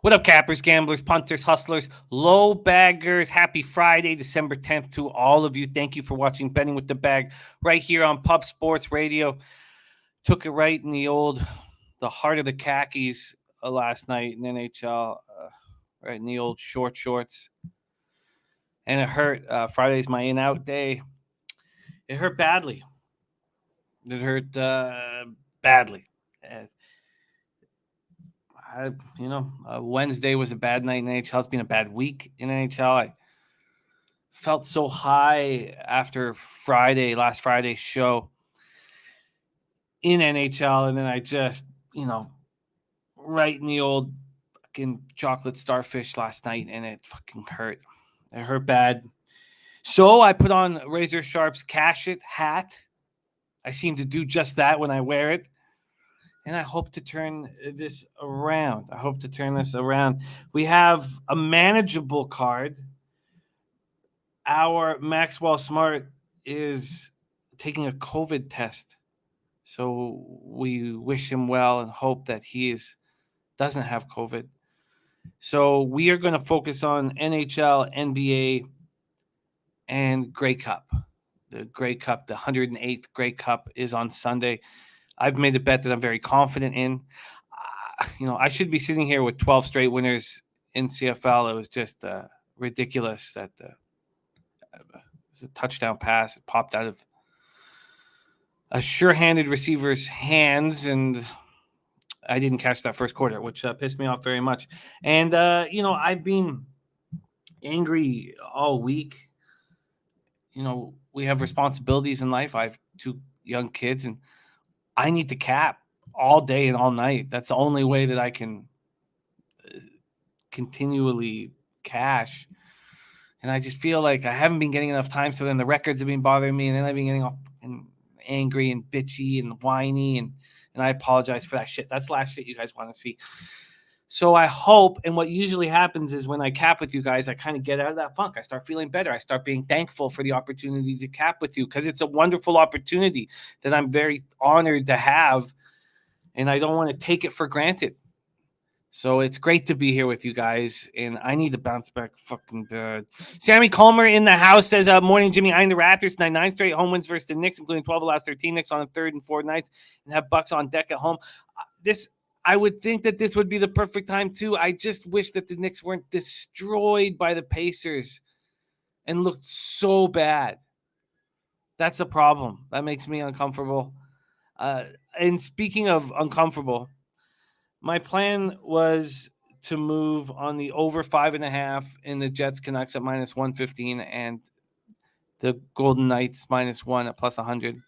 What up, cappers, gamblers, punters, hustlers, low baggers? Happy Friday, December 10th to all of you. Thank you for watching Betting with the Bag right here on Pub Sports Radio. Took it right in the heart of the khakis last night in NHL, right in the old short shorts. And it hurt. Friday's my in-out day. It hurt badly. It hurt badly. Wednesday was a bad night in NHL. It's been a bad week in NHL. I felt so high after last Friday's show in NHL, and then I just, right in the old fucking chocolate starfish last night, and it fucking hurt. It hurt bad. So I put on Razor Sharp's Cash It hat. I seem to do just that when I wear it. And I hope to turn this around. We have a manageable card. Our Maxwell Smart is taking a COVID test. So we wish him well and hope that he doesn't have COVID. So we are going to focus on NHL, NBA, and Grey Cup. The Grey Cup, the 108th Grey Cup is on Sunday. I've made a bet that I'm very confident in. I should be sitting here with 12 straight winners in CFL. It was just ridiculous that it was a touchdown pass. It popped out of a sure-handed receiver's hands, and I didn't catch that first quarter, which pissed me off very much. And, I've been angry all week. We have responsibilities in life. I have 2 young kids, and I need to cap all day and all night. That's the only way that I can continually cash. And I just feel like I haven't been getting enough time. So then the records have been bothering me. And then I've been getting all angry and bitchy and whiny. And I apologize for that shit. That's the last shit you guys want to see. So I hope, and what usually happens is when I cap with you guys, I kind of get out of that funk. I start feeling better. I start being thankful for the opportunity to cap with you because it's a wonderful opportunity that I'm very honored to have, and I don't want to take it for granted. So it's great to be here with you guys, and I need to bounce back fucking good. Sammy Colmer in the house says, morning, Jimmy. I'm the Raptors. 9 straight home wins versus the Knicks, including 12 of the last 13 Knicks on the 3rd and 4th nights, and have Bucks on deck at home. I would think that this would be the perfect time, too. I just wish that the Knicks weren't destroyed by the Pacers and looked so bad. That's a problem. That makes me uncomfortable. And speaking of uncomfortable, my plan was to move on the over 5.5 in the Jets Canucks at minus 115 and the Golden Knights minus 1 at plus 100.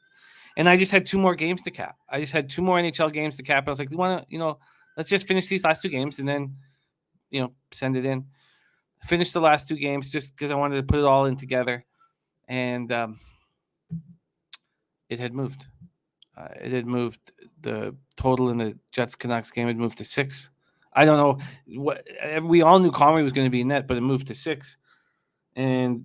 And I just had 2 more games to cap. I just had 2 more NHL games to cap. I was like, you want to, let's just finish these last 2 games and then, send it in. Finish the last 2 games just because I wanted to put it all in together. And it had moved. The total in the Jets-Canucks game had moved to 6. I don't know. We all knew Comrie was going to be in net, but it moved to 6. And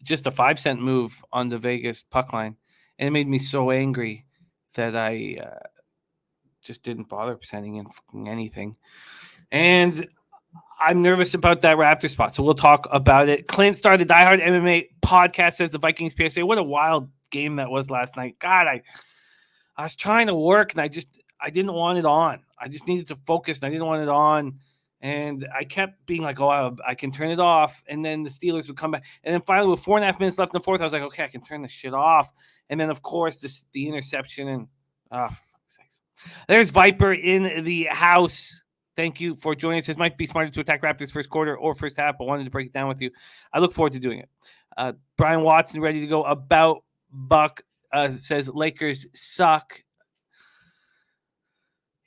just a 5-cent move on the Vegas puck line. And it made me so angry that I just didn't bother sending in fucking anything. And I'm nervous about that Raptor spot, so we'll talk about it. Clint started the Die Hard MMA podcast, says the Vikings PSA. What a wild game that was last night. God, I was trying to work, and I didn't want it on. I just needed to focus, and I didn't want it on. And I kept being like, oh, I can turn it off. And then the Steelers would come back. And then finally, with 4.5 minutes left in the 4th, I was like, okay, I can turn this shit off. And then, of course, the interception. And, for fuck's sakes. There's Viper in the house. Thank you for joining us. It might be smarter to attack Raptors first quarter or first half, but wanted to break it down with you. I look forward to doing it. Brian Watson, ready to go. About Buck says Lakers suck.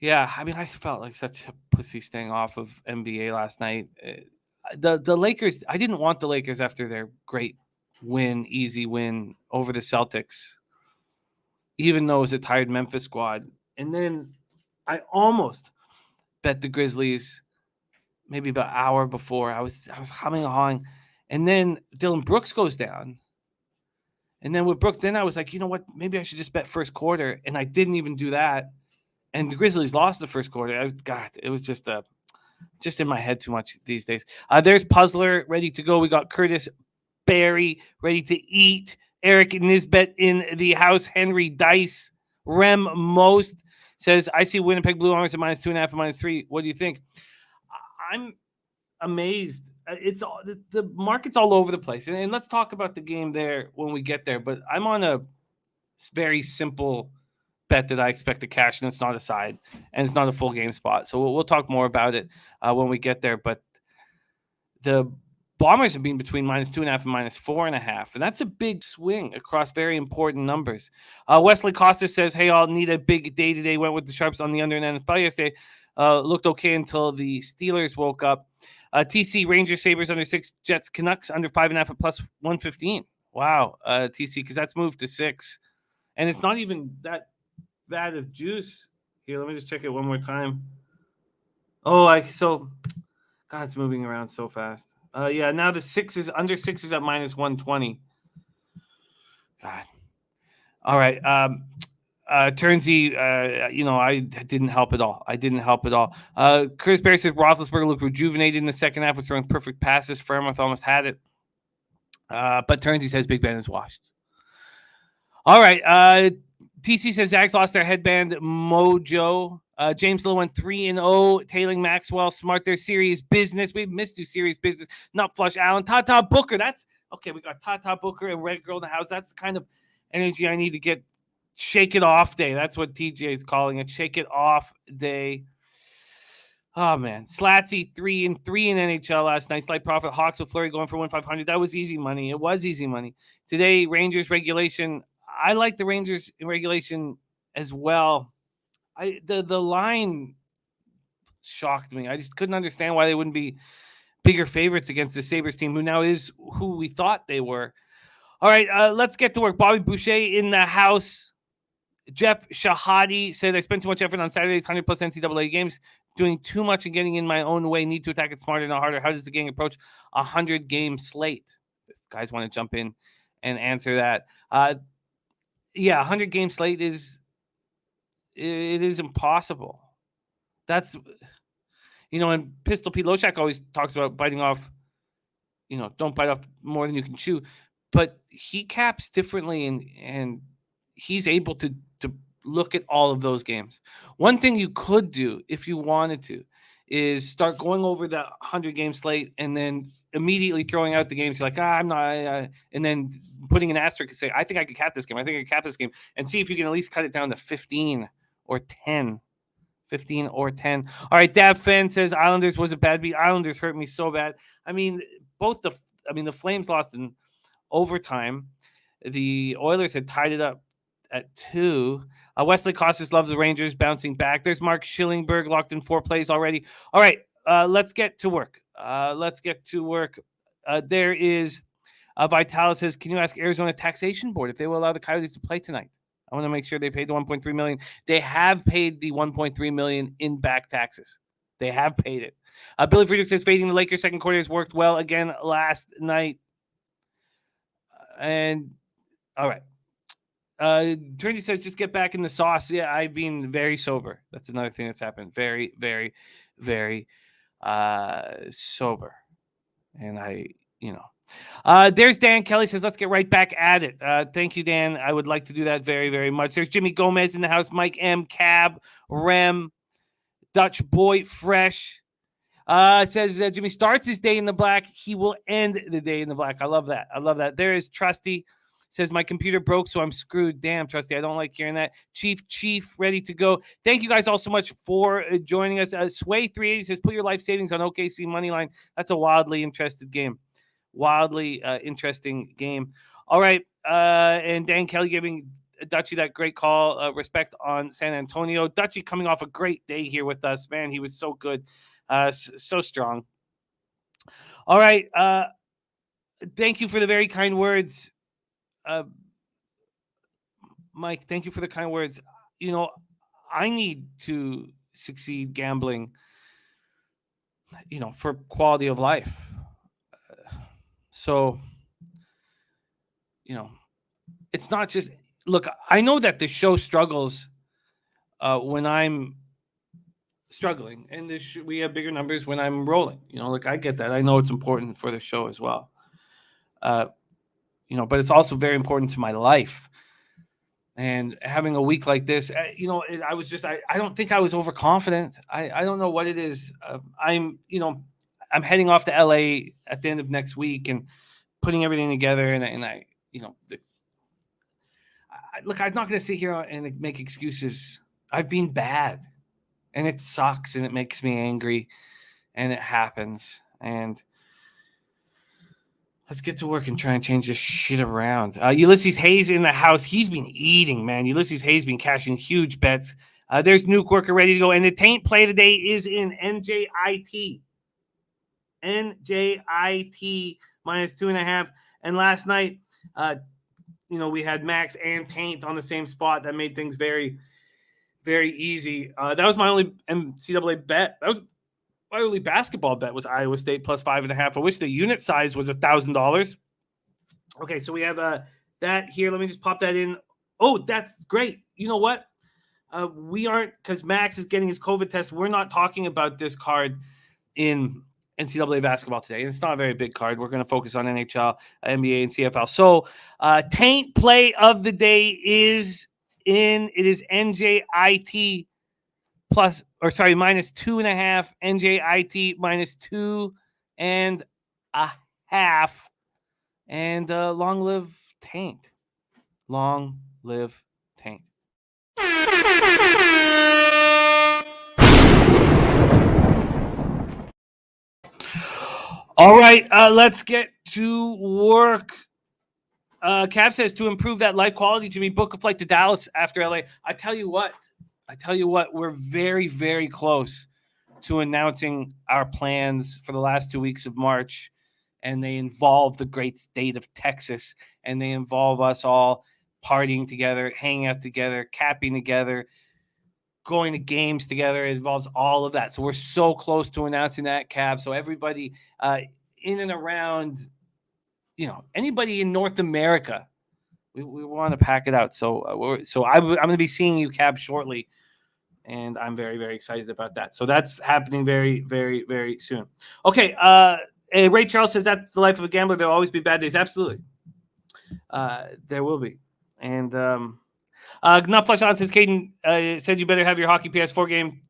Yeah, I mean, I felt like such a pussy staying off of NBA last night. The Lakers, I didn't want the Lakers after their great easy win over the Celtics, even though it was a tired Memphis squad. And then I almost bet the Grizzlies maybe about an hour before. I was humming and hawing. And then Dylan Brooks goes down. And then with Brooks, then I was like, you know what? Maybe I should just bet first quarter. And I didn't even do that. And the Grizzlies lost the first quarter. God, it was just a just in my head too much these days. There's Puzzler ready to go. We got Curtis Barry ready to eat. Eric Nisbet in the house. Henry Dice. Rem Most says, I see Winnipeg Blue Bombers at -2.5 and -3. What do you think? I'm amazed. It's the market's all over the place. And let's talk about the game there when we get there. But I'm on a very simple bet that I expect to cash, and it's not a side, and it's not a full game spot. So we'll talk more about it when we get there. But the Bombers have been between -2.5 and -4.5, and that's a big swing across very important numbers. Wesley Costa says, hey, I'll need a big day today. Went with the Sharps on the under in NFL yesterday. Looked okay until the Steelers woke up. TC, Rangers, Sabres under 6, Jets, Canucks under 5.5 at +115. Wow, TC, because that's moved to 6. And it's not even that bad of juice. Here, let me just check it one more time. God, it's moving around so fast. Yeah, now the 6 is under 6 is at -120. God. All right. Turnsy, I didn't help at all. Chris Berry says Roethlisberger looked rejuvenated in the second half, was throwing perfect passes. Fairmouth almost had it. But Turnsy says Big Ben is washed. All right. TC says Zags lost their headband mojo. James Lowe went 3-0. Tailing Maxwell, smart. Their serious business. We've missed serious business. Not flush Allen. Tata Booker. That's okay. We got Tata Booker and Red Girl in the house. That's the kind of energy I need to get. Shake it off day. That's what TJ is calling it. Shake it off day. Oh man, Slatsy 3-3 in NHL last night. Slight profit. Hawks with Fleury going for 1,500. That was easy money. It was easy money. Today, Rangers regulation. I like the Rangers in regulation as well. The line shocked me. I just couldn't understand why they wouldn't be bigger favorites against the Sabres team, who now is who we thought they were. All right, let's get to work. Bobby Boucher in the house. Jeff Shahadi said, I spent too much effort on Saturday's 100+ NCAA games, doing too much and getting in my own way. Need to attack it smarter, not harder. How does the gang approach a 100-game slate? If guys want to jump in and answer that. 100-game slate is impossible. That's, and Pistol Pete Loshak always talks about biting off, don't bite off more than you can chew. But he caps differently, and he's able to look at all of those games. One thing you could do if you wanted to is start going over the 100-game slate and then immediately throwing out the games. You're like, I'm not, and then putting an asterisk and say, I think I could cap this game. I think I could cap this game, and see if you can at least cut it down to 15 or 10. 15 or 10. All right, Dav Fenn says Islanders was a bad beat. Islanders hurt me so bad. I mean, the Flames lost in overtime. The Oilers had tied it up at 2. Wesley Costas loves the Rangers bouncing back. There's Mark Schillingberg locked in 4 plays already. All right, let's get to work. There is Vitalis says, can you ask Arizona Taxation Board if they will allow the Coyotes to play tonight? I want to make sure they paid the $1.3 million. They have paid the $1.3 million in back taxes. They have paid it. Billy Friedrich says fading the Lakers second quarter has worked well again last night. And all right. Trinity says just get back in the sauce. Yeah, I've been very sober. That's another thing that's happened. Very, very, very sober. And there's Dan Kelly says, let's get right back at it. Thank you, Dan. I would like to do that very, very much. There's Jimmy Gomez in the house. Mike M. Cab, Rem, Dutch Boy Fresh. Says Jimmy starts his day in the black. He will end the day in the black. I love that. There is Trusty. Says my computer broke, so I'm screwed. Damn, Trusty. I don't like hearing that. Chief, ready to go. Thank you guys all so much for joining us. Sway 380 says put your life savings on OKC Moneyline. That's a wildly interesting game. All right. And Dan Kelly giving Dutchie that great call. Respect on San Antonio. Dutchie coming off a great day here with us. Man, he was so good. So strong. All right. Thank you for the very kind words. Mike, thank you for the kind words. I need to succeed gambling, for quality of life. So, it's not just, look, I know that the show struggles when I'm struggling, and we have bigger numbers when I'm rolling. Like I get that. I know it's important for the show as well. But it's also very important to my life. And having a week like this, I don't think I was overconfident. I don't know what it is. I'm heading off to LA at the end of next week and putting everything together. And I look, I'm not going to sit here and make excuses. I've been bad, and it sucks, and it makes me angry, and it happens. And let's get to work and try and change this shit around. Ulysses Hayes in the house. He's been eating, man. Ulysses Hayes been cashing huge bets. There's Nuke Worker ready to go. And the taint play today is in NJIT. NJIT minus 2.5. And last night, we had Max and Taint on the same spot. That made things very, very easy. That was my only NCAA bet. That was my only basketball bet was Iowa State plus 5.5. I wish the unit size was $1,000. Okay, so we have that here. Let me just pop that in. Oh, that's great. You know what? We aren't, because Max is getting his COVID test. We're not talking about this card in NCAA basketball today. And it's not a very big card. We're going to focus on NHL, NBA, and CFL. So taint play of the day is NJIT minus 2.5, NJIT minus 2.5, and long live Taint. Long live Taint. All right, let's get to work. Cap says to improve that life quality, Jimmy, book a flight to Dallas after LA. I tell you what, we're very, very close to announcing our plans for the last 2 weeks of March, and they involve the great state of Texas, and they involve us all partying together, hanging out together, capping together, going to games together. It involves all of that. So we're so close to announcing that, Cap. So everybody in and around, anybody in North America, we want to pack it out. So I'm going to be seeing you, Cap, shortly, and I'm very, very excited about that. So that's happening very, very, very soon. Okay, Ray Charles says that's the life of a gambler. There'll always be bad days. Absolutely, there will be. And Not Flush On says, Caden said you better have your hockey PS4 game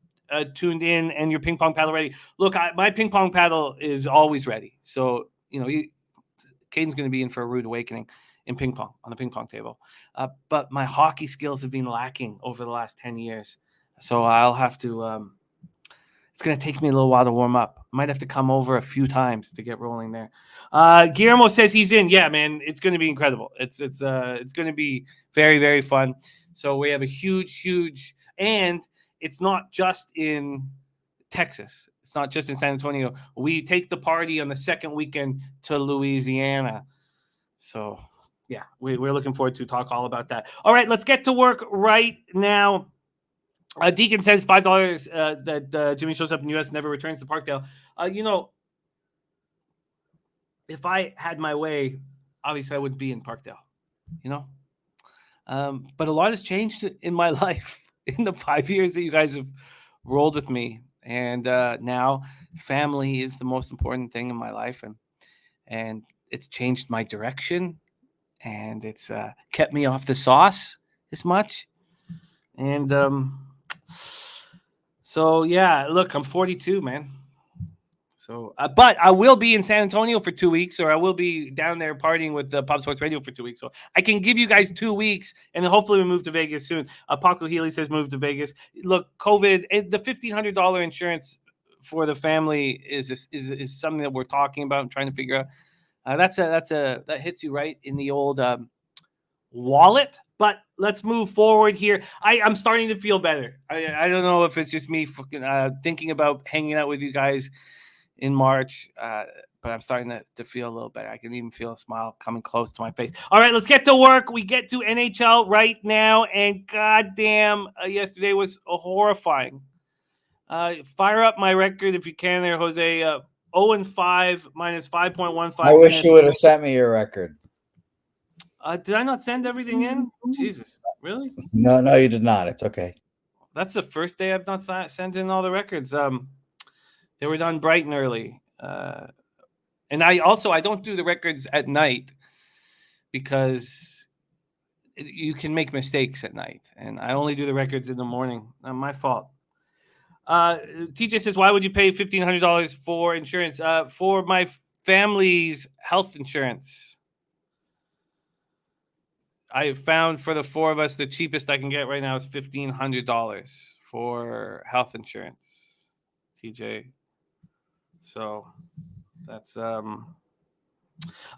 tuned in and your ping pong paddle ready. Look, my ping pong paddle is always ready. So, Caden's going to be in for a rude awakening in ping pong, on the ping pong table. But my hockey skills have been lacking over the last 10 years. So I'll have to it's going to take me a little while to warm up. I might have to come over a few times to get rolling there. Guillermo says he's in. Yeah, man, it's going to be incredible. It's going to be very, very fun. So we have a huge, and it's not just in Texas. It's not just in San Antonio. We take the party on the second weekend to Louisiana. So, yeah, we're looking forward to talk all about that. All right, let's get to work right now. Deacon says $5 that Jimmy shows up in the U.S. and never returns to Parkdale. If I had my way, obviously I would be in Parkdale, But a lot has changed in my life in the 5 years that you guys have rolled with me. And now family is the most important thing in my life. And it's changed my direction. And it's kept me off the sauce as much. And so, yeah, look, I'm 42, man. So, but I will be in San Antonio for 2 weeks, or I will be down there partying with the Pop Sports Radio for 2 weeks. So I can give you guys 2 weeks, and then hopefully we move to Vegas soon. Paco Healy says move to Vegas. Look, COVID, the $1,500 insurance for the family is something that we're talking about and trying to figure out. That hits you right in the old wallet. But let's move forward here. I'm starting to feel better. I don't know if it's just me thinking about hanging out with you guys in March, but I'm starting to feel a little better. I can even feel a smile coming close to my face. All right, let's get to work. We get to NHL right now, and goddamn, yesterday was horrifying. Fire up my record if you can there, Jose. 0-5 minus 5.15. I wish you would have sent me your record. Did I not send everything in? Jesus, really? No, you did not. It's okay. That's the first day I've not sent in all the records. They were done bright and early. And I don't do the records at night because you can make mistakes at night. And I only do the records in the morning. My fault. TJ says, why would you pay $1,500 for insurance? For my family's health insurance. I found for the four of us, the cheapest I can get right now is $1,500 for health insurance, TJ. So that's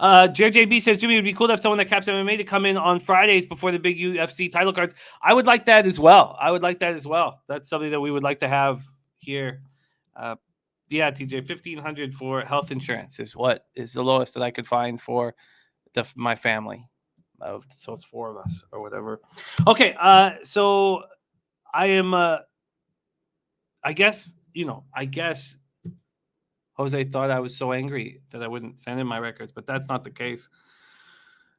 JJB says, Jimmy, it would be cool to have someone that caps MMA to come in on Fridays before the big UFC title cards. I would like that as well. That's something that we would like to have here. Yeah, TJ, $1,500 for health insurance is what is the lowest that I could find for my family. So it's four of us or whatever. Okay, so I am. I guess Jose thought I was so angry that I wouldn't send in my records, but that's not the case.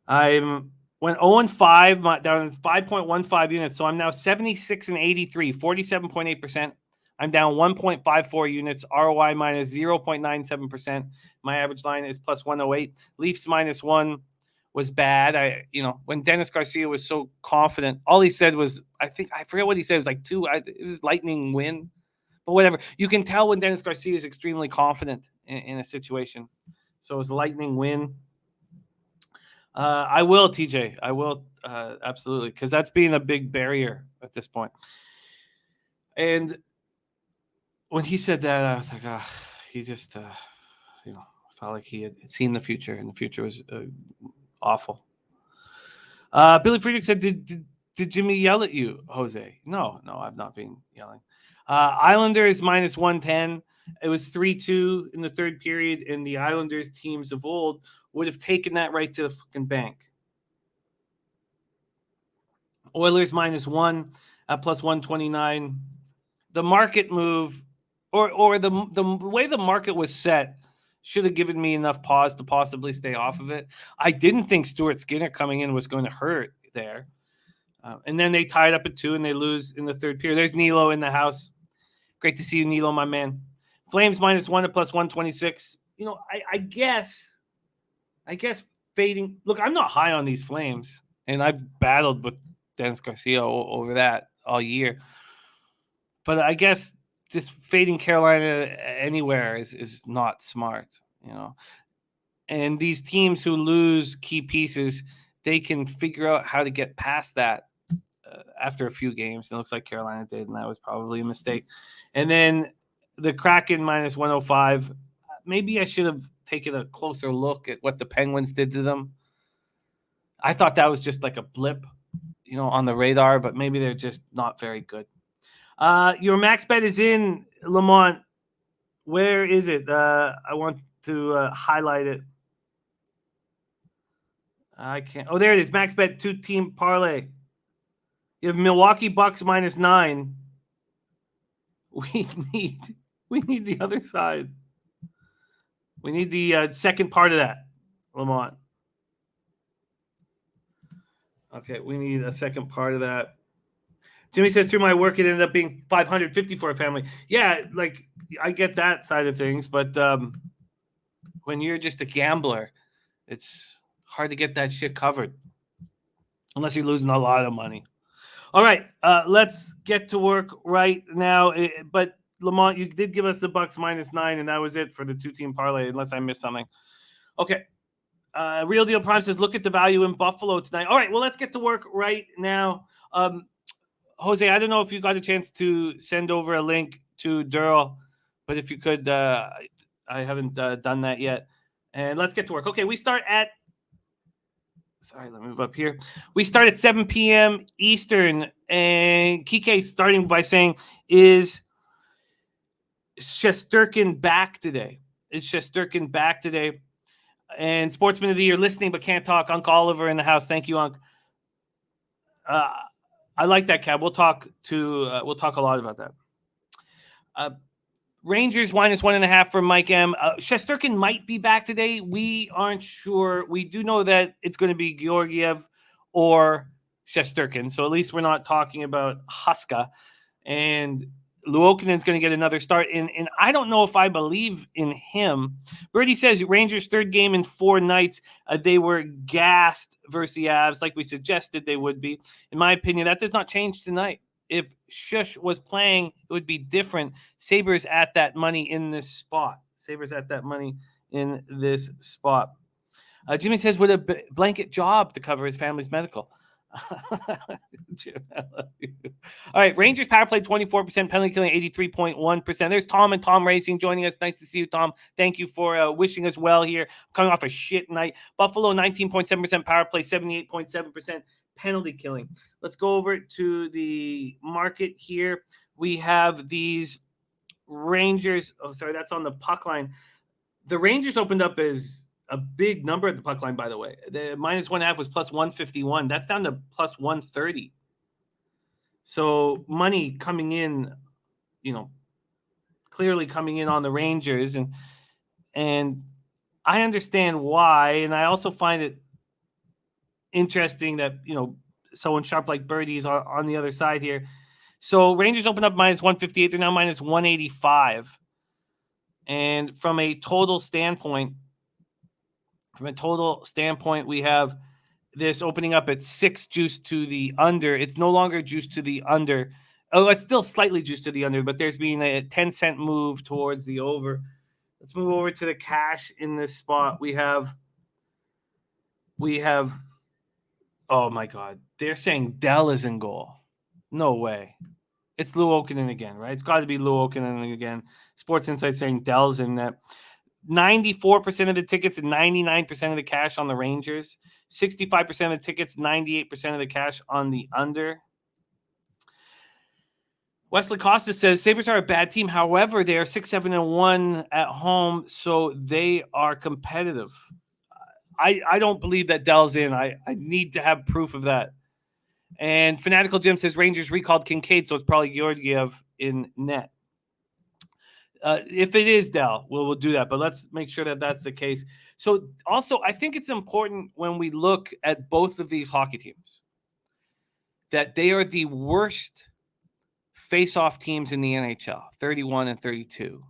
I'm went 0-5, down 5.15 units, so I'm now 76-83, 47.8%. I'm down 1.54 units, ROI minus 0.97%. My average line is plus 108. Leafs minus 1 was bad. When Dennis Garcia was so confident, all he said was, I forget what he said. It was like it was lightning win. But whatever. You can tell when Dennis Garcia is extremely confident in a situation. So it was lightning win. I will, TJ. I will, absolutely. Because that's being a big barrier at this point. And when he said that, I was like, he just, felt like he had seen the future. And the future was awful. Billy Friedrich said, did Jimmy yell at you, Jose? No, I've not been yelling. Islanders minus 110. It was 3-2 in the third period, and the Islanders teams of old would have taken that right to the fucking bank. Oilers minus 1 at plus 129. The market move, or the way the market was set, should have given me enough pause to possibly stay off of it. I didn't think Stuart Skinner coming in was going to hurt there. And then they tied up at 2 and they lose in the third period. There's Nilo in the house. Great to see you, Nilo, my man. Flames minus 1 at plus 126. I guess fading. Look, I'm not high on these Flames, and I've battled with Dennis Garcia over that all year. But I guess just fading Carolina anywhere is not smart, And these teams who lose key pieces, they can figure out how to get past that after a few games. It looks like Carolina did, and that was probably a mistake. And then the Kraken minus 105. Maybe I should have taken a closer look at what the Penguins did to them. I thought that was just like a blip, on the radar, but maybe they're just not very good. Your max bet is in, Lamont. Where is it? I want to highlight it. I can't. Oh, there it is. Max bet 2-team parlay. You have Milwaukee Bucks minus 9. We need the other side. We need the second part of that, Lamont. Okay, we need a second part of that. Jimmy says, through my work, it ended up being $550 for a family. Yeah, like I get that side of things, but when you're just a gambler, it's hard to get that shit covered unless you're losing a lot of money. All right, let's get to work right now. But Lamont, you did give us the Bucks minus 9, and that was it for the 2-team parlay, unless I missed something. Okay. Real Deal Prime says, look at the value in Buffalo tonight. All right, well, let's get to work right now. Jose, I don't know if you got a chance to send over a link to Derl, but if you could, I haven't done that yet. And let's get to work. Okay, we start at Sorry, let me move up here. We start at 7 p.m. Eastern, and Kike starting by saying, is Shesterkin back today? Is Shesterkin back today? And Sportsman of the Year listening but can't talk. Uncle Oliver in the house. Thank you, Unc. I like that, Cab. We'll talk a lot about that. Rangers -1.5 for Mike M. Shesterkin might be back today. We aren't sure. We do know that it's going to be Georgiev or Shesterkin. So at least we're not talking about Huska. And Luokkanen's going to get another start. And I don't know if I believe in him. Birdie says Rangers' third game in 4 nights. They were gassed versus the Avs like we suggested they would be. In my opinion, that does not change tonight. If Shush was playing, it would be different. Sabres at that money in this spot. Sabres at that money in this spot. Jimmy says, with a blanket job to cover his family's medical. Jim, I love you. All right, Rangers power play 24%, penalty killing 83.1%. There's Tom and Tom Racing joining us. Nice to see you, Tom. Thank you for wishing us well here. Coming off a shit night. Buffalo 19.7% power play, 78.7% penalty killing. Let's go over to the market here. We have these Rangers. Oh, sorry, that's on the puck line. The Rangers opened up as a big number at the puck line, by the way. The -1.5 was plus 151. That's down to plus 130. So money coming in, clearly coming in on the Rangers. And I understand why. And I also find it interesting that, someone sharp like Birdie is on the other side here. So Rangers opened up -158. They're now -185. And from a total standpoint, we have this opening up at 6 juice to the under. It's no longer juice to the under. Oh, it's still slightly juice to the under, but there's been a 10-cent move towards the over. Let's move over to the cash in this spot. We have. Oh my God, they're saying Derl is in goal. No way. It's Luokkanen again, right? It's got to be Luokkanen again. Sports Insight saying Derl's in that. 94% of the tickets and 99% of the cash on the Rangers. 65% of the tickets, 98% of the cash on the under. Wesley Costa says Sabres are a bad team. However, they are 6-7-1 at home, so they are competitive. I don't believe that Dell's in. I need to have proof of that. And Fanatical Jim says Rangers recalled Kincaid, so it's probably Georgiev in net. If it is Derl, we'll do that. But let's make sure that that's the case. So also, I think it's important when we look at both of these hockey teams that they are the worst face-off teams in the NHL, 31 and 32.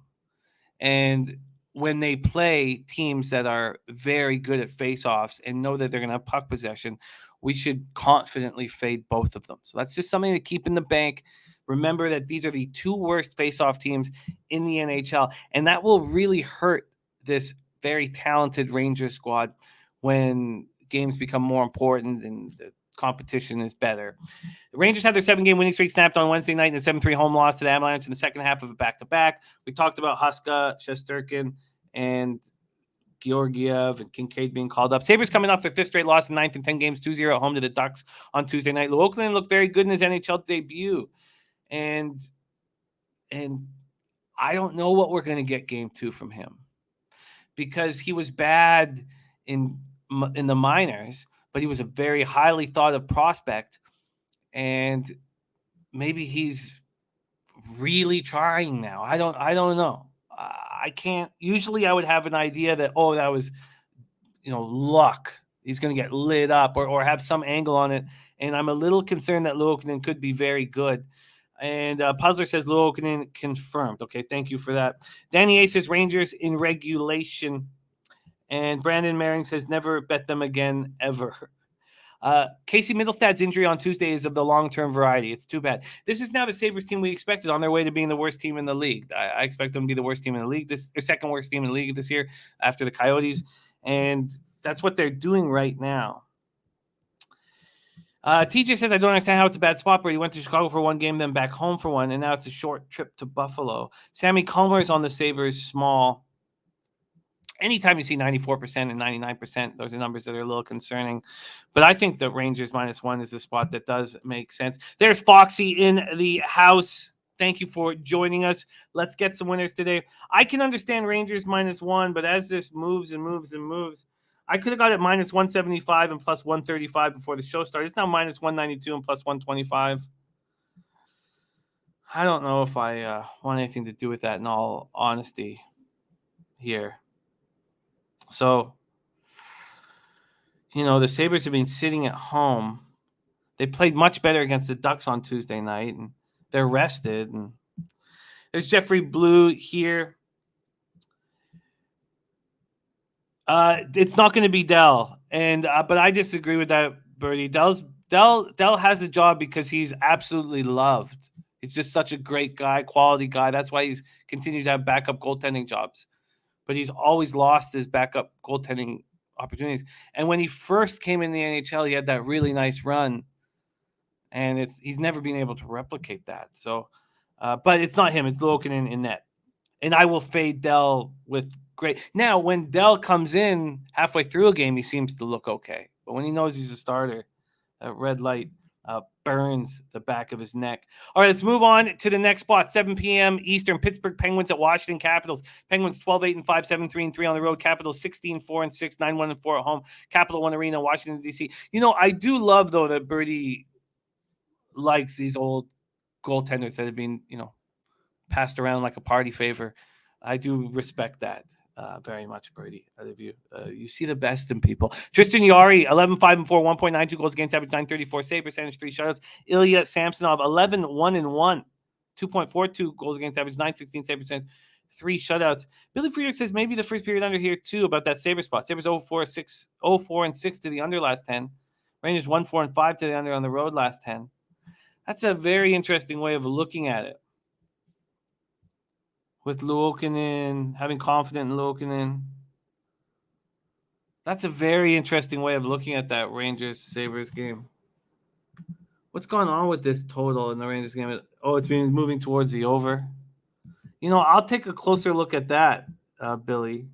And when they play teams that are very good at face-offs and know that they're going to have puck possession, we should confidently fade both of them. So that's just something to keep in the bank. Remember that these are the 2 worst face-off teams in the NHL, and that will really hurt this very talented Rangers squad when games become more important and the competition is better. The Rangers had their 7-game winning streak snapped on Wednesday night in a 7-3 home loss to the Avalanche in the second half of a back-to-back. We talked about Huska, Shesterkin, and Georgiev and Kincaid being called up. Sabres coming off their 5th straight loss in 9th and 10 games, 2-0 at home to the Ducks on Tuesday night. Luokkanen looked very good in his NHL debut. And I don't know what we're going to get game 2 from him because he was bad in the minors, but he was a very highly thought of prospect. And maybe he's really trying now. I don't know. I can't. Usually I would have an idea that, that was, luck. He's going to get lit up or have some angle on it. And I'm a little concerned that Luokkanen could be very good. And Puzzler says Luokkanen confirmed. Okay, thank you for that. Danny A says Rangers in regulation. And Brandon Maring says never bet them again ever. Casey Middlestad's injury on Tuesday is of the long-term variety. It's too bad. This is now the Sabres team we expected on their way to being the worst team in the league. I expect them to be the worst team in the league, their second worst team in the league this year after the Coyotes. And that's what they're doing right now. TJ says, I don't understand how it's a bad spot, but he went to Chicago for 1 game, then back home for 1, and now it's a short trip to Buffalo. Sammy Comer's on the Sabres small. Anytime you see 94% and 99%, those are numbers that are a little concerning. But I think the Rangers -1 is the spot that does make sense. There's Foxy in the house. Thank you for joining us. Let's get some winners today. I can understand Rangers -1, but as this moves and moves and moves, I could have got it -175 and plus 135 before the show started. It's now -192 and plus 125. I don't know if I want anything to do with that in all honesty here. So, the Sabres have been sitting at home. They played much better against the Ducks on Tuesday night, and they're rested. And there's Jeffrey Blue here. It's not going to be Dell, and but I disagree with that, Birdie. Dell has a job because he's absolutely loved. He's just such a great guy, quality guy. That's why he's continued to have backup goaltending jobs. But he's always lost his backup goaltending opportunities. And when he first came in the NHL, he had that really nice run, and he's never been able to replicate that. So, but it's not him; it's Lokinen in net. And I will fade Dell with great. Now, when Dell comes in halfway through a game, he seems to look okay. But when he knows he's a starter, that red light burns the back of his neck. All right, let's move on to the next spot. 7 p.m. Eastern, Pittsburgh Penguins at Washington Capitals. Penguins 12-8-5, 7-3-3 on the road. Capitals 16-4-6, 9-1-4 at home. Capital One Arena, Washington, D.C. I do love, though, that Birdie likes these old goaltenders that have been, passed around like a party favor. I do respect that very much, Brady, out of you. You see the best in people. Tristan Yari, 11-5-4, 1.92 goals against average, 934 save percentage, 3 shutouts. Ilya Samsonov, 11-1-1, 2.42 goals against average, 916 save percentage, 3 shutouts. Billy Friedrich says maybe the first period under here too about that Sabres spot. Sabres 0-4-6 to the under last 10. Rangers 1-4-5 to the under on the road last 10. That's a very interesting way of looking at it. With Luokinen, having confidence in Luokinen. That's a very interesting way of looking at that Rangers-Sabres game. What's going on with this total in the Rangers game? Oh, it's been moving towards the over. I'll take a closer look at that, Billy.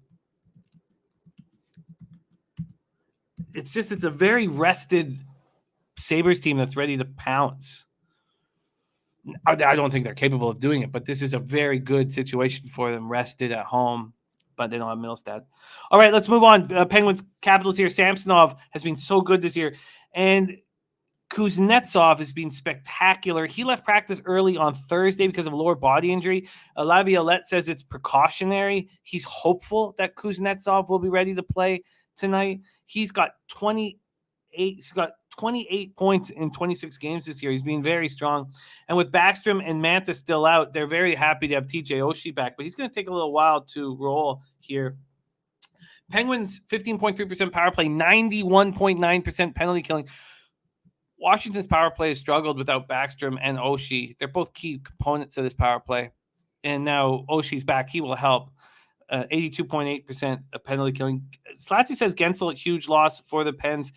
It's a very rested Sabres team that's ready to pounce. I don't think they're capable of doing it, but this is a very good situation for them, rested at home, but they don't have Middlestad. All right, let's move on. Penguins, Capitals here. Samsonov has been so good this year, and Kuznetsov has been spectacular. He left practice early on Thursday because of a lower body injury. Laviolette says it's precautionary. He's hopeful that Kuznetsov will be ready to play tonight. He's got 28 points in 26 games this year. He's been very strong. And with Backstrom and Manta still out, they're very happy to have TJ Oshie back, but he's going to take a little while to roll here. Penguins, 15.3% power play, 91.9% penalty killing. Washington's power play has struggled without Backstrom and Oshie. They're both key components of this power play. And now Oshie's back. He will help. 82.8% of penalty killing. Slatsy says Gensel, a huge loss for the Pens.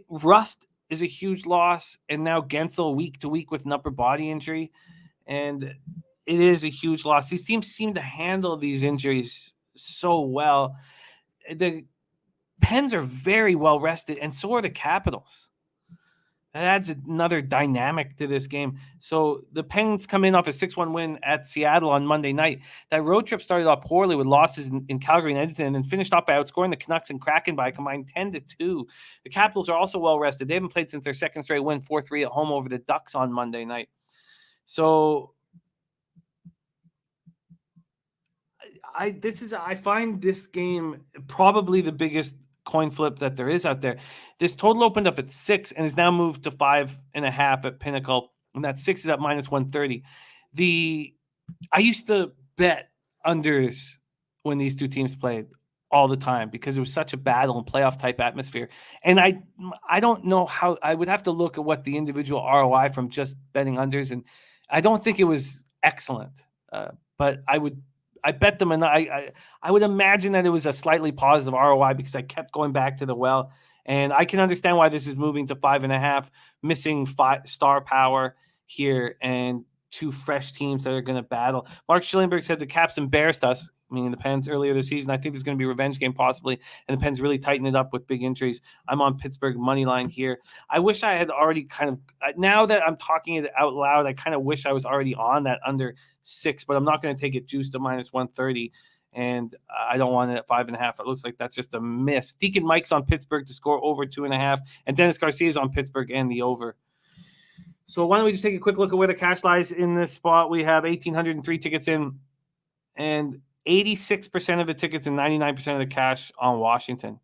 Rust is a huge loss, and now Gensel week to week with an upper body injury, and it is a huge loss. These teams seem to handle these injuries so well. The Pens are very well rested, and so are the Capitals. That adds another dynamic to this game. So the Penguins come in off a 6-1 win at Seattle on Monday night. That road trip started off poorly with losses in Calgary and Edmonton, and finished off by outscoring the Canucks and Kraken by a combined 10-2. The Capitals are also well rested. They haven't played since their second straight win, 4-3 at home over the Ducks on Monday night. So I find this game probably the biggest coin flip that there is out there. This total opened up at 6 and is now moved to 5.5 at Pinnacle, and that 6 is at -130. I used to bet unders when these two teams played all the time because it was such a battle and playoff type atmosphere. And I don't know how. I would have to look at what the individual ROI from just betting unders, and I don't think it was excellent. But I bet them, and I would imagine that it was a slightly positive ROI because I kept going back to the well. And I can understand why this is moving to 5.5, missing star power here and two fresh teams that are going to battle. Mark Schillenberg said the Caps embarrassed us, meaning the Pens, earlier this season. I think there's going to be a revenge game possibly, and the Pens really tighten it up with big injuries. I'm on Pittsburgh money line here. I wish I had already now that I'm talking it out loud, I kind of wish I was already on that under 6, but I'm not going to take it juiced to -130. And I don't want it at 5.5. It looks like that's just a miss. Deacon Mike's on Pittsburgh to score over 2.5, and Dennis Garcia's on Pittsburgh and the over. So why don't we just take a quick look at where the cash lies in this spot? We have 1,803 tickets in, and 86% of the tickets and 99% of the cash on Washington.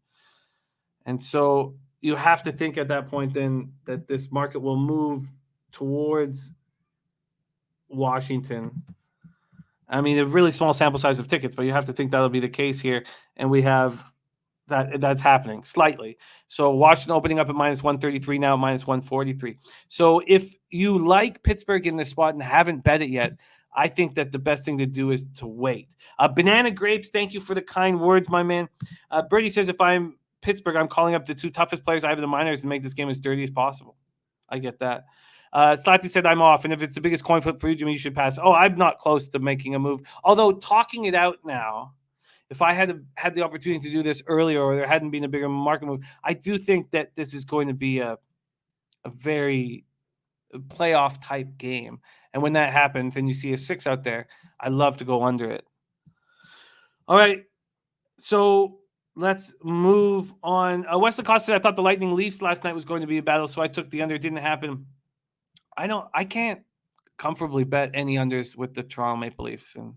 And so you have to think at that point then that this market will move towards Washington. I mean, a really small sample size of tickets, but you have to think that'll be the case here. And we have that's happening slightly. So Washington opening up at minus 133 now, minus 143. So if you like Pittsburgh in this spot and haven't bet it yet, I think that the best thing to do is to wait. Banana Grapes, thank you for the kind words, my man. Birdie says, if I'm Pittsburgh, I'm calling up the two toughest players I have in the minors and make this game as dirty as possible. I get that. Slatsy said, I'm off, and if it's the biggest coin flip for you, Jimmy, you should pass. Oh, I'm not close to making a move. Although talking it out now, if I had the opportunity to do this earlier or there hadn't been a bigger market move, I do think that this is going to be a very playoff type game. And when that happens and you see a 6 out there, I love to go under it. All right. So let's move on. Wesley Costa said, I thought the Lightning Leafs last night was going to be a battle, so I took the under. It didn't happen. I can't comfortably bet any unders with the Toronto Maple Leafs. And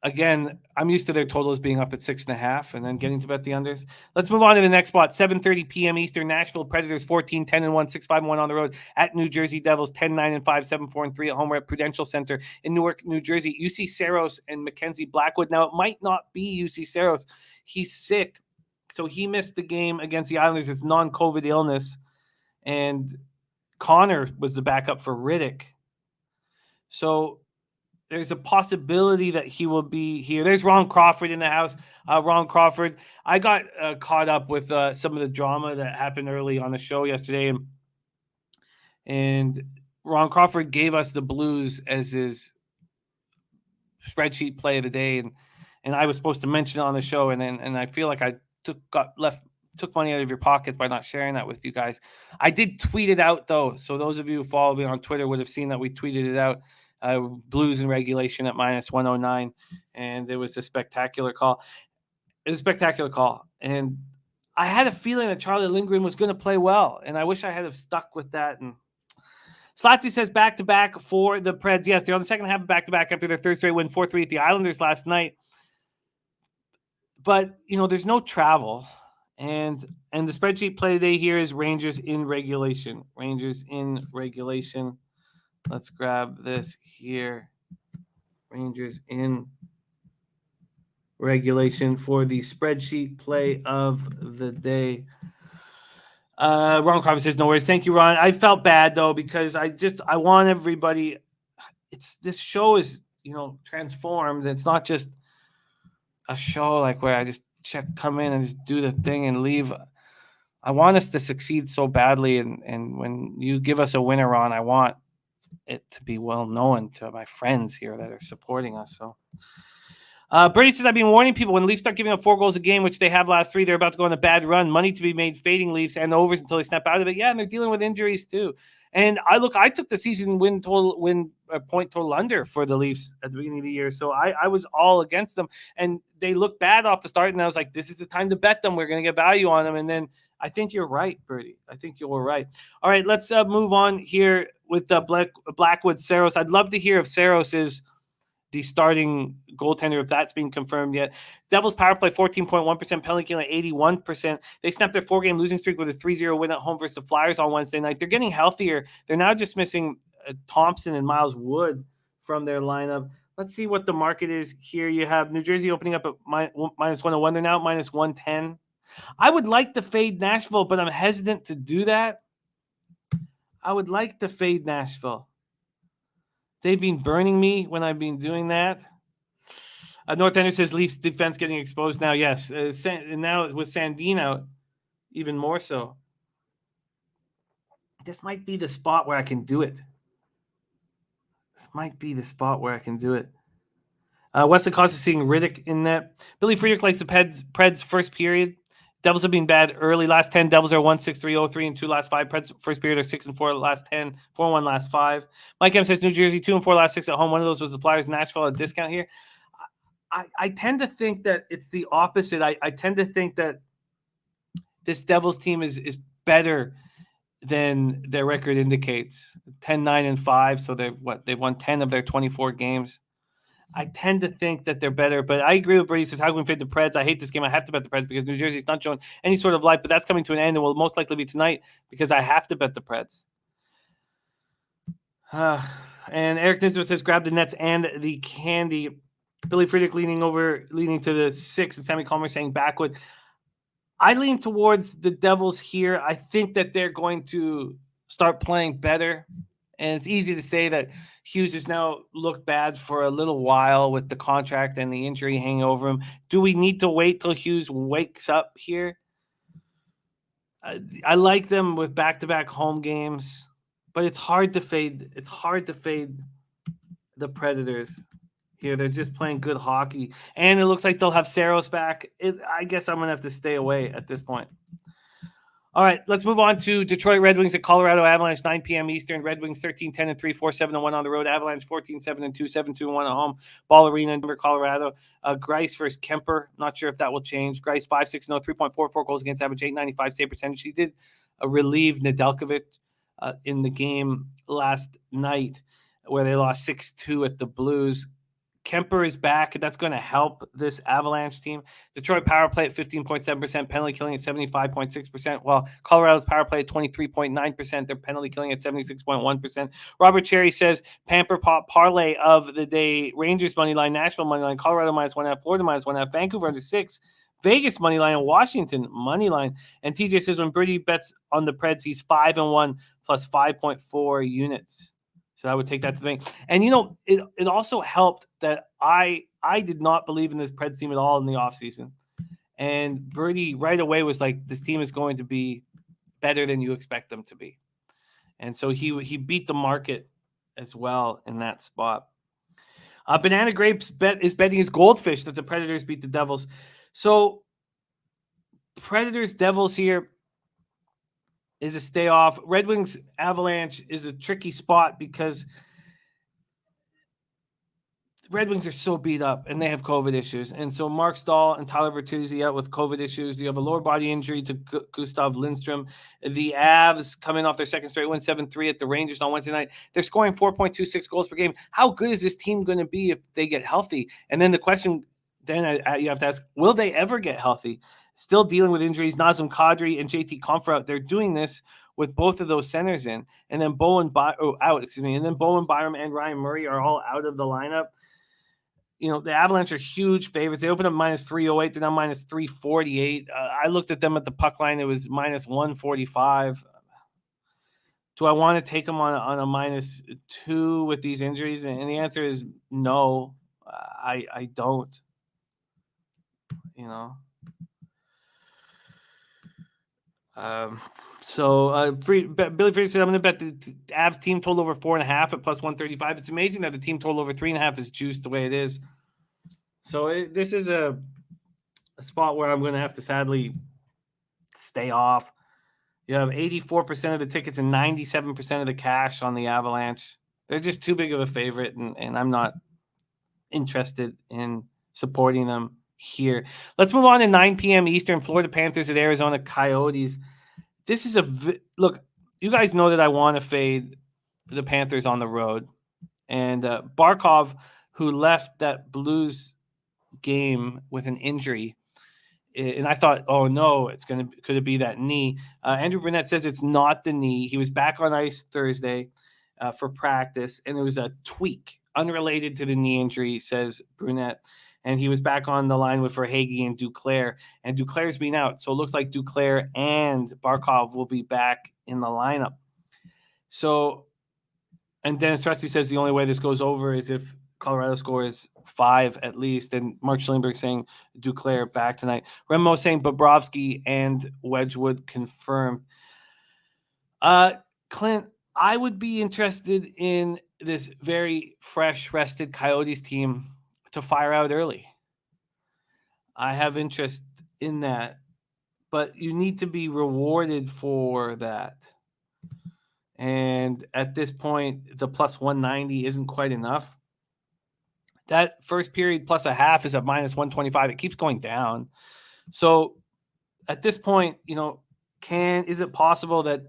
again, I'm used to their totals being up at 6.5 and then getting to bet the unders. Let's move on to the next spot. 7:30 p.m. Eastern. Nashville Predators 14-10-1, 6-5-1 on the road at New Jersey Devils 10-9-5, 7-4-3 at home. We're at Prudential Center in Newark, New Jersey. UC Saros and Mackenzie Blackwood. Now, it might not be UC Saros. He's sick, so he missed the game against the Islanders. It's non-COVID illness, and Connor was the backup for Riddick. So there's a possibility that he will be here. There's Ron Crawford in the house. Ron Crawford. I got caught up with some of the drama that happened early on the show yesterday. And Ron Crawford gave us the Blues as his spreadsheet play of the day. And I was supposed to mention it on the show. And I feel like I took money out of your pockets by not sharing that with you guys. I did tweet it out, though. So those of you who follow me on Twitter would have seen that we tweeted it out. Blues in regulation at minus 109, and it was a spectacular call. It was a spectacular call, and I had a feeling that Charlie Lindgren was going to play well, and I wish I had have stuck with that. And Slatsy says back-to-back for the Preds. Yes, they're on the second half of back-to-back after their third straight win, 4-3 at the Islanders last night. But, there's no travel, and the spreadsheet play today here is Rangers in regulation. Rangers in regulation. Let's grab this here. Rangers in regulation for the spreadsheet play of the day. Ron Crawford says, no worries. Thank you, Ron. I felt bad, though, because I want everybody. This show is, transformed. It's not just a show like where I just come in and just do the thing and leave. I want us to succeed so badly. And when you give us a winner, Ron, I want it to be well known to my friends here that are supporting us. So Brady says, I've been warning people when Leafs start giving up 4 goals a game, which they have last 3, they're about to go on a bad run. Money to be made fading Leafs and overs until they snap out of it. Yeah, and they're dealing with injuries too. And I took the season point total under for the Leafs at the beginning of the year. So I was all against them, and they looked bad off the start. And I was like, this is the time to bet them. We're going to get value on them. And then I think you're right, Bertie. I think you were right. All right, let's move on here with Blackwood Saros. I'd love to hear if Saros is the starting goaltender, if that's being confirmed yet. Devils power play 14.1%, penalty kill at 81%. They snapped their 4-game losing streak with a 3-0 win at home versus the Flyers on Wednesday night. They're getting healthier. They're now just missing Thompson and Miles Wood from their lineup. Let's see what the market is here. You have New Jersey opening up at minus 101. They're now at minus 110. I would like to fade Nashville, but I'm hesitant to do that. I would like to fade Nashville. They've been burning me when I've been doing that. North Ender says Leafs defense getting exposed now. Yes. And now with Sandin out, even more so. This might be the spot where I can do it. Wesley Costa seeing Riddick in that. Billy Friedrich likes the Preds first period. Devils have been bad early. Last 10, Devils are 1-6-3-0-3 and 2 last 5. Preds first period are 6-4 last 10, 4-1 last 5. Mike M says New Jersey 2-4 last 6 at home. One of those was the Flyers. Nashville, a discount here. I tend to think that it's the opposite. I tend to think that this Devils team is better than their record indicates. 10-9-5. So they've won 10 of their 24 games. I tend to think that they're better, but I agree with Brady. He says, how can we fade the Preds? I hate this game. I have to bet the Preds because New Jersey's not showing any sort of life, but that's coming to an end and will most likely be tonight because I have to bet the Preds. And Eric Nisbet says, grab the Nets and the candy. Billy Friedrich leaning to the 6, and Sammy Calmer saying backwood. I lean towards the Devils here. I think that they're going to start playing better. And it's easy to say that Hughes has now looked bad for a little while with the contract and the injury hanging over him. Do we need to wait till Hughes wakes up here? I like them with back-to-back home games, but it's hard to fade. It's hard to fade the Predators here. They're just playing good hockey, and it looks like they'll have Saros back. I guess I'm going to have to stay away at this point. All right, let's move on to Detroit Red Wings at Colorado Avalanche, 9 p.m. Eastern. Red Wings 13-10-3, 4-7-1 on the road. Avalanche 14-7-2, 7-2-1 at home. Ball Arena in Denver, Colorado. Greiss versus Kemper. Not sure if that will change. Greiss 5-6-0, 3.44 goals against average, 895 save percentage. He did relieve Nedeljkovic in the game last night where they lost 6-2 at the Blues. Kemper is back. That's going to help this Avalanche team. Detroit power play at 15.7%, penalty killing at 75.6%, while Colorado's power play at 23.9%. Their penalty killing at 76.1%. Robert Cherry says, Pamper Pop parlay of the day, Rangers money line, Nashville money line, Colorado -1.5, Florida -1.5, Vancouver under 6, Vegas money line, and Washington money line. And TJ says, when Brady bets on the Preds, he's 5-1 plus 5.4 units. So I would take that to the bank. And, it also helped that I did not believe in this Preds team at all in the offseason. And Birdie right away was like, this team is going to be better than you expect them to be. And so he beat the market as well in that spot. Banana Grapes is betting his goldfish that the Predators beat the Devils. So Predators, Devils here is a stay off. Red Wings Avalanche is a tricky spot because Red Wings are so beat up and they have COVID issues. And so Mark Stahl and Tyler Bertuzzi out with COVID issues. You have a lower body injury to Gustav Lindstrom. The Avs coming off their second straight win, 7-3 at the Rangers on Wednesday night. They're scoring 4.26 goals per game. How good is this team going to be if they get healthy? And then the question then you have to ask, will they ever get healthy? Still dealing with injuries, Nazem Kadri and JT Compher. They're doing this with both of those centers in. And then Bowen Byram and Ryan Murray are all out of the lineup. The Avalanche are huge favorites. They opened up -308. They're now -348. I looked at them at the puck line. It was -145. Do I want to take them on a -2 with these injuries? And the answer is no. I don't. Billy Freeze said, I'm going to bet the Avs team total over 4.5 at +135. It's amazing that the team total over 3.5 is juiced the way it is. So this is a spot where I'm going to have to sadly stay off. You have 84% of the tickets and 97% of the cash on the Avalanche. They're just too big of a favorite, and I'm not interested in supporting them here. Let's move on to 9 p.m. Eastern. Florida Panthers at Arizona Coyotes. This is look. You guys know that I want to fade the Panthers on the road, and Barkov, who left that Blues game with an injury, and I thought, oh no, could it be that knee? Andrew Burnett says it's not the knee. He was back on ice Thursday for practice, and it was a tweak unrelated to the knee injury, says Brunette. And he was back on the line with Verhaeghe and Duclair. And Duclair's been out. So it looks like Duclair and Barkov will be back in the lineup. So, and Dennis Rusty says the only way this goes over is if Colorado scores 5 at least. And Mark Schillingberg saying Duclair back tonight. Remo saying Bobrovsky and Wedgwood confirmed. Clint, I would be interested in this very fresh, rested Coyotes team to fire out early. I have interest in that, but you need to be rewarded for that. And at this point, the +190 isn't quite enough. That first period plus a half is at -125. It keeps going down. So at this point, is it possible that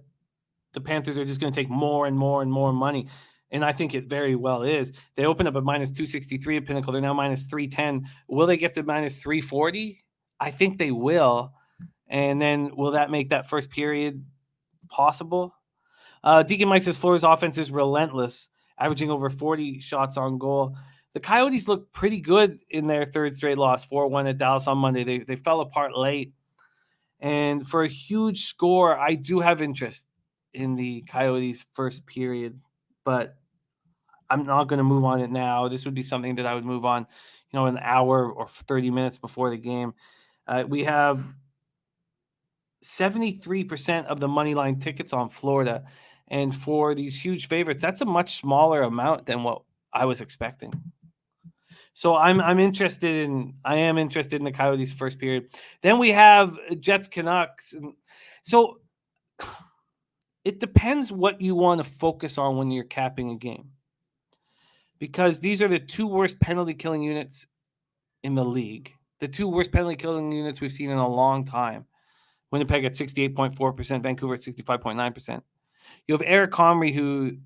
the Panthers are just going to take more and more and more money? And I think it very well is. They opened up at -263 at Pinnacle. They're now -310. Will they get to -340? I think they will. And then will that make that first period possible? Deacon Mike says Florida's offense is relentless, averaging over 40 shots on goal. The Coyotes look pretty good in their third straight loss, 4-1 at Dallas on Monday. They fell apart late. And for a huge score, I do have interest in the Coyotes' first period, but I'm not going to move on it now. This would be something that I would move on, an hour or 30 minutes before the game. We have 73% of the money line tickets on Florida. And for these huge favorites, that's a much smaller amount than what I was expecting. So I am interested in the Coyotes first period. Then we have Jets Canucks. So it depends what you want to focus on when you're capping a game. Because these are the two worst penalty killing units in the league. The two worst penalty killing units we've seen in a long time. Winnipeg at 68.4%, Vancouver at 65.9%. You have Eric Comrie, who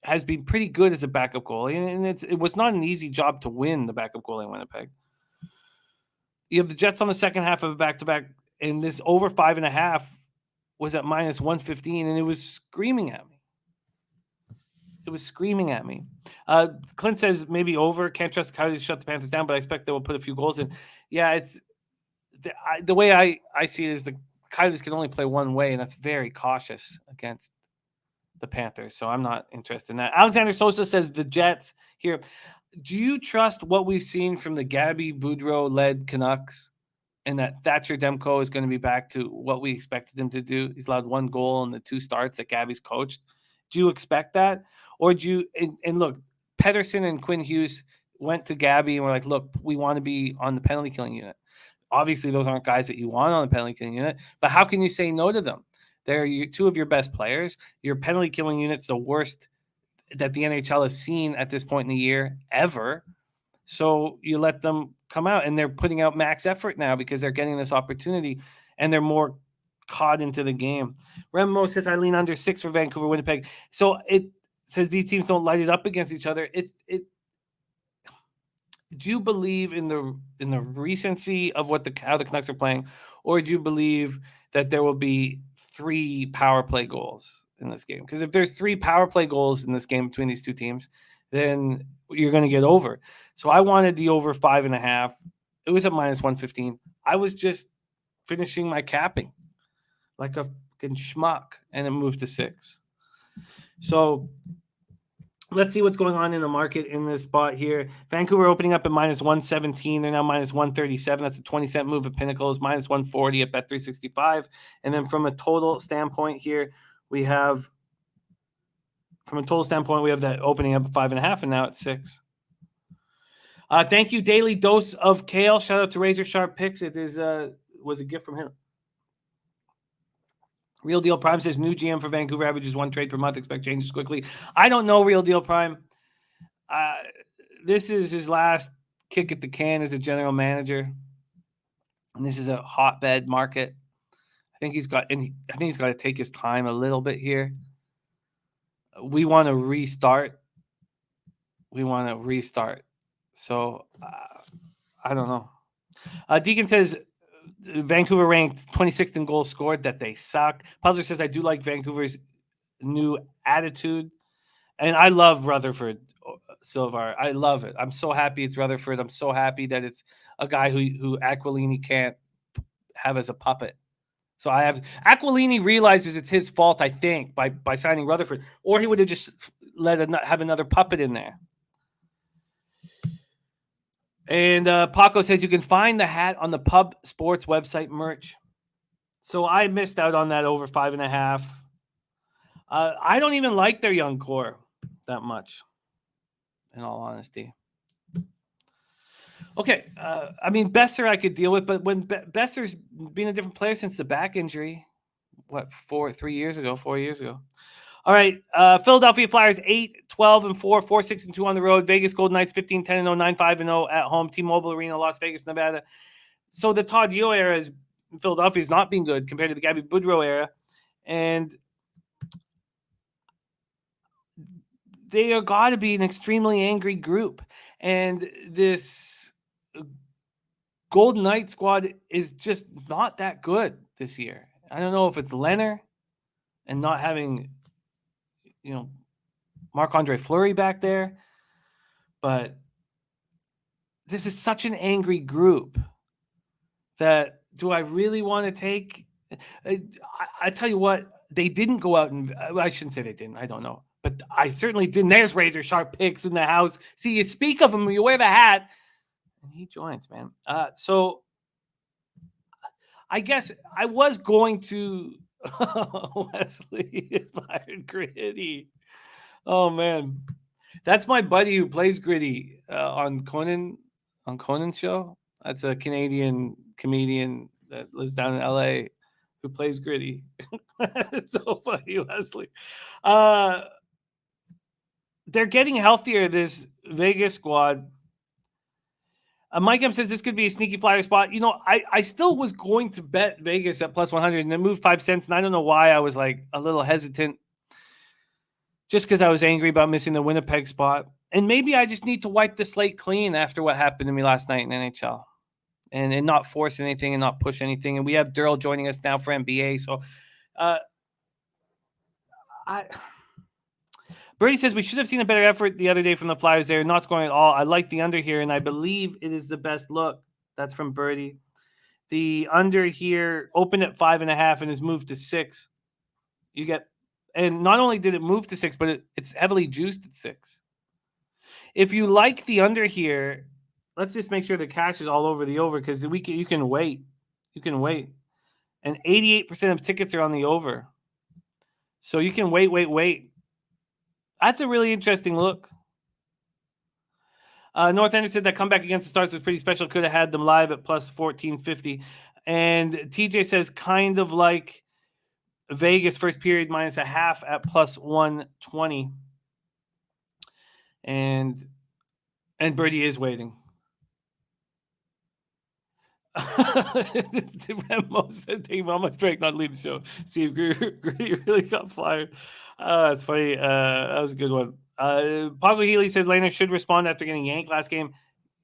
has been pretty good as a backup goalie, and it was not an easy job to win the backup goalie in Winnipeg. You have the Jets on the second half of a back-to-back, and this over 5.5 was at minus 115, and it was screaming at me. Clint says maybe over. Can't trust the Coyotes to shut the Panthers down, but I expect they will put a few goals in. Yeah, it's the way I see it is the Coyotes can only play one way, and that's very cautious against the Panthers. So I'm not interested in that. Alexander Sosa says the Jets here. Do you trust what we've seen from the Gabby Boudreau-led Canucks and that Thatcher Demko is going to be back to what we expected him to do? He's allowed one goal in the two starts that Gabby's coached. Do you expect that? Or do you – and look, Pedersen and Quinn Hughes went to Gabby and were like, look, we want to be on the penalty killing unit. Obviously, those aren't guys that you want on the penalty killing unit, but how can you say no to them? They're two of your best players. Your penalty killing unit's the worst that the NHL has seen at this point in the year ever. So you let them come out, and they're putting out max effort now because they're getting this opportunity, and they're more caught into the game. Remo says I lean under 6 for Vancouver, Winnipeg. So it says these teams don't light it up against each other. Do you believe in the recency of how the Canucks are playing, or do you believe that there will be 3 power play goals in this game? Because if there's 3 power play goals in this game between these two teams, then you're going to get over. So I wanted the over 5.5. It was at minus 115. I was just finishing my capping like a fucking schmuck, and it moved to 6. So let's see what's going on in the market in this spot here. Vancouver opening up at minus 117. They're now minus 137. That's a 20-cent move at Pinnacles, minus 140 at Bet365. And then from a total standpoint here, we have that opening up at 5.5, and now it's 6. Thank you, Daily Dose of Kale. Shout out to Razor Sharp Picks. It was a gift from him. Real Deal Prime says new GM for Vancouver averages 1 trade per month. Expect changes quickly. I don't know, Real Deal Prime. This is his last kick at the can as a general manager, and this is a hotbed market. I think he's got to take his time a little bit here. We want to restart. So I don't know. Deacon says Vancouver ranked 26th in goals scored, that they suck. Puzzler says, I do like Vancouver's new attitude. And I love Rutherford Silvar. I love it. I'm so happy it's Rutherford. I'm so happy that it's a guy who Aquilini can't have as a puppet. So Aquilini realizes it's his fault, I think, by signing Rutherford. Or he would have just have another puppet in there. And Paco says you can find the hat on the Pub Sports website merch. So I missed out on that over 5.5. I don't even like their young core that much, in all honesty. Okay, I mean, Besser I could deal with, but when Besser's been a different player since the back injury, 4 years ago. All right, Philadelphia Flyers 8-12-4, 4-6-2 on the road. Vegas Golden Knights 15-10-0, 9-5-0 at home. T-Mobile Arena, Las Vegas, Nevada. So the Todd Yeo era in Philadelphia is not being good compared to the Gabby Boudreau era, and they are got to be an extremely angry group. And this Golden Knight squad is just not that good this year. I don't know if it's Leonard and not having Marc-Andre Fleury back there. But this is such an angry group that do I really want to take? I tell you what, they didn't go out and I shouldn't say they didn't. I don't know. But I certainly didn't. There's razor sharp picks in the house. See, you speak of him, you wear the hat, and he joins, man. So I guess I was going to Wesley is fired Gritty. Oh man, that's my buddy who plays Gritty on Conan's show. That's a Canadian comedian that lives down in LA who plays Gritty. It's so funny, Wesley. They're getting healthier, this Vegas squad. Mike M says this could be a sneaky flyer spot. I still was going to bet Vegas at plus 100 and it moved 5 cents. And I don't know why I was like a little hesitant just because I was angry about missing the Winnipeg spot. And maybe I just need to wipe the slate clean after what happened to me last night in NHL and not force anything and not push anything. And we have Darryl joining us now for NBA. So Birdie says we should have seen a better effort the other day from the Flyers there. Not scoring at all. I like the under here, and I believe it is the best look. That's from Birdie. The under here opened at 5.5 and has moved to 6. And not only did it move to 6, but it's heavily juiced at 6. If you like the under here, let's just make sure the cash is all over the over because you can wait. You can wait. And 88% of tickets are on the over. So you can wait. That's a really interesting look. North Ender said that comeback against the Stars was pretty special. Could have had them live at plus 1450. And TJ says kind of like Vegas first period minus a half at plus 120. And Birdie is waiting. Remo said take Mama Strike, not leave the show. See if Gritty really got fired. That's funny. That was a good one. Pago Healy says Lehner should respond after getting yanked last game.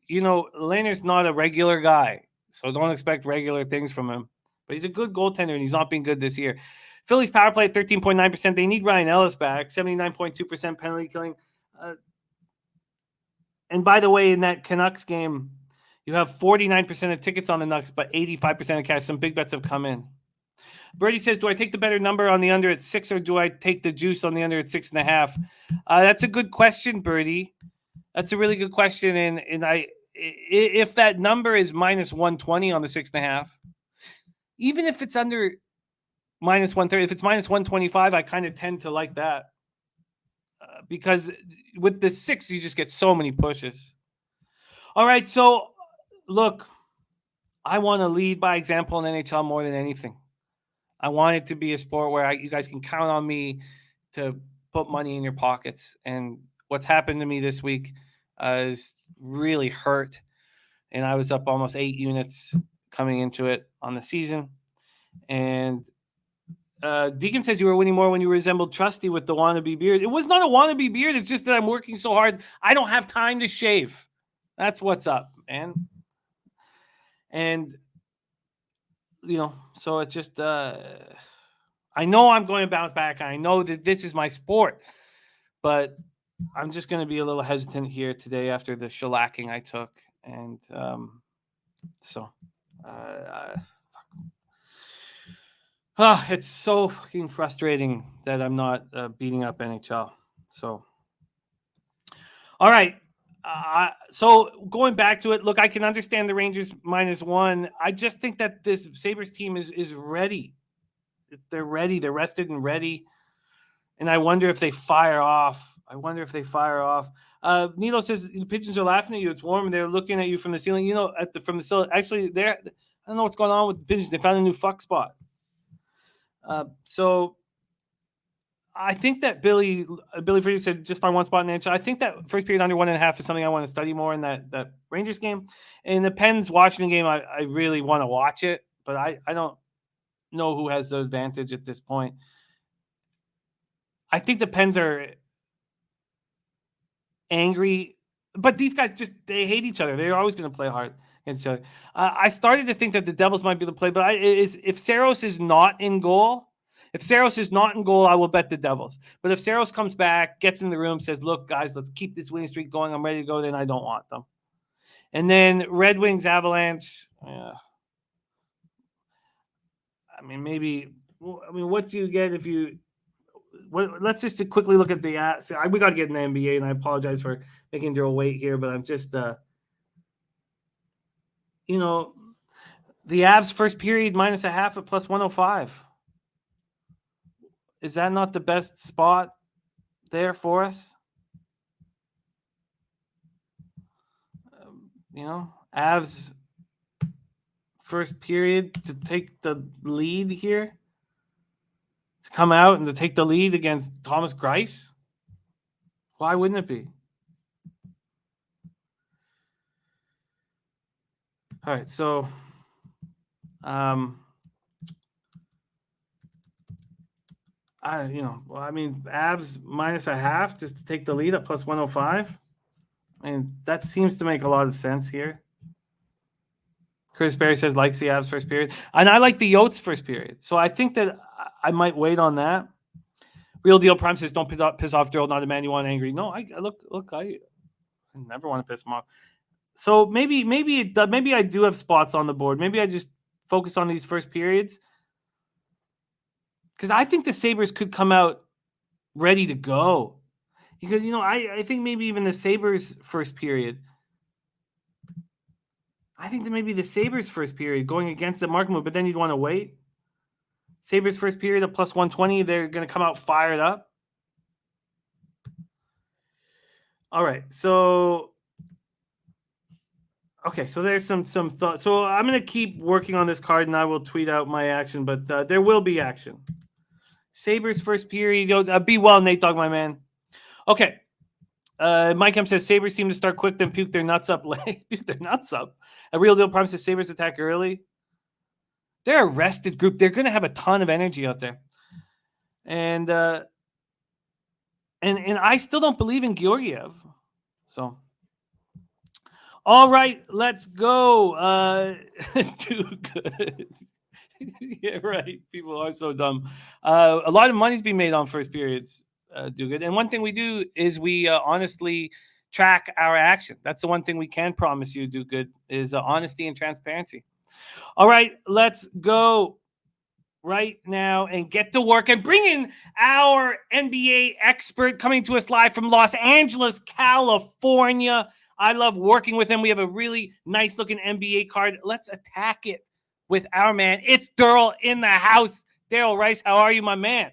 Lehner's not a regular guy, so don't expect regular things from him. But he's a good goaltender, and he's not been good this year. Phillies power play at 13.9%. They need Ryan Ellis back. 79.2% penalty killing. And by the way, in that Canucks game, you have 49% of tickets on the Nucks, but 85% of cash. Some big bets have come in. Birdie says, do I take the better number on the under at 6 or do I take the juice on the under at 6.5? That's a good question, Birdie. That's a really good question. And if that number is minus 120 on the 6.5, even if it's under minus 130, if it's minus 125, I kind of tend to like that. Because with the 6, you just get so many pushes. All right, so look, I want to lead by example in NHL more than anything. I want it to be a sport where you guys can count on me to put money in your pockets. And what's happened to me this week is really hurt. And I was up almost 8 units coming into it on the season. And Deacon says you were winning more when you resembled Trusty with the wannabe beard. It was not a wannabe beard. It's just that I'm working so hard. I don't have time to shave. That's what's up, man. And, so it's just, I know I'm going to bounce back. I know that this is my sport, but I'm just going to be a little hesitant here today after the shellacking I took. And it's so fucking frustrating that I'm not beating up NHL. So, all right. So going back to it, look, I can understand the Rangers -1. I just think that this Sabres team is ready. If they're ready, they're rested and ready. And I wonder if they fire off. Nilo says the pigeons are laughing at you. It's warm and they're looking at you from the ceiling. From the ceiling. Actually, I don't know what's going on with the pigeons. They found a new fuck spot. So I think that Billy Freezer said just find one spot in the NHL. I think that first period under 1.5 is something I want to study more in that Rangers game. And the Pens Washington game, I really want to watch it, but I don't know who has the advantage at this point. I think the Pens are angry, but these guys they hate each other. They're always going to play hard against each other. I started to think that the Devils might be able to play, but if Saros is not in goal, If Saros is not in goal, I will bet the Devils. But if Saros comes back, gets in the room, says, look, guys, let's keep this winning streak going. I'm ready to go. Then I don't want them. And then Red Wings Avalanche. What do you get if you let's just quickly look at the we got to get in the NBA, and I apologize for making Darryl wait here, but I'm just the Avs first period minus a half at plus 105. Is that not the best spot there for us? Avs first period to take the lead here, to come out and to take the lead against Thomas Greiss. Why wouldn't it be? All right, so Avs minus a half just to take the lead at plus 105. That seems to make a lot of sense here. Chris Berry says likes the Avs first period. And I like the Yotes first period. So I think that I might wait on that. Real Deal Prime says don't piss off Darryl, not a man you want angry. No, I never want to piss him off. So maybe I do have spots on the board. Maybe I just focus on these first periods. Because I think the Sabres could come out ready to go. Because, I think maybe even the Sabres first period. I think that maybe the Sabres first period going against the market move, but then you'd want to wait. Sabres first period at plus 120. They're going to come out fired up. All right. So there's some thoughts. So I'm going to keep working on this card, and I will tweet out my action, but there will be action. Sabres first period goes. Be well, Nate Dogg, my man. Okay. Mike M says Sabres seem to start quick, then puke their nuts up late. Puke their nuts up. A Real Deal Prime says Sabres attack early. They're a rested group. They're going to have a ton of energy out there. And I still don't believe in Georgiev. So, all right, let's go. Do good. Yeah, right. People are so dumb. A lot of money's being made on first periods. Do good. And one thing we do is we honestly track our action. That's the one thing we can promise you, Do Good, is honesty and transparency. All right, let's go right now and get to work and bring in our NBA expert coming to us live from Los Angeles, California. I love working with him. We have a really nice looking NBA card. Let's attack it with our man. It's Derl in the house. Darryl Rice, how are you, my man?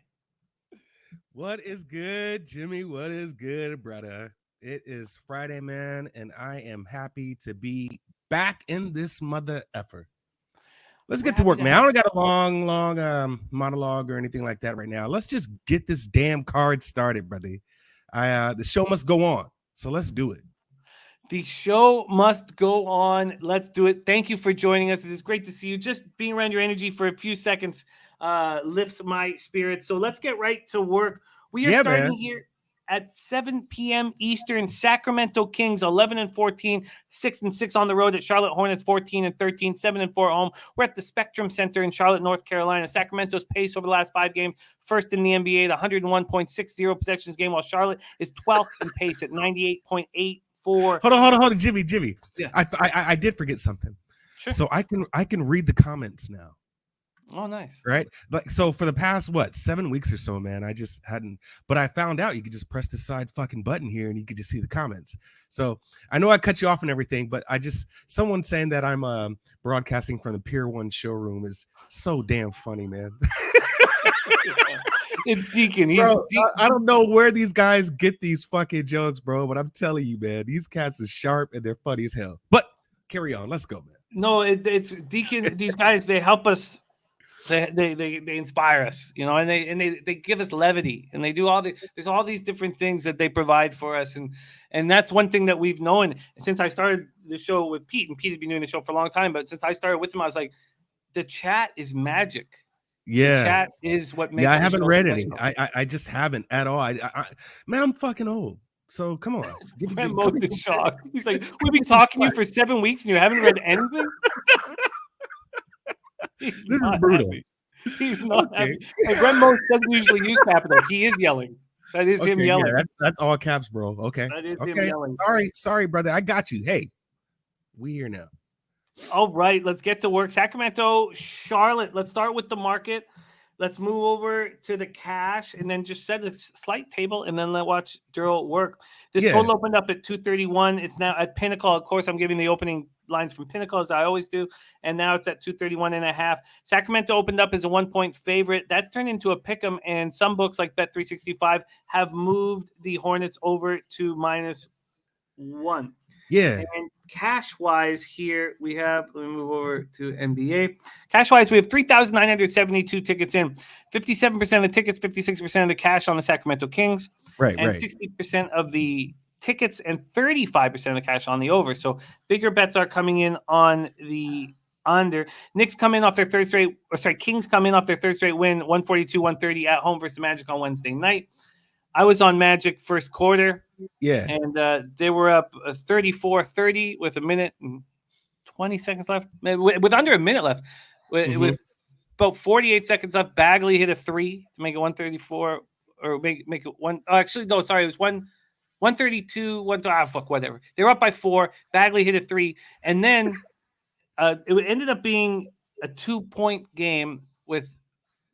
What is good, Jimmy? What is good, brother? It is Friday, man, and I am happy to be back in this mother effer. Let's get to work, man. I don't got a long monologue or anything like that right now. Let's just get this damn card started, brother. The show must go on, so let's do it. The show must go on. Let's do it. Thank you for joining us. It is great to see you. Just being around your energy for a few seconds lifts my spirits. So let's get right to work. We are starting here at 7 p.m. Eastern. Sacramento Kings 11-14, 6-6 on the road at Charlotte Hornets 14-13, 7-4 at home. We're at the Spectrum Center in Charlotte, North Carolina. Sacramento's pace over the last 5 games, first in the NBA at 101.60 possessions game, while Charlotte is 12th in pace at 98.84. Hold on, Jimmy. Yeah. I did forget something. Sure. So I can read the comments now. Oh, nice. Right? Like, so for the past 7 weeks or so, man, I just hadn't, but I found out you could just press the side fucking button here and you could just see the comments. So I know I cut you off and everything, but someone saying that I'm broadcasting from the Pier 1 showroom is so damn funny, man. It's Deacon. Bro, I don't know where these guys get these fucking jokes, bro, but I'm telling you, man, these cats are sharp and they're funny as hell. But carry on. Let's go, man. No, it's Deacon. These guys, they help us. They inspire us, and they give us levity, and they do there's all these different things that they provide for us, and that's one thing that we've known since I started the show with Pete, and Pete had been doing the show for a long time, but since I started with him, I was like, the chat is magic. Yeah, the chat is what makes. Yeah, I haven't read any. I just haven't at all. Man, I'm fucking old. So come on. Most in shock. He's like, we've been talking to you for 7 weeks and you haven't read anything. This is brutal. Happy. He's not Okay. happy. Hey, Brent Most doesn't usually use capital. He is yelling. That is him yelling. Yeah, that's all caps, bro. Okay. That is him Okay. yelling. Sorry, brother. I got you. Hey, we here now. All right, let's get to work. Sacramento, Charlotte. Let's start with the market. Let's move over to the cash and then just set a slight table and then let's watch Derl work. This total opened up at 231. It's now at Pinnacle. Of course, I'm giving the opening lines from Pinnacle as I always do. And now it's at 231.5. Sacramento opened up as a 1-point favorite. That's turned into a pick'em, and some books like Bet365 have moved the Hornets over to -1. Yeah. And cash-wise here, we have, let me move over to NBA. Cash-wise, we have 3,972 tickets in. 57% of the tickets, 56% of the cash on the Sacramento Kings. Right. 60% of the tickets and 35% of the cash on the over. So bigger bets are coming in on the under. Knicks come in off their third straight, Kings come in off their third straight win, 142-130 at home versus Magic on Wednesday night. I was on Magic first quarter. Yeah. And they were up 34-30 with a minute and 20 seconds left. With under a minute left. With about 48 seconds left, Bagley hit a 3 to make it 134 or make it one. Oh, actually, no, sorry. It was 132, whatever. They were up by 4. Bagley hit a 3. And then it ended up being a 2-point game with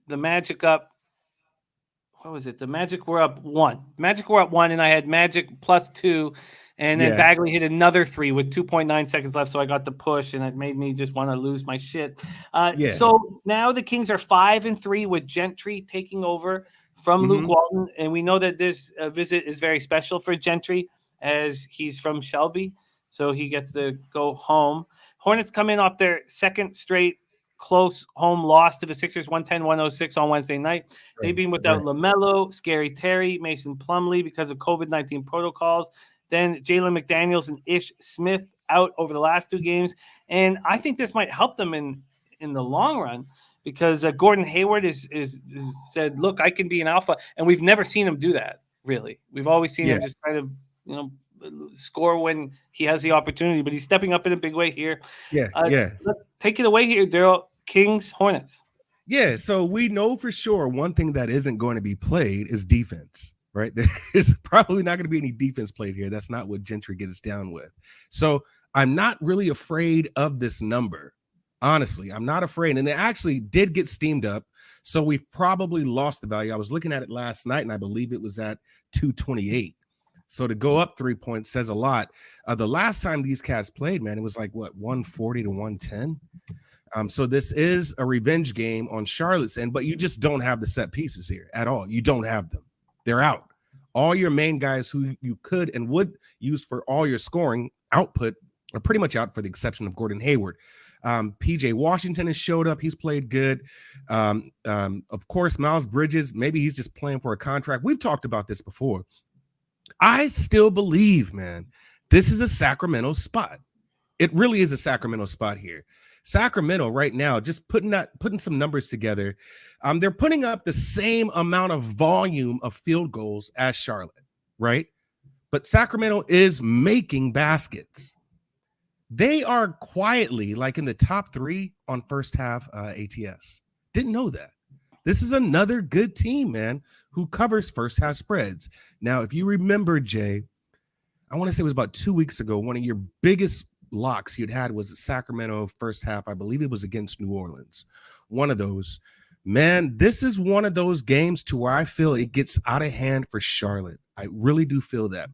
the Magic up. What was it? The Magic were up 1. And I had Magic +2, and then Bagley hit another 3 with 2.9 seconds left, so I got the push, and it made me just want to lose my shit. So now the Kings are 5-3 with Gentry taking over from Luke Walton, and we know that this visit is very special for Gentry as he's from Shelby, so he gets to go home. Hornets come in off their second straight close home loss to the Sixers, 110-106 on Wednesday night. They've been without LaMelo, Scary Terry, Mason Plumlee because of COVID-19 protocols. Then Jalen McDaniels and Ish Smith out over the last 2 games. And I think this might help them in the long run because Gordon Hayward is said, look, I can be an alpha. And we've never seen him do that, really. We've always seen him just kind of, score when he has the opportunity, but he's stepping up in a big way here. Let's take it away here, Darryl. Kings, Hornets. Yeah, so we know for sure one thing that isn't going to be played is defense, right? There's probably not going to be any defense played here. That's not what Gentry gets down with. So I'm not really afraid of this number. Honestly, I'm not afraid. And it actually did get steamed up. So we've probably lost the value. I was looking at it last night, and I believe it was at 228. So to go up 3 points says a lot. The last time these cats played, man, it was like, 140 to 110? So this is a revenge game on Charlotte's end, but you just don't have the set pieces here at all. You don't have them. They're out. All your main guys who you could and would use for all your scoring output are pretty much out for the exception of Gordon Hayward. PJ Washington has showed up. He's played good. Of course, Miles Bridges, maybe he's just playing for a contract. We've talked about this before. I still believe, man, this is a Sacramento spot. It really is a Sacramento spot here. Sacramento right now, just putting some numbers together, they're putting up the same amount of volume of field goals as Charlotte, right? But Sacramento is making baskets. They are quietly like in the top 3 on first half ATS. Didn't know that. This is another good team, man, who covers first half spreads. Now, if you remember, Jay, I want to say it was about 2 weeks ago, one of your biggest locks you'd had was Sacramento first half. I believe it was against New Orleans. One of those. Man, this is one of those games to where I feel it gets out of hand for Charlotte. I really do feel that.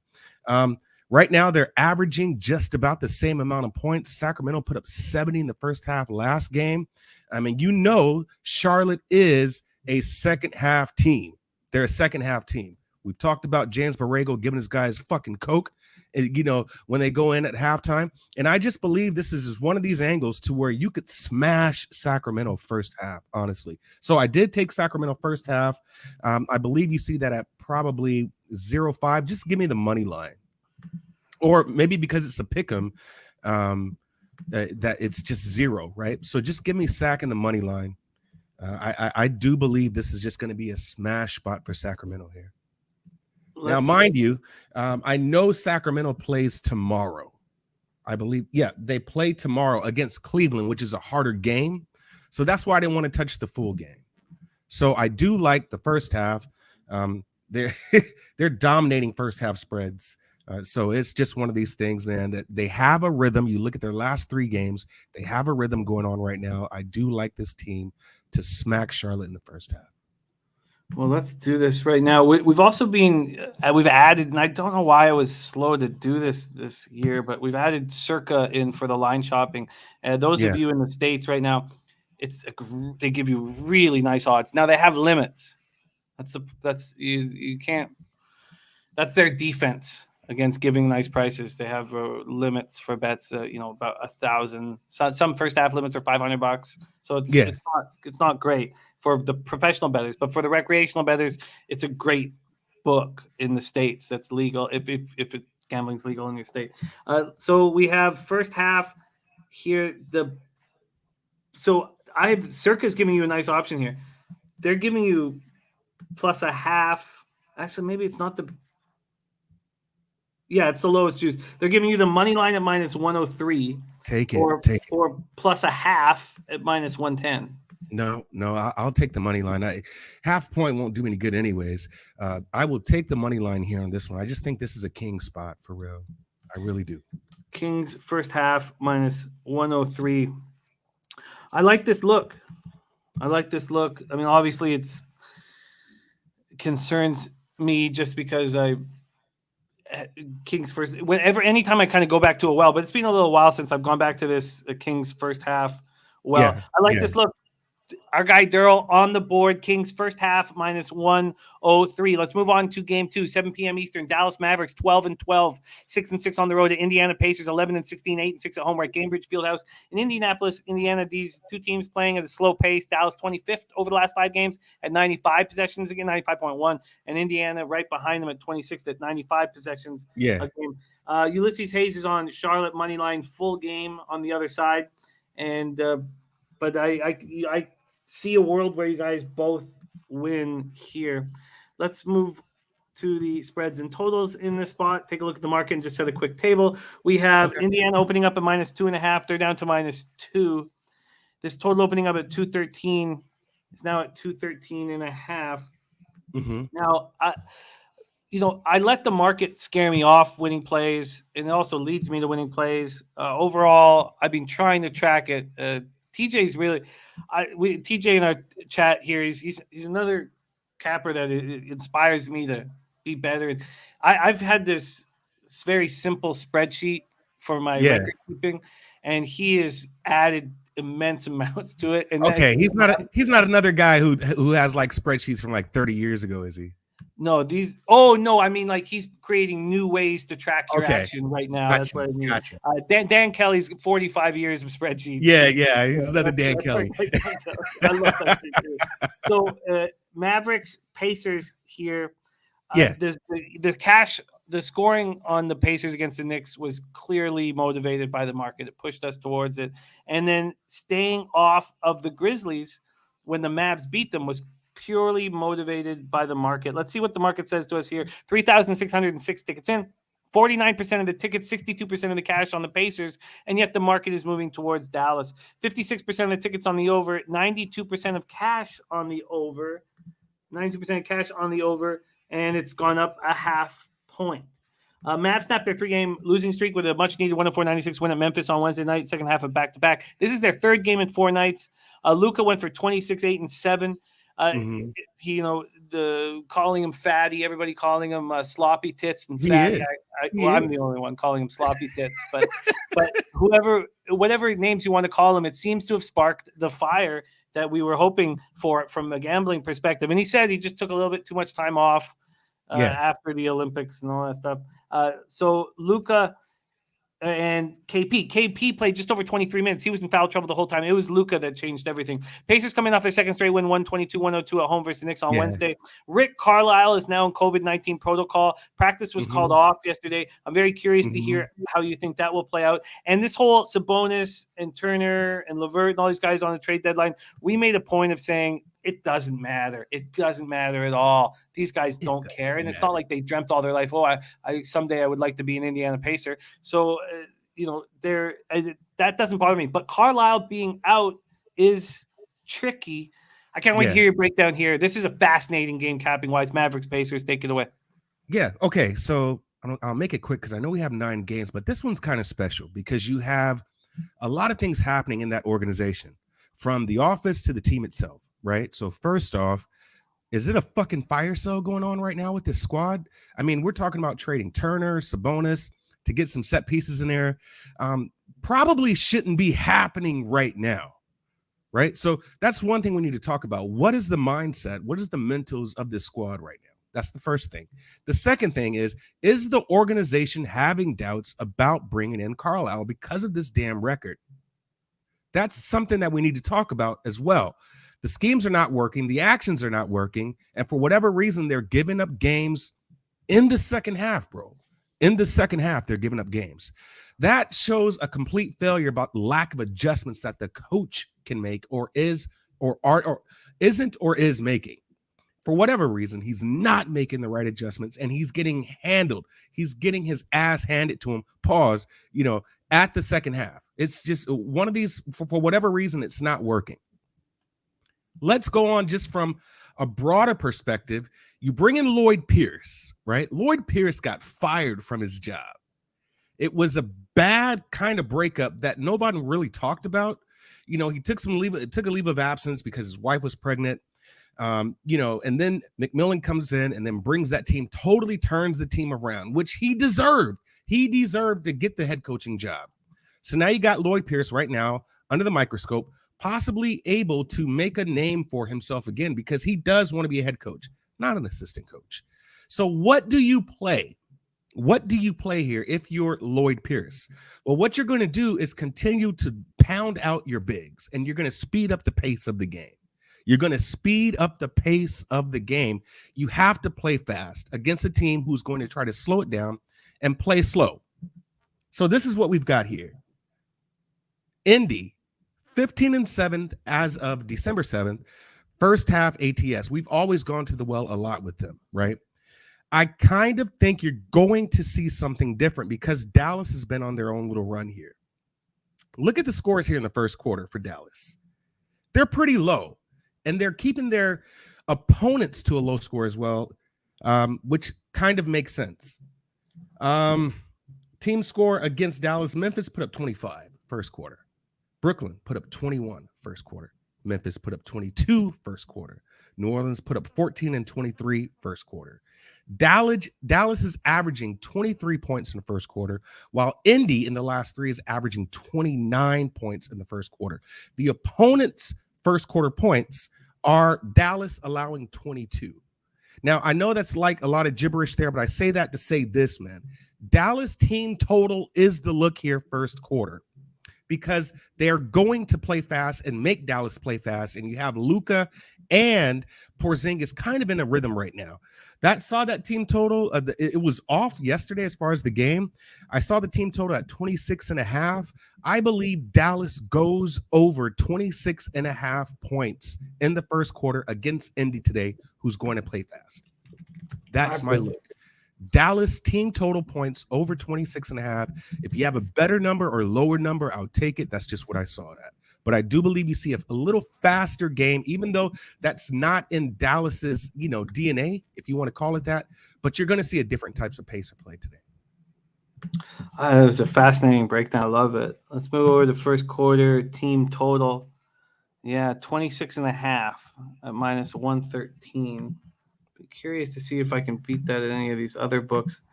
Right now, they're averaging just about the same amount of points. Sacramento put up 70 in the first half last game. I mean, Charlotte is a second half team. They're a second half team. We've talked about James Borrego giving his guys fucking coke, when they go in at halftime. And I just believe this is just one of these angles to where you could smash Sacramento first half, honestly. So I did take Sacramento first half. I believe you see that at probably 0.5. Just give me the money line. Or maybe because it's a pick'em, that it's just 0, right? So just give me Sac in the money line. I do believe this is just going to be a smash spot for Sacramento here. Now, mind you, I know Sacramento plays tomorrow. I believe, they play tomorrow against Cleveland, which is a harder game. So that's why I didn't want to touch the full game. So I do like the first half. They're they're dominating first half spreads. So it's just one of these things, man, that they have a rhythm. You look at their last 3 games, they have a rhythm going on right now. I do like this team to smack Charlotte in the first half. Well, let's do this right now. We've also been we've added, and I don't know why I was slow to do this year, but we've added Circa in for the line shopping. Those of you in the States right now, they give you really nice odds. Now they have limits. You can't. That's their defense against giving nice prices. They have limits for bets. About 1,000. Some first half limits are $500. So it's not great for the professional bettors, but for the recreational bettors, it's a great book in the States that's legal if gambling's legal in your state. So we have first half here. Circa's giving you a nice option here. They're giving you plus a half. Actually, maybe it's not it's the lowest juice. They're giving you the money line at minus 103. Take it. Or plus a half at minus 110. No, I'll take the money line. Half point won't do me any good anyways. I will take the money line here on this one. I just think this is a king spot for real. I really do. Kings first half minus 103. I like this look. I mean, obviously it concerns me just because Kings first. Anytime I kind of go back to but it's been a little while since I've gone back to this Kings first half. I like this look. Our guy Darryl on the board. Kings first half minus 103. Let's move on to game 2, 7 p.m. Eastern. Dallas Mavericks 12-12, 6-6 on the road. To Indiana Pacers 11-16, 8-6 at home. We're at Gainbridge Fieldhouse in Indianapolis, Indiana. These two teams playing at a slow pace. Dallas 25th over the last 5 games at 95 possessions again, 95.1, and Indiana right behind them at 26th at 95 possessions a game. Ulysses Hayes is on Charlotte money line, full game on the other side, and but I see a world where you guys both win here. Let's move to the spreads and totals in this spot. Take a look at the market and just set a quick table. We have Indiana opening up at minus 2.5. They're down to minus 2. This total opening up at 213 is now at 213.5. Mm-hmm. Now, I let the market scare me off winning plays, and it also leads me to winning plays. Overall, I've been trying to track it. TJ's really, TJ in our chat here, he's another capper that inspires me to be better. I've had this very simple spreadsheet for my record keeping, and he has added immense amounts to it. And he's not another guy who has like spreadsheets from like 30 years ago, is he? No, I mean, like, he's creating new ways to track your action right now. Gotcha. That's what I mean. Gotcha. Dan Kelly's 45 years of spreadsheets. Yeah, he's another Dan Kelly. I love that shit too. So Mavericks Pacers here. The scoring on the Pacers against the Knicks was clearly motivated by the market. It pushed us towards it, and then staying off of the Grizzlies when the Mavs beat them was purely motivated by the market. Let's see what the market says to us here. 3,606 tickets in, 49% of the tickets, 62% of the cash on the Pacers, and yet the market is moving towards Dallas. 56% of the tickets on the over, 92% of cash on the over, 92% of cash on the over, and it's gone up a half point. Mavs snapped their 3-game losing streak with a much-needed 104-96 win at Memphis on Wednesday night, second half of back-to-back. This is their 3rd game in 4 nights. Luka went for 26, 8, and 7. Calling him fatty, everybody calling him sloppy tits and fat. I'm the only one calling him sloppy tits, but whatever names you want to call him, it seems to have sparked the fire that we were hoping for from a gambling perspective. And he said he just took a little bit too much time off after the Olympics and all that stuff. So Luka and KP played just over 23 minutes. He was in foul trouble the whole time. It was Luka that changed everything. Pacers coming off their second straight win, 122-102 at home versus the Knicks on Wednesday. Rick Carlisle is now in COVID-19 protocol. Practice was called off yesterday. I'm very curious to hear how you think that will play out. And this whole Sabonis and Turner and LeVert and all these guys on the trade deadline, we made a point of saying it doesn't matter. It doesn't matter at all. These guys don't care. And it's not like they dreamt all their life, I someday I would like to be an Indiana Pacer. So, that doesn't bother me. But Carlisle being out is tricky I can't wait to hear your breakdown here. This is a fascinating game capping wise. Mavericks Pacers, take it away. Yeah. Okay. So I'll make it quick because I know we have 9 games, but this one's kind of special because you have a lot of things happening in that organization, from the office to the team itself, right? So first off, is it a fucking fire sale going on right now with this squad? I mean, we're talking about trading Turner, Sabonis to get some set pieces in there. Probably shouldn't be happening right now, right? So that's one thing we need to talk about. What is the mindset? What is the mentals of this squad right now? That's the first thing. The second thing is the organization having doubts about bringing in Carlisle because of this damn record? That's something that we need to talk about as well. The schemes are not working. The actions are not working. And for whatever reason, they're giving up games in the second half, bro. In the second half, they're giving up games. That shows a complete failure about the lack of adjustments that the coach can make or isn't making. For whatever reason, he's not making the right adjustments and he's getting handled. He's getting his ass handed to him, at the second half. It's just one of these, for whatever reason, it's not working. Let's go on just from a broader perspective. You bring in Lloyd Pierce, right? Lloyd Pierce got fired from his job. It was a bad kind of breakup that nobody really talked about. He took a leave of absence because his wife was pregnant. And then McMillan comes in and then brings that team, totally turns the team around, which he deserved. He deserved to get the head coaching job. So now you got Lloyd Pierce right now under the microscope, possibly able to make a name for himself again because he does want to be a head coach, not an assistant coach. So what do you play? What do you play here if you're Lloyd Pierce? Well, what you're going to do is continue to pound out your bigs, and you're going to speed up the pace of the game. You're going to speed up the pace of the game. You have to play fast against a team who's going to try to slow it down and play slow. So this is what we've got here. Indy, 15-7 as of December 7th, first half ATS. We've always gone to the well a lot with them, right? I kind of think you're going to see something different because Dallas has been on their own little run here. Look at the scores here in the first quarter for Dallas. They're pretty low, and they're keeping their opponents to a low score as well, which kind of makes sense. Team score against Dallas, Memphis put up 25 first quarter. Brooklyn put up 21 first quarter. Memphis put up 22 first quarter. New Orleans put up 14 and 23 first quarter. Dallas is averaging 23 points in the first quarter, while Indy in the last 3 is averaging 29 points in the first quarter. The opponent's first quarter points are Dallas allowing 22. Now, I know that's like a lot of gibberish there, but I say that to say this, man. Dallas team total is the look here first quarter, because they're going to play fast and make Dallas play fast. And you have Luka and Porzingis kind of in a rhythm right now. Saw that team total. It was off yesterday as far as the game. I saw the team total at 26.5. I believe Dallas goes over 26.5 points in the first quarter against Indy today, who's going to play fast. That's my look. Dallas team total points over 26.5. If you have a better number or lower number, I'll take it. That's just what I saw at. But I do believe you see a little faster game, even though that's not in Dallas's, DNA, if you want to call it that. But you're going to see a different types of pace of play today. It was a fascinating breakdown. I love it. Let's move over to first quarter team total. Yeah, 26.5 at minus 113. Be curious to see if I can beat that in any of these other books.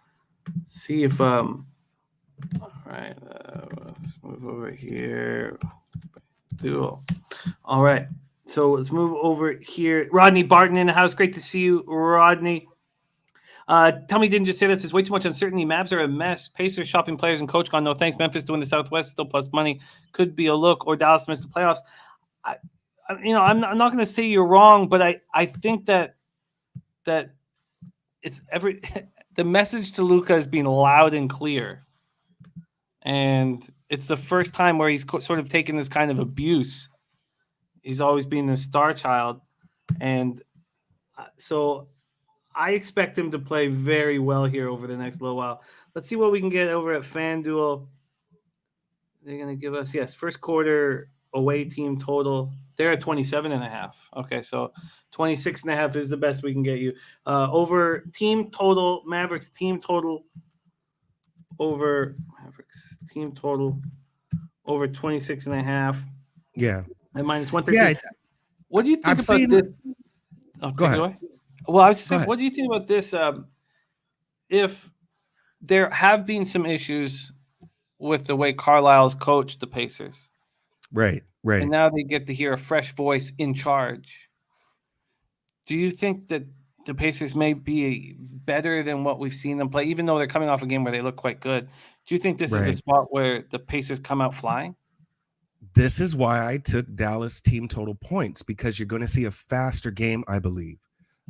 See if all right, let's move over here. Duel. All right, so let's move over here. Rodney Barton in the house. Great to see you, Rodney. Tell me, didn't just say that. Says way too much uncertainty. Mavs are a mess. Pacers shopping players and coach gone. No thanks. Memphis doing the Southwest still plus money. Could be a look. Or Dallas missed the playoffs. I'm not going to say you're wrong, but I think that it's the message to Luka is being loud and clear, and it's the first time where he's sort of taken this kind of abuse. He's always been the star child, and so I expect him to play very well here over the next little while. Let's see what we can get over at FanDuel. They're going to give us, first quarter away team total. They're at 27.5. Okay, so 26.5 is the best we can get you. Over team total, Mavericks team total over 26.5 Yeah. and minus 113. Yeah. What do you think I've about seen- this? Oh, Go take it ahead. away. Well, I was just Go saying, ahead. what do you think about this? If there have been some issues with the way Carlisle's coached the Pacers, Right. and now they get to hear a fresh voice in charge, do you think that the Pacers may be better than what we've seen them play, even though they're coming off a game where they look quite good? Do you think this is a Right. spot where the Pacers come out flying? This is why I took Dallas team total points, because you're going to see a faster game, I believe.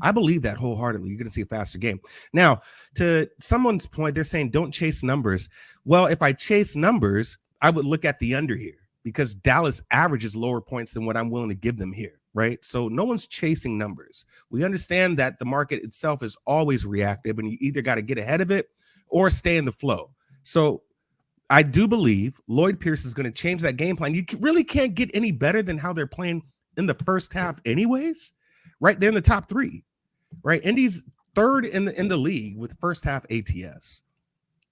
I believe that wholeheartedly. You're going to see a faster game. Now, to someone's point, they're saying don't chase numbers. Well, if I chase numbers, I would look at the under here, because Dallas averages lower points than what I'm willing to give them here, right? So no one's chasing numbers. We understand that the market itself is always reactive, and you either got to get ahead of it or stay in the flow. So I do believe Lloyd Pierce is going to change that game plan. You really can't get any better than how they're playing in the first half anyways, right? They're in the top 3, right? Indy's third in the league with first half ATS.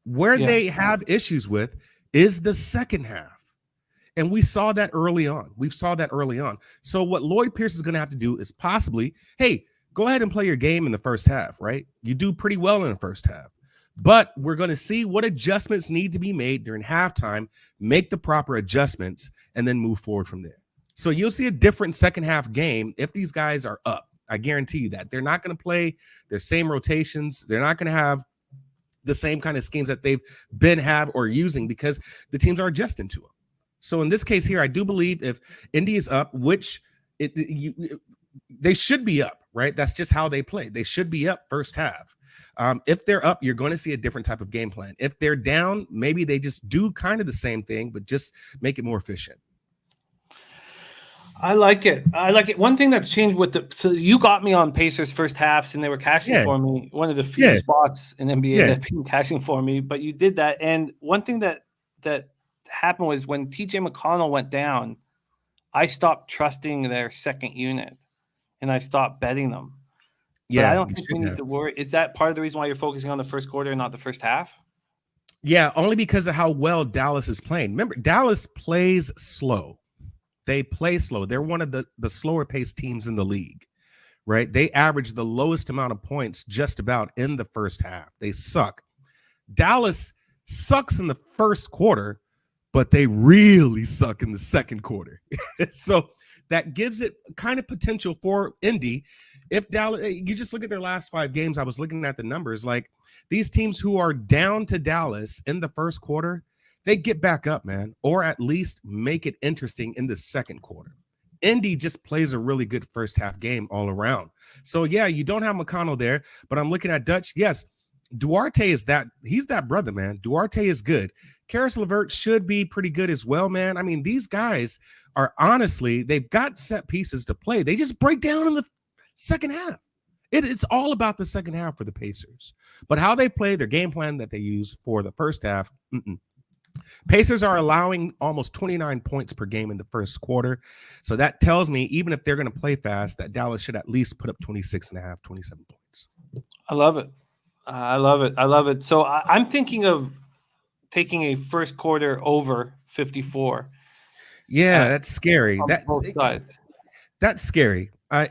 Where they have issues with is the second half. And we saw that early on. So what Lloyd Pierce is going to have to do is possibly, hey, go ahead and play your game in the first half, right? You do pretty well in the first half. But we're going to see what adjustments need to be made during halftime, make the proper adjustments, and then move forward from there. So you'll see a different second half game if these guys are up. I guarantee you that. They're not going to play their same rotations. They're not going to have the same kind of schemes that they've been using, because the teams are adjusting to them. So in this case here, I do believe if Indy is up, which they should be up, right? That's just how they play. They should be up first half. If they're up, you're going to see a different type of game plan. If they're down, maybe they just do kind of the same thing, but just make it more efficient. I like it. One thing that's changed so you got me on Pacers first halves, and they were cashing for me. One of the few spots in NBA that been cashing for me, but you did that. And one thing that happened was when TJ McConnell went down, I stopped trusting their second unit, and I stopped betting them. But I don't think we need to worry. Is that part of the reason why you're focusing on the first quarter and not the first half? Yeah, only because of how well Dallas is playing. Remember, Dallas plays slow. They play slow. They're one of the slower paced teams in the league, right? They average the lowest amount of points just about in the first half. They suck. Dallas sucks in the first quarter, but they really suck in the second quarter. So that gives it kind of potential for Indy. If Dallas, you just look at their last 5 games, I was looking at the numbers, like these teams who are down to Dallas in the first quarter, they get back up, man, or at least make it interesting in the second quarter. Indy just plays a really good first half game all around. So yeah, you don't have McConnell there, but I'm looking at Dutch. Yes, Duarte he's that brother, man. Duarte is good. Karis LeVert should be pretty good as well, man. I mean, these guys are honestly, they've got set pieces to play. They just break down in the second half. It's all about the second half for the Pacers. But how they play, their game plan that they use for the first half, Pacers are allowing almost 29 points per game in the first quarter. So that tells me, even if they're going to play fast, that Dallas should at least put up 26.5, 27 points. I love it. So I'm thinking of taking a first quarter over 54. Yeah, that's scary. Both sides. That's scary. I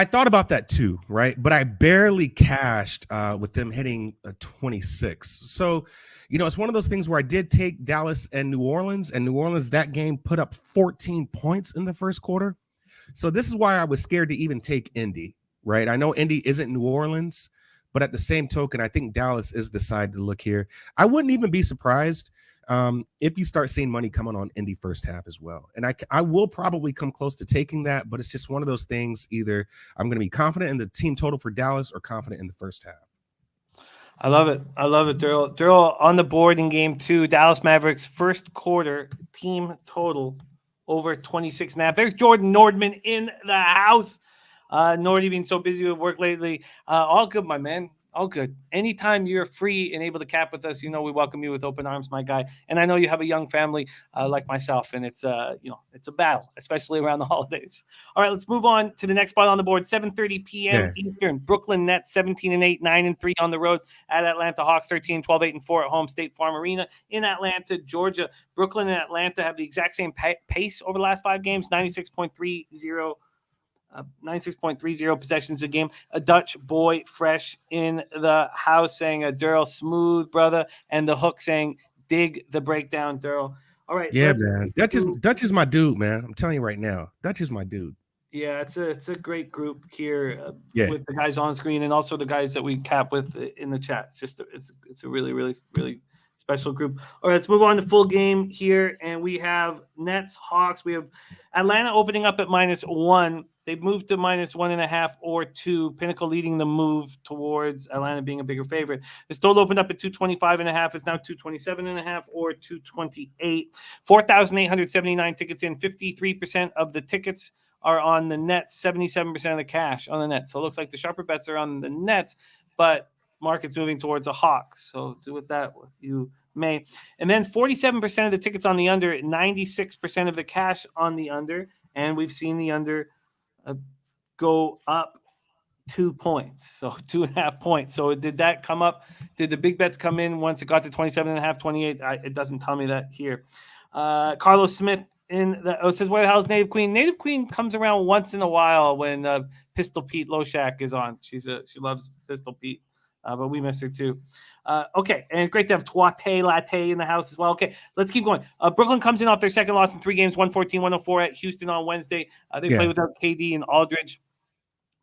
thought about that too, right? But I barely cashed with them hitting a 26. So, it's one of those things where I did take Dallas and New Orleans, that game put up 14 points in the first quarter. So this is why I was scared to even take Indy, right? I know Indy isn't New Orleans, but at the same token, I think Dallas is the side to look here. I wouldn't even be surprised if you start seeing money coming on Indy first half as well. And I will probably come close to taking that, but it's just one of those things. Either I'm going to be confident in the team total for Dallas or confident in the first half. I love it, Darryl. Darryl on the board in game 2, Dallas Mavericks first quarter team total over 26.5. There's Jordan Nordman in the house. Nordy being so busy with work lately. All good, my man. All good. Anytime you're free and able to cap with us, we welcome you with open arms, my guy. And I know you have a young family like myself, and it's it's a battle, especially around the holidays. All right, let's move on to the next spot on the board. 7:30 p.m. Eastern. Brooklyn Nets 17-8, 9-3 on the road at Atlanta Hawks 13-12, 8-4 at home. State Farm Arena in Atlanta, Georgia. Brooklyn and Atlanta have the exact same pace over the last 5 games, 96.30 possessions a game. A Dutch boy fresh in the house saying a Darryl smooth brother, and the hook saying dig the breakdown, Darryl. All right. Yeah, man. Dutch is my dude, man. I'm telling you right now. Dutch is my dude. Yeah, it's a great group here with the guys on screen and also the guys that we cap with in the chat. It's a really, really, really special group. All right, let's move on to full game here. And we have Nets, Hawks. We have Atlanta opening up at -1. They've moved to -1.5 or 2. Pinnacle leading the move towards Atlanta being a bigger favorite. It's total opened up at 225.5. It's now 227.5 or 228. 4,879 tickets in. 53% of the tickets are on the Nets. 77% of the cash on the Nets. So it looks like the sharper bets are on the Nets, but market's moving towards the Hawks. So do with that what you may. And then 47% of the tickets on the under, 96% of the cash on the under. And we've seen the under go up 2 points. So 2.5 points. So did that come up? Did the big bets come in once it got to 27.5, 28? It doesn't tell me that here. Carlos Smith says, "What the hell is Native Queen?" Native Queen comes around once in a while when Pistol Pete Loshak is on. She loves Pistol Pete. But we missed her too. Okay, and great to have Tuate Latte in the house as well. Okay, let's keep going. Brooklyn comes in off their second loss in 3 games, 114-104 at Houston on Wednesday. They play without KD and Aldridge.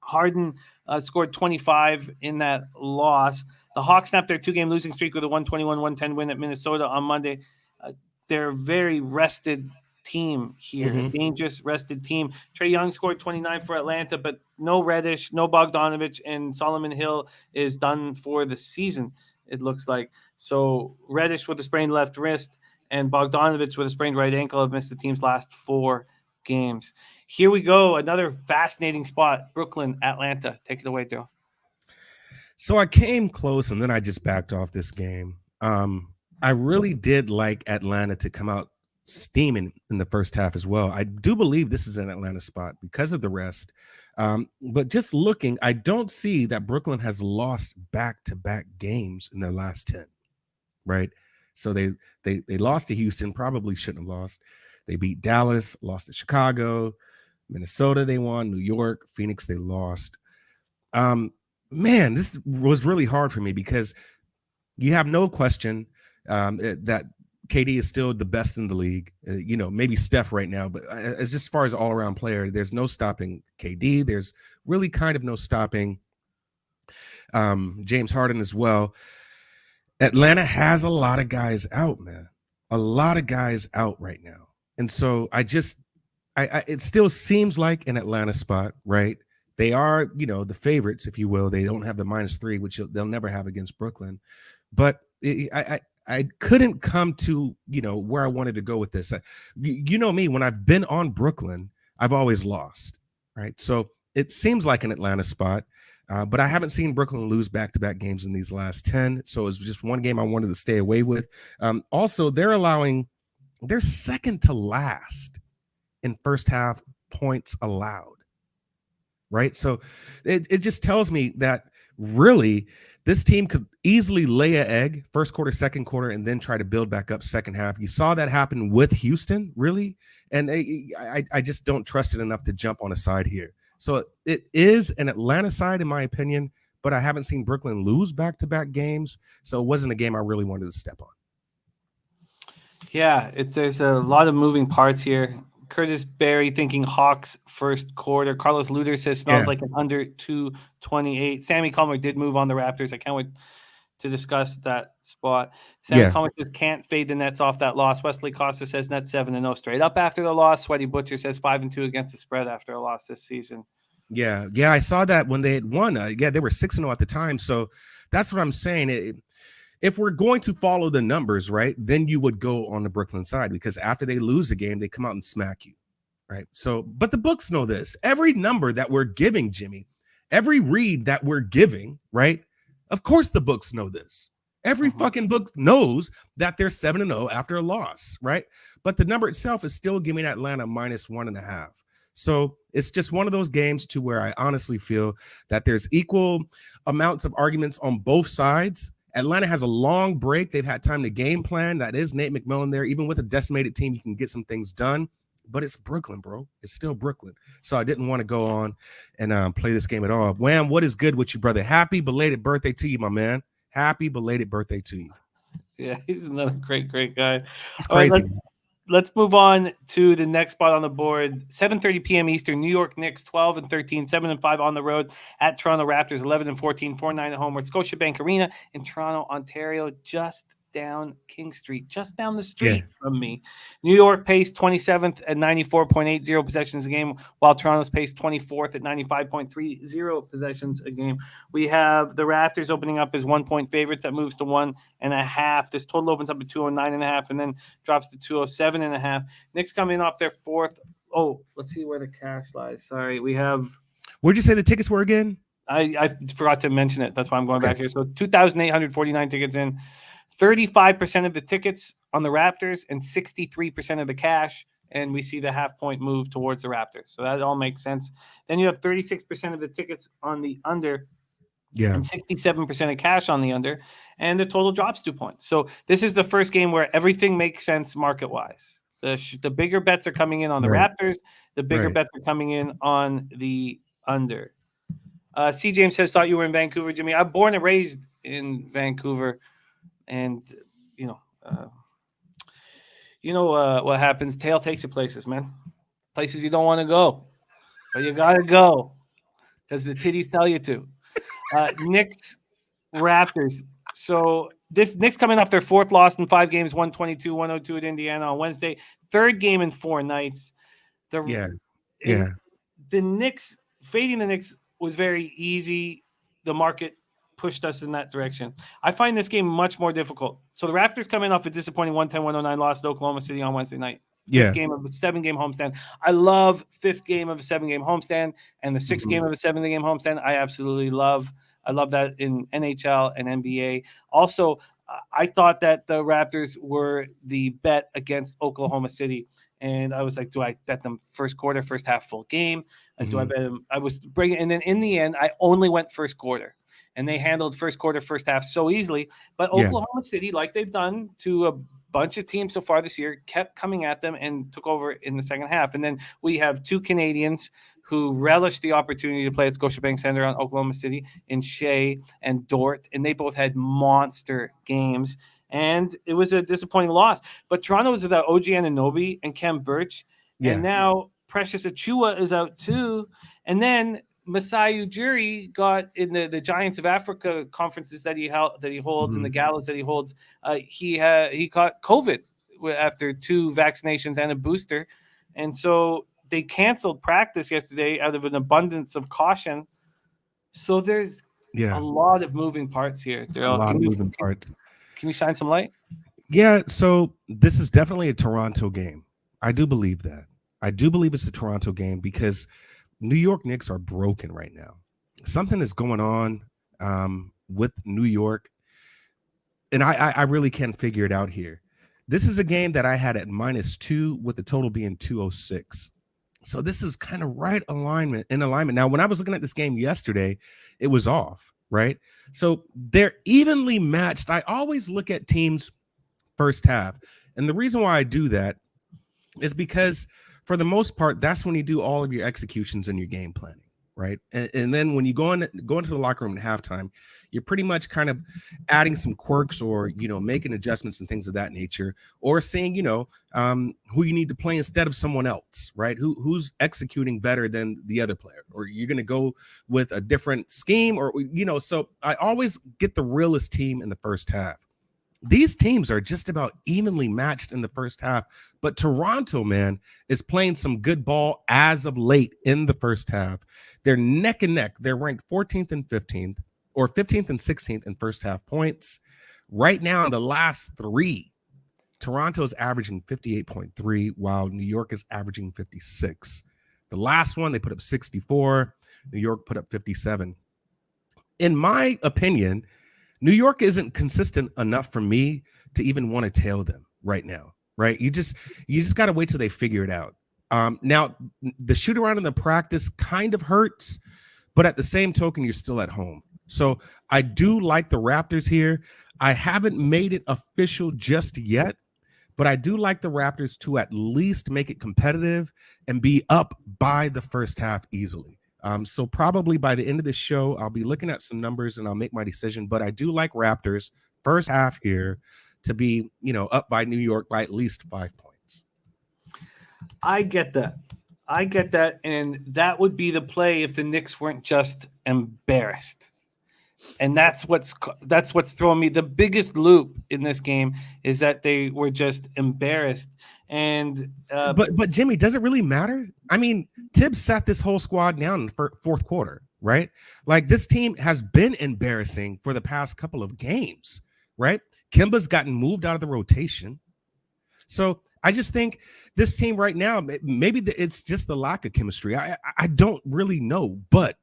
Harden scored 25 in that loss. The Hawks snapped their 2-game losing streak with a 121-110 win at Minnesota on Monday. They're a very rested team here, a dangerous rested team. Trae Young scored 29 for Atlanta, but no Reddish, no Bogdanovich, and Solomon Hill is done for the season, it looks like. So Reddish with a sprained left wrist and Bogdanovich with a sprained right ankle have missed the team's last 4 games. Here we go, another fascinating spot, Brooklyn, Atlanta. Take it away, Joe. So I came close and then I just backed off this game. I really did like Atlanta to come out steaming in the first half as well. I do believe this is an Atlanta spot because of the rest. But just looking, I don't see that Brooklyn has lost back-to-back games in their last 10, right? So they lost to Houston, probably shouldn't have lost. They beat Dallas, lost to Chicago, Minnesota they won, New York, Phoenix they lost. Man, this was really hard for me because you have no question that KD is still the best in the league. Maybe Steph right now, but as just far as all-around player, there's no stopping KD. There's really kind of no stopping James Harden as well. Atlanta has a lot of guys out, man. A lot of guys out right now. And so it still seems like an Atlanta spot, right? They are, the favorites, if you will. They don't have the -3, which they'll never have against Brooklyn. But I couldn't come to, where I wanted to go with this. You know me, when I've been on Brooklyn, I've always lost, right? So it seems like an Atlanta spot, but I haven't seen Brooklyn lose back-to-back games in these last 10. So it's just one game I wanted to stay away with. Also, they're second to last in first half points allowed, right? So it just tells me that really this team could easily lay an egg first quarter, second quarter, and then try to build back up second half. You saw that happen with Houston, really, and I just don't trust it enough to jump on a side here. So it is an Atlanta side, in my opinion, but I haven't seen Brooklyn lose back-to-back games, so it wasn't a game I really wanted to step on. Yeah, there's a lot of moving parts here. Curtis Berry thinking Hawks first quarter. Carlos Luder says smells like an under 228. Sammy Comer did move on the Raptors. I can't wait to discuss that spot. Sammy Comer just can't fade the Nets off that loss. Wesley Costa says Nets 7-0 straight up after the loss. Sweaty Butcher says 5-2 against the spread after a loss this season. Yeah, I saw that when they had won. They were 6-0 at the time. So that's what I'm saying. If we're going to follow the numbers, right, then you would go on the Brooklyn side because after they lose a game, they come out and smack you, right? So, but the books know this. Every number that we're giving, Jimmy, every read that we're giving, right, Of course the books know this. Every fucking book knows that they're 7-0 after a loss, right? But the number itself is still giving Atlanta -1.5. So it's just one of those games to where I honestly feel that there's equal amounts of arguments on both sides. Atlanta has a long break. They've had time to game plan. That is Nate McMillan there. Even with a decimated team, you can get some things done. But it's Brooklyn, bro. It's still Brooklyn. So I didn't want to go on and play this game at all. Wham, what is good with you, brother? Happy belated birthday to you, my man. Happy belated birthday to you. Yeah, he's another great guy. It's crazy. All right, let's move on to the next spot on the board. 7:30 p.m. Eastern. New York Knicks 12-13, 7-5 on the road at Toronto Raptors 11-14, 4-9 at home. We're at Scotiabank Arena in Toronto, Ontario, just down King Street, just down the street from me. New York paced 27th at 94.80 possessions a game, while Toronto's paced 24th at 95.30 possessions a game. We have the Raptors opening up as 1-point favorites. That moves to 1.5. This total opens up at 209.5 and then drops to 207.5. Knicks coming off their fourth. Oh, let's see where the cash lies. Sorry, we have. Where'd you say the tickets were again? I forgot to mention it. That's why I'm going back here. So 2,849 tickets in. 35% of the tickets on the Raptors and 63% of the cash. And we see the half-point move towards the Raptors. So that all makes sense. Then you have 36% of the tickets on the under. Yeah. And 67% of cash on the under. And the total drops 2 points. So this is the first game where everything makes sense market-wise. The bigger bets are coming in on the Raptors. The bigger bets are coming in on the under. C. James says, thought you were in Vancouver, Jimmy. I'm born and raised in Vancouver. And, what happens? Tail takes you places, man. Places you don't want to go. But you got to go because the titties tell you to. Knicks, Raptors. So this Knicks coming off their fourth loss in 5 games, 122-102 at Indiana on Wednesday. Third game in 4 nights. The Knicks, fading the Knicks was very easy. The market pushed us in that direction. I find this game much more difficult. So the Raptors coming off a disappointing 110-109 loss to Oklahoma City on Wednesday night. Fifth game of a 7-game homestand. I love 5th game of a 7-game homestand and the 6th game of a 7-game homestand. I absolutely love. I love that in NHL and NBA. Also, I thought that the Raptors were the bet against Oklahoma City. And I was like, do I bet them first quarter, first half full game? Do I bet them? I was bringing, and then in the end, I only went first quarter. And they handled first quarter, first half so easily. But Oklahoma City, like they've done to a bunch of teams so far this year, kept coming at them and took over in the second half. And then we have 2 Canadians who relished the opportunity to play at Scotiabank Center on Oklahoma City in Shea and Dort. And they both had monster games. And it was a disappointing loss. But Toronto was without OG Anunoby and Kem Birch. And now Precious Achua is out too. And then Masai Ujiri got in the Giants of Africa conferences that he holds and the galas that he holds. He caught COVID after 2 vaccinations and a booster, and so they canceled practice yesterday out of an abundance of caution. So there's a lot of moving parts here. Darryl, can you shine some light? Yeah. So this is definitely a Toronto game. I do believe that. I do believe it's a Toronto game because New York Knicks are broken right now. Something is going on with New York, and I really can't figure it out here. This is a game that I had at -2 with the total being 206. So this is kind of in alignment. Now, when I was looking at this game yesterday, it was off, right? So they're evenly matched. I always look at teams first half, and the reason why I do that is because for the most part, that's when you do all of your executions and your game planning, right? And then when you go into the locker room at halftime, you're pretty much kind of adding some quirks or, making adjustments and things of that nature, or seeing, who you need to play instead of someone else, right? Who's executing better than the other player, or you're going to go with a different scheme or, so I always get the realest team in the first half. These teams are just about evenly matched in the first half, but Toronto, man, is playing some good ball as of late in the first half. They're neck and neck. They're ranked 14th and 15th, or 15th and 16th in first half points. Right now, in the last 3, Toronto's averaging 58.3, while New York is averaging 56. The last one, they put up 64. New York put up 57. in my opinion, New York isn't consistent enough for me to even want to tail them right now, right? You just got to wait till they figure it out. Now, the shoot around in the practice kind of hurts, but at the same token, you're still at home. So I do like the Raptors here. I haven't made it official just yet, but I do like the Raptors to at least make it competitive and be up by the first half easily. So probably by the end of the show, I'll be looking at some numbers and I'll make my decision. But I do like Raptors first half here to be, up by New York by at least 5 points. I get that. And that would be the play if the Knicks weren't just embarrassed. And that's what's throwing me. The biggest loop in this game is that they were just embarrassed. And but Jimmy, does it really matter? I mean, Tibbs sat this whole squad down in the fourth quarter, right? Like, this team has been embarrassing for the past couple of games, right? Kemba's gotten moved out of the rotation. So I just think this team right now, maybe it's just the lack of chemistry. I don't really know, but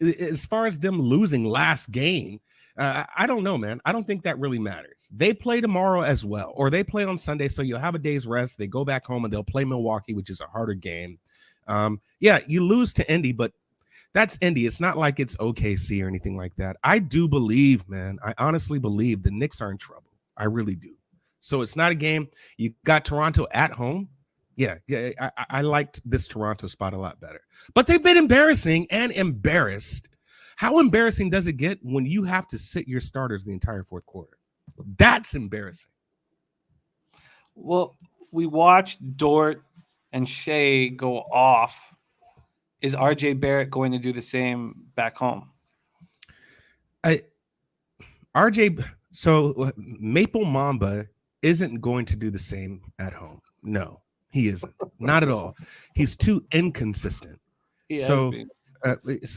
as far as them losing last game, I don't know, man. I don't think that really matters. They play tomorrow as well, or they play on Sunday, so you'll have a day's rest. They go back home and they'll play Milwaukee, which is a harder game. Yeah, you lose to Indy, but that's Indy. It's not like it's OKC or anything like that. I do believe, man, I honestly believe the Knicks are in trouble. I really do. So it's not a game. You got Toronto at home. Yeah, I liked this Toronto spot a lot better. But they've been embarrassing and embarrassed. How embarrassing does it get when you have to sit your starters the entire fourth quarter? That's embarrassing. Well, we watched Dort and Shea go off. Is RJ Barrett going to do the same back home? So Maple Mamba isn't going to do the same at home. No, he isn't. Not at all. He's too inconsistent. So it's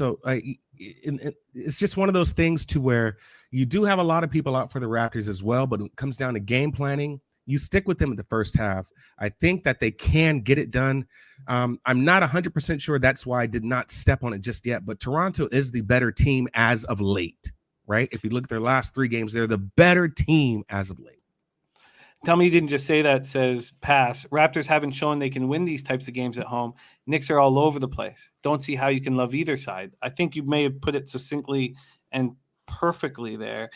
just one of those things to where you do have a lot of people out for the Raptors as well, but it comes down to game planning. You stick with them in the first half. I think that they can get it done. I'm not 100% sure that's why I did not step on it just yet, but Toronto is the better team as of late, right? If you look at their last 3 games, they're the better team as of late. Tell me you didn't just say that, says Pass. Raptors haven't shown they can win these types of games at home. Knicks are all over the place. Don't see how you can love either side. I think you may have put it succinctly and perfectly there.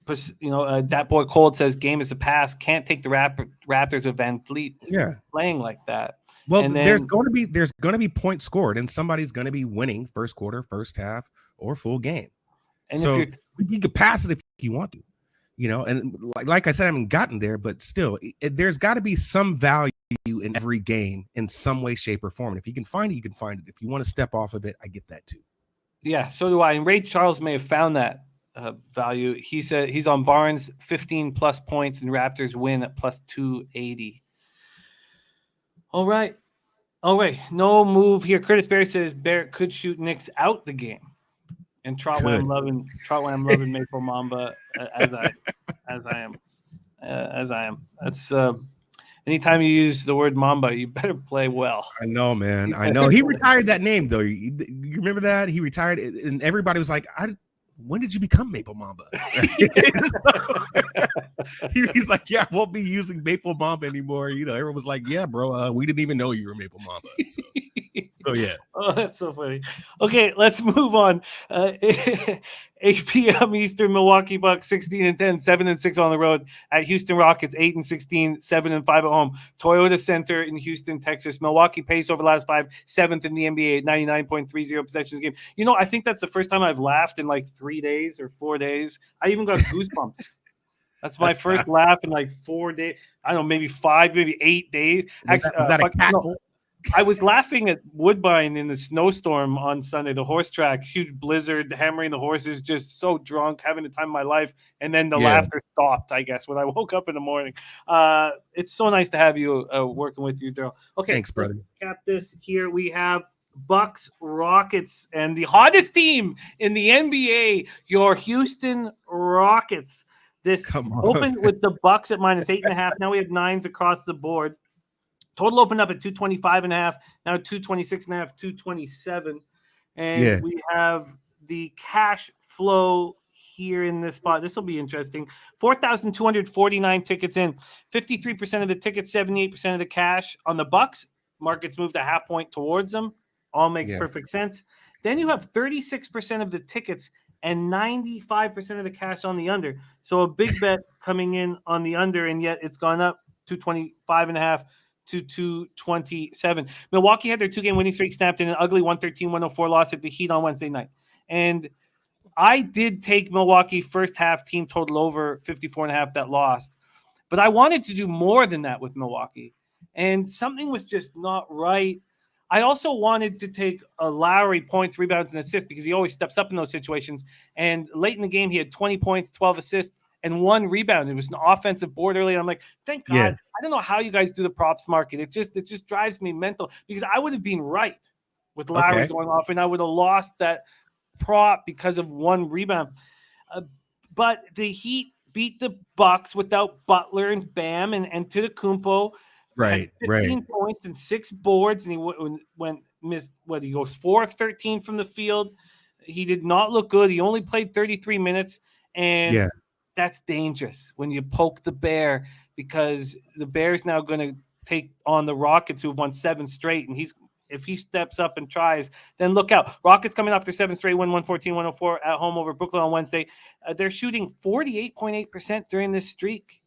But, that boy Cold says game is a pass. Can't take the Raptors with Van Fleet playing like that. Well, and then, there's going to be points scored, and somebody's going to be winning first quarter, first half, or full game. And so you can pass it if you want to. And like I said, I haven't gotten there, but still, there's got to be some value in every game in some way, shape, or form. And if you can find it, you can find it. If you want to step off of it, I get that too. Yeah, so do I. And Ray Charles may have found that value. He said he's on Barnes 15 plus points and Raptors win at plus 280. All right. No move here. Curtis Berry says Barrett could shoot Knicks out the game. And Trot when I'm loving Maple Mamba as I am. That's anytime you use the word Mamba, you better play well. I know, man. I know. He retired that name though. You remember that? He retired, and everybody was like, when did you become Maple Mamba? He's like, yeah, I won't be using Maple Mamba anymore. Everyone was like, yeah, bro, we didn't even know you were Maple Mamba. So yeah. Oh, that's so funny. Okay, let's move on. 8 p.m. Eastern, Milwaukee Bucks 16-10, 7-6 on the road at Houston Rockets 8-16, 7-5 at home. Toyota Center in Houston, Texas. Milwaukee pace over the last 5, 7th in the NBA, 99.30 possessions game. I think that's the first time I've laughed in like 3 days or 4 days. I even got goosebumps. That's my first laugh in like 4 days. I don't know, maybe 5, maybe 8 days. Actually, was that a cackle? I was laughing at Woodbine in the snowstorm on Sunday, the horse track, huge blizzard, hammering the horses, just so drunk, having the time of my life. And then the laughter stopped, I guess, when I woke up in the morning. It's so nice to have you working with you, Darryl. Okay, thanks, brother. Cap this here. We have Bucks, Rockets, and the hottest team in the NBA, your Houston Rockets. This opened with the Bucks at -8.5. Now we have 9s across the board. Total opened up at 225.5, now 226.5, 227. And we have the cash flow here in this spot. This will be interesting. 4,249 tickets in. 53% of the tickets, 78% of the cash on the Bucks. Markets moved a half point towards them. All makes perfect sense. Then you have 36% of the tickets and 95% of the cash on the under. So a big bet coming in on the under, and yet it's gone up 225.5 to 227. Milwaukee had their 2-game winning streak snapped in an ugly 113-104 loss at the Heat on Wednesday night. And I did take Milwaukee first half team total over 54.5 that lost. But I wanted to do more than that with Milwaukee. And something was just not right. I also wanted to take a Lowry points, rebounds, and assists because he always steps up in those situations. And late in the game, he had 20 points, 12 assists, and 1 rebound. It was an offensive board early. I'm like, thank God. Yeah. I don't know how you guys do the props market. It just drives me mental because I would have been right with Lowry going off, and I would have lost that prop because of 1 rebound. But the Heat beat the Bucks without Butler and Bam and Antetokounmpo. Right, 15 points and 6 boards, and he he goes 4 of 13 from the field. He did not look good. He only played 33 minutes, and that's dangerous when you poke the bear because the Bear's now going to take on the Rockets, who've won 7 straight, and if he steps up and tries, then look out. Rockets coming off their 7th straight win, 114-104 at home over Brooklyn on Wednesday. They're shooting 48.8% during this streak,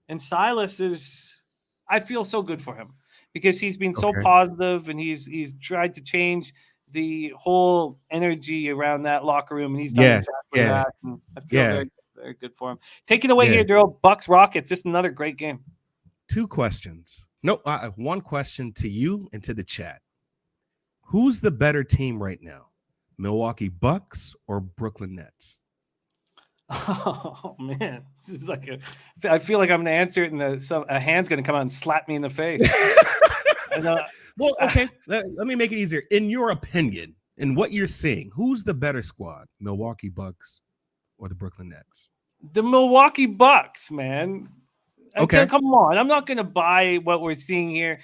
and Silas is. I feel so good for him because he's been so positive and he's tried to change the whole energy around that locker room, and he's done exactly that. And I feel very, very good for him. Take it away here, Darryl. Bucks Rockets. This is another great game. 2 questions. No, 1 question to you and to the chat. Who's the better team right now? Milwaukee Bucks or Brooklyn Nets? Oh man, this is I feel like I'm going to answer it, and a hand's going to come out and slap me in the face. Well, okay, let me make it easier. In your opinion, in what you're seeing, who's the better squad, Milwaukee Bucks or the Brooklyn Nets? The Milwaukee Bucks, man. Okay, come on. I'm not going to buy what we're seeing here.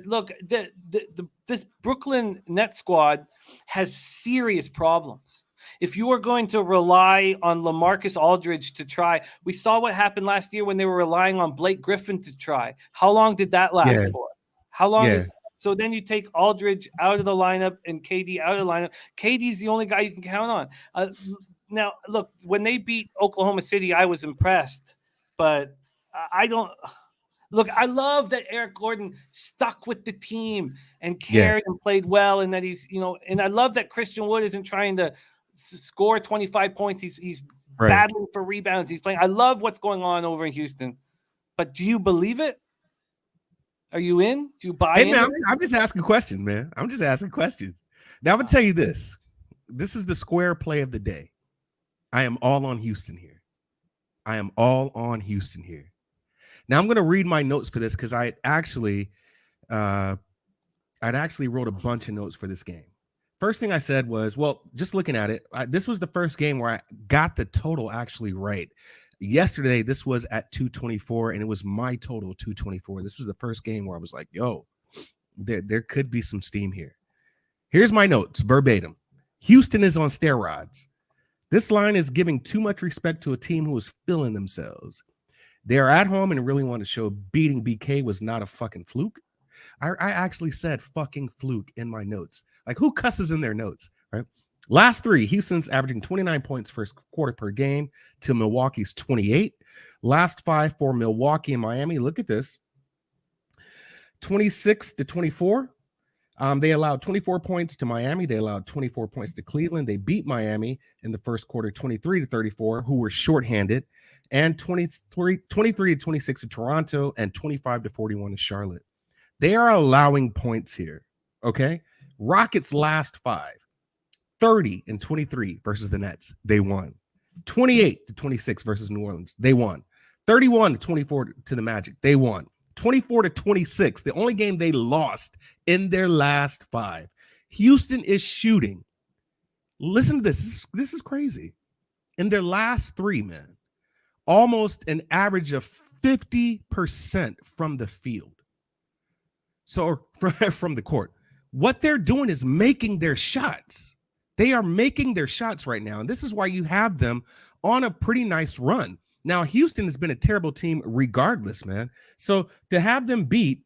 Look, this Brooklyn Nets squad has serious problems. If you are going to rely on LaMarcus Aldridge to try, we saw what happened last year when they were relying on Blake Griffin to try. How long did that last for? How long so then you take Aldridge out of the lineup and KD out of the lineup. KD's the only guy you can count on. Now, look, when they beat Oklahoma City, I was impressed, but I don't – look, I love that Eric Gordon stuck with the team and cared and played well, and that he's, and I love that Christian Wood isn't trying to – score 25 points. He's battling for rebounds. He's playing. I love what's going on over in Houston. But do you believe it? Are you in? Do you buy in? Man, I'm just asking questions, man. I'm just asking questions. Now, I'm going to tell you this. This is the square play of the day. I am all on Houston here. Now, I'm going to read my notes for this because I actually wrote a bunch of notes for this game. First thing I said was, well, just looking at it, this was the first game where I got the total actually right. Yesterday, this was at 224, and it was my total 224. This was the first game where I was like, yo, there could be some steam here. Here's my notes, verbatim. Houston is on steroids. This line is giving too much respect to a team who is feeling themselves. They are at home and really want to show beating BK was not a fucking fluke. I actually said fucking fluke in my notes. Like, who cusses in their notes, right? Last 3, Houston's averaging 29 points first quarter per game to Milwaukee's 28. Last 5 for Milwaukee and Miami. Look at this. 26-24. They allowed 24 points to Miami. They allowed 24 points to Cleveland. They beat Miami in the first quarter 23-34, who were shorthanded, and 23-26 to Toronto and 25-41 to Charlotte. They are allowing points here, okay? Rockets last 5, 30-23 versus the Nets. They won. 28-26 versus New Orleans. They won. 31-24 to the Magic. They won. 24-26, the only game they lost in their last 5. Houston is shooting. Listen to this. This is crazy. In their last 3, man, almost an average of 50% from the field. So from the court. What they're doing is making their shots. They are making their shots right now. And this is why you have them on a pretty nice run. Now, Houston has been a terrible team regardless, man. So to have them beat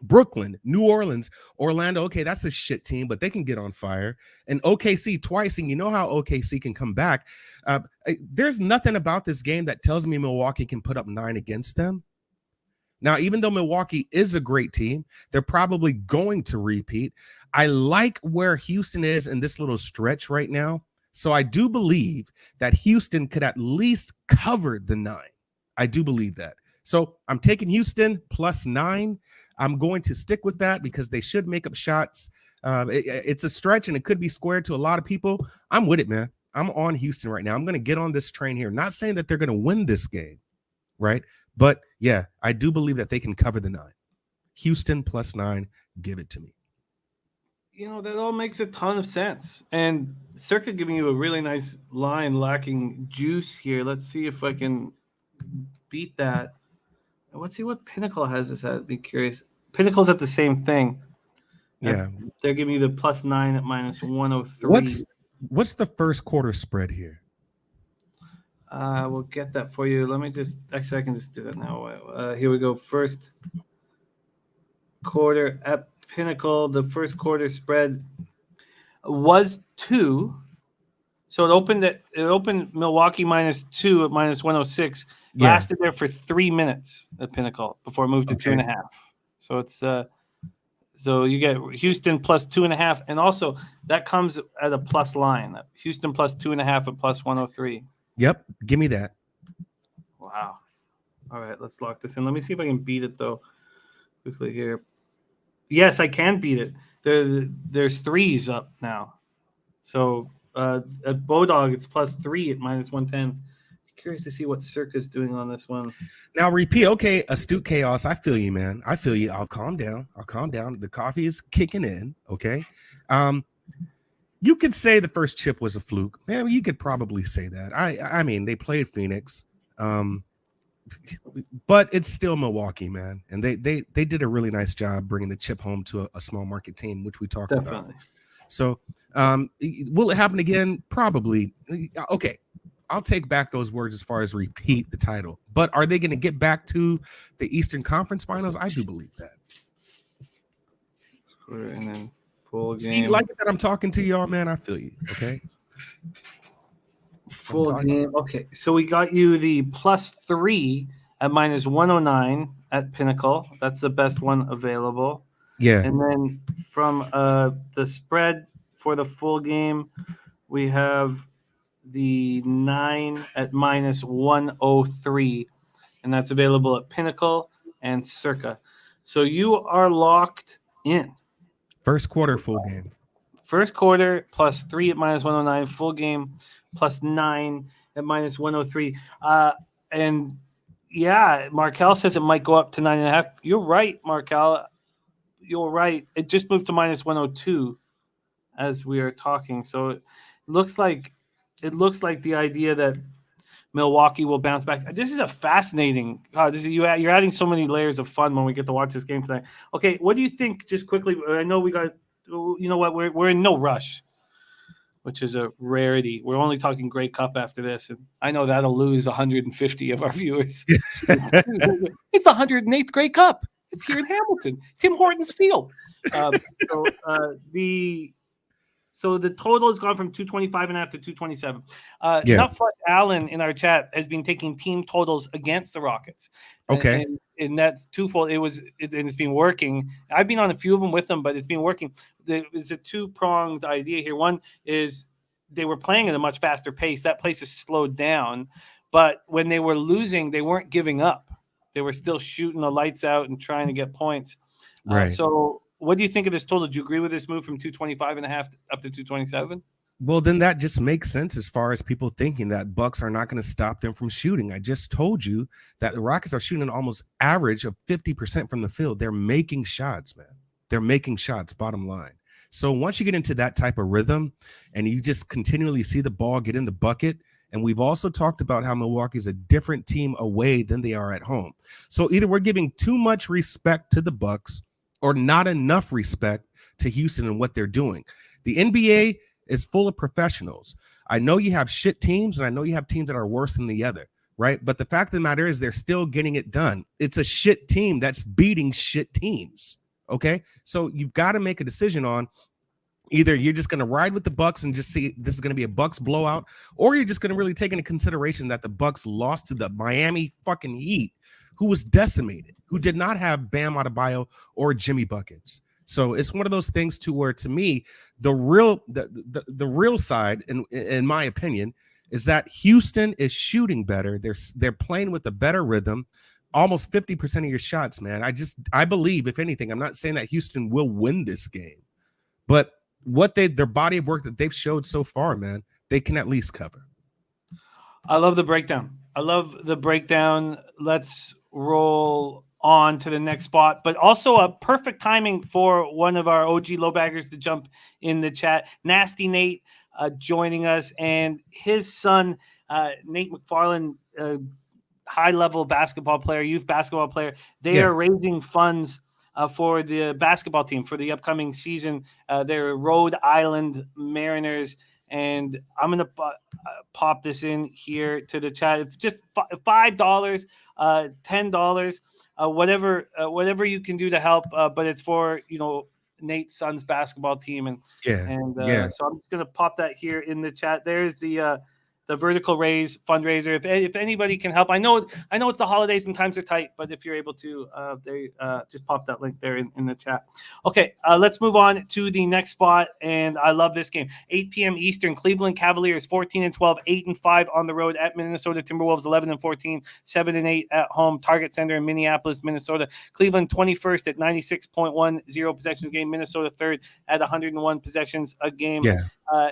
Brooklyn, New Orleans, Orlando, okay, that's a shit team, but they can get on fire. And OKC twice, and you know how OKC can come back. There's nothing about this game that tells me Milwaukee can put up 9 against them. Now, even though Milwaukee is a great team, they're probably going to repeat. I like where Houston is in this little stretch right now. So I do believe that Houston could at least cover the 9. I do believe that. So I'm taking Houston plus 9. I'm going to stick with that because they should make up shots. It's a stretch and it could be squared to a lot of people. I'm with it, man. I'm on Houston right now. I'm going to get on this train here. Not saying that they're going to win this game, right? But yeah, I do believe that they can cover the 9. Houston plus 9. Give it to me. You know, that all makes a ton of sense. And Circa giving you a really nice line lacking juice here. Let's see if I can beat that. Let's see what Pinnacle has this at. I'd be curious. Pinnacle's at the same thing. Yeah. They're giving you the plus 9 at minus 103. What's the first quarter spread here? We'll get that for you. Let me just actually I can just do that now. Here we go. First quarter at Pinnacle. The first quarter spread was 2. So it opened Milwaukee minus 2 at minus 106. Yeah. Lasted there for 3 minutes at Pinnacle before it moved to 2.5. So it's so you get Houston plus 2.5, and also that comes at a plus line. Houston plus 2.5 at plus 103. Yep, give me that. Wow. All right, let's lock this in. Let me see if I can beat it though. Quickly here. Yes, I can beat it. There's 3s up now. So at Bodog, it's plus 3 at minus 110. Curious to see what Circa's doing on this one. Now repeat. Okay, Astute Chaos. I feel you, man. I feel you. I'll calm down. The coffee is kicking in. Okay. You could say the first chip was a fluke. Man, you could probably say that. I mean, they played Phoenix. But it's still Milwaukee, man. And they did a really nice job bringing the chip home to a small market team, which we talked about. So will it happen again? Probably. Okay. I'll take back those words as far as repeat the title. But are they going to get back to the Eastern Conference Finals? I do believe that. And then full game. See, like that I'm talking to y'all, man. I feel you. Okay. Full game. Okay. So we got you the plus 3 at minus 109 at Pinnacle. That's the best one available. Yeah. And then from the spread for the full game, we have the 9 at minus 103, and that's available at Pinnacle and Circa. So you are locked in. First quarter, full game. First quarter plus 3 at minus 109, full game plus 9 at minus 103. And yeah, Markel says it might go up to 9.5. You're right, Markel. You're right. It just moved to minus 102 as we are talking. So it looks like the idea that Milwaukee will bounce back. This is a fascinating. You're adding so many layers of fun when we get to watch this game tonight. Okay, what do you think? Just quickly, I know we got. You know what? We're in no rush, which is a rarity. We're only talking Grey Cup after this, and I know that'll lose 150 of our viewers. It's 108th Grey Cup. It's here in Hamilton, Tim Hortons Field. So the total has gone from 225.5 to 227. Nutfuck Allen in our chat has been taking team totals against the Rockets. Okay. And that's twofold. It's been working. I've been on a few of them with them, but it's been working. It's a two-pronged idea here. One is they were playing at a much faster pace. That pace has slowed down. But when they were losing, they weren't giving up. They were still shooting the lights out and trying to get points. Right. So what do you think of this total? Do you agree with this move from 225.5 up to 227? Well, then that just makes sense as far as people thinking that Bucks are not going to stop them from shooting. I just told you that the Rockets are shooting an almost average of 50% from the field. They're making shots, man. They're making shots, bottom line. So once you get into that type of rhythm and you just continually see the ball get in the bucket, and we've also talked about how Milwaukee is a different team away than they are at home. So either we're giving too much respect to the Bucks or not enough respect to Houston and what they're doing. The NBA, It's full of professionals. I know you have shit teams, and I know you have teams that are worse than the other, right? But the fact of the matter is they're still getting it done. It's a shit team that's beating shit teams, okay? So you've got to make a decision on either you're just going to ride with the Bucks and just see this is going to be a Bucks blowout, or you're just going to really take into consideration that the Bucks lost to the Miami fucking Heat, who was decimated, who did not have Bam Adebayo or Jimmy Buckets. So it's one of those things to where, to me, the real side, in my opinion, is that Houston is shooting better. They're playing with a better rhythm, almost 50% of your shots, man. I believe, if anything, I'm not saying that Houston will win this game, but their body of work that they've showed so far, man, they can at least cover. I love the breakdown. Let's roll on to the next spot, but also a perfect timing for one of our OG low baggers to jump in the chat. Nasty Nate joining us, and his son, Nate McFarland, high-level basketball player, youth basketball player. They are raising funds for the basketball team for the upcoming season. They're Rhode Island Mariners, and I'm going to pop this in here to the chat. It's just $5, $10, whatever you can do to help. But it's for, Nate's son's basketball team. And so I'm just going to pop that here in the chat. There's the Vertical Raise fundraiser. If anybody can help, I know it's the holidays and times are tight, but if you're able to, just pop that link there in the chat. Okay, let's move on to the next spot, and I love this game. 8 p.m. Eastern, Cleveland Cavaliers 14-12, 8-5 on the road at Minnesota Timberwolves 11-14, 7-8 at home. Target Center in Minneapolis, Minnesota. Cleveland 21st at 96.10 possessions a game. Minnesota 3rd at 101 possessions a game. Yeah.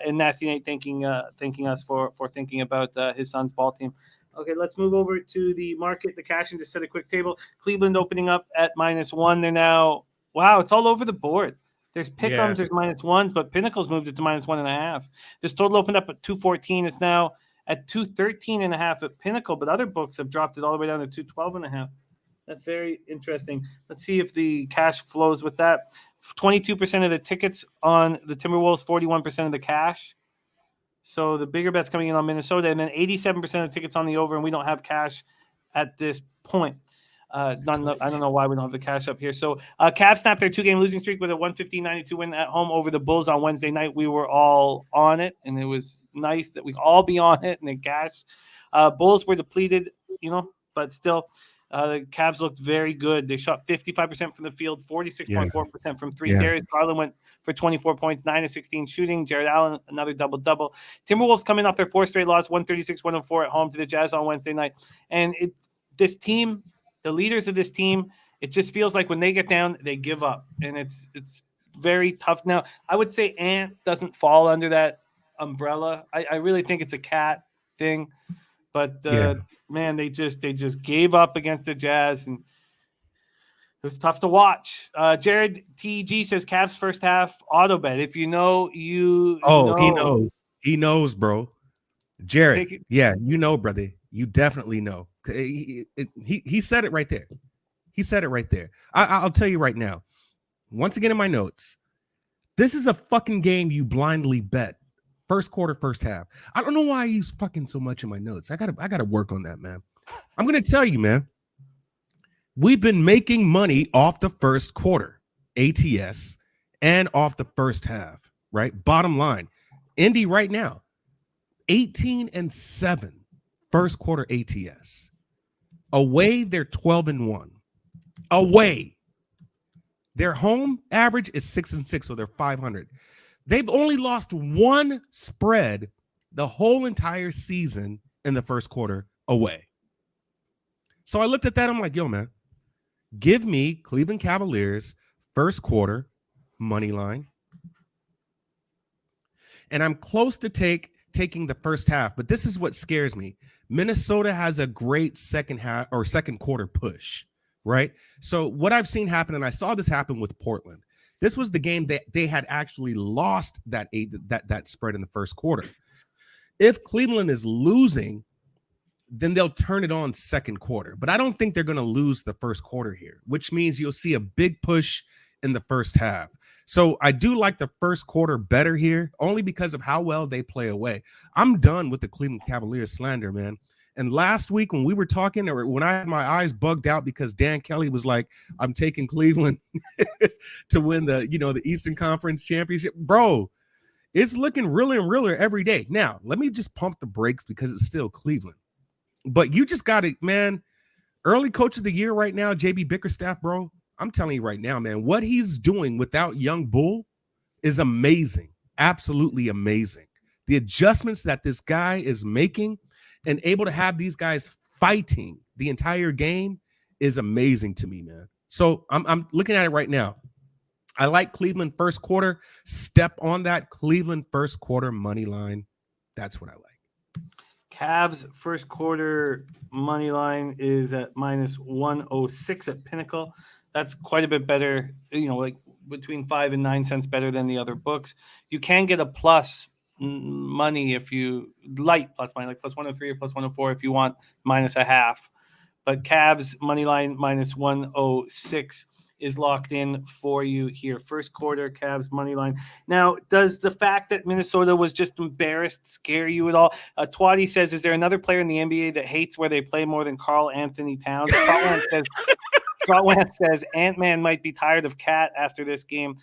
And Nasty Nate thanking us for thinking about his son's ball team. Okay, let's move over to the market, the cash, and just set a quick table. Cleveland opening up at -1. They're now, wow, it's all over the board. There's pick'ems, there's -1s, but Pinnacle's moved it to -1.5. This total opened up at 214. It's now at 213.5 at Pinnacle, but other books have dropped it all the way down to 212.5. That's very interesting. Let's see if the cash flows with that. 22% of the tickets on the Timberwolves, 41% of the cash. So the bigger bet's coming in on Minnesota, and then 87% of the tickets on the over, and we don't have cash at this point. I don't know why we don't have the cash up here. So Cavs snapped their 2-game losing streak with a 115-92 win at home over the Bulls on Wednesday night. We were all on it, and it was nice that we all be on it and they cashed. Bulls were depleted, but still – the Cavs looked very good. They shot 55% from the field, 46.4% from three. Darius Garland went for 24 points, 9 of 16 shooting. Jared Allen, another double-double. Timberwolves coming off their 4th straight loss, 136-104 at home to the Jazz on Wednesday night. And this team, the leaders of this team, it just feels like when they get down, they give up. And it's very tough. Now, I would say Ant doesn't fall under that umbrella. I really think it's a Cat thing. But man, they just gave up against the Jazz, and it was tough to watch. Jared TG says Cavs first half auto bet. If you know, you know. He knows, bro. Jared, brother. You definitely know. He said it right there. I'll tell you right now. Once again in my notes, this is a fucking game you blindly bet. First quarter, first half. I don't know why I use fucking so much in my notes. I gotta work on that, man. I'm gonna tell you, man. We've been making money off the first quarter, ATS, and off the first half, right? Bottom line, Indy right now, 18-7, first quarter ATS. Away, they're 12-1. Away. Their home average is 6-6, so they're 500. They've only lost one spread the whole entire season in the first quarter away. So I looked at that. I'm like, yo, man, give me Cleveland Cavaliers first quarter money line. And I'm close to taking the first half, but this is what scares me. Minnesota has a great second half or second quarter push, right? So what I've seen happen, and I saw this happen with Portland. This was the game that they had actually lost that spread in the first quarter. If Cleveland is losing, then they'll turn it on second quarter. But I don't think they're going to lose the first quarter here, which means you'll see a big push in the first half. So I do like the first quarter better here, only because of how well they play away. I'm done with the Cleveland Cavaliers slander, man. And last week when we were talking, or when I had my eyes bugged out because Dan Kelly was like, I'm taking Cleveland to win the Eastern Conference Championship. Bro, it's looking realer and realer every day. Now, let me just pump the brakes because it's still Cleveland. But you just got it, man. Early coach of the year right now, JB Bickerstaff, bro. I'm telling you right now, man, what he's doing without young Bull is amazing. Absolutely amazing. The adjustments that this guy is making and able to have these guys fighting the entire game is amazing to me, man. So I'm looking at it right now. I like Cleveland first quarter. Step on that Cleveland first quarter money line. That's what I like. Cavs first quarter money line is at -106 at Pinnacle. That's quite a bit better, like between 5 and 9 cents better than the other books. You can get a plus money if you light plus money, like plus 103 or plus 104 if you want -0.5. But Cavs money line -106 is locked in for you here. First quarter Cavs money line. Now, does the fact that Minnesota was just embarrassed scare you at all? Twatty says, is there another player in the NBA that hates where they play more than Karl Anthony Towns? Trotland says Ant-Man might be tired of Cat after this game.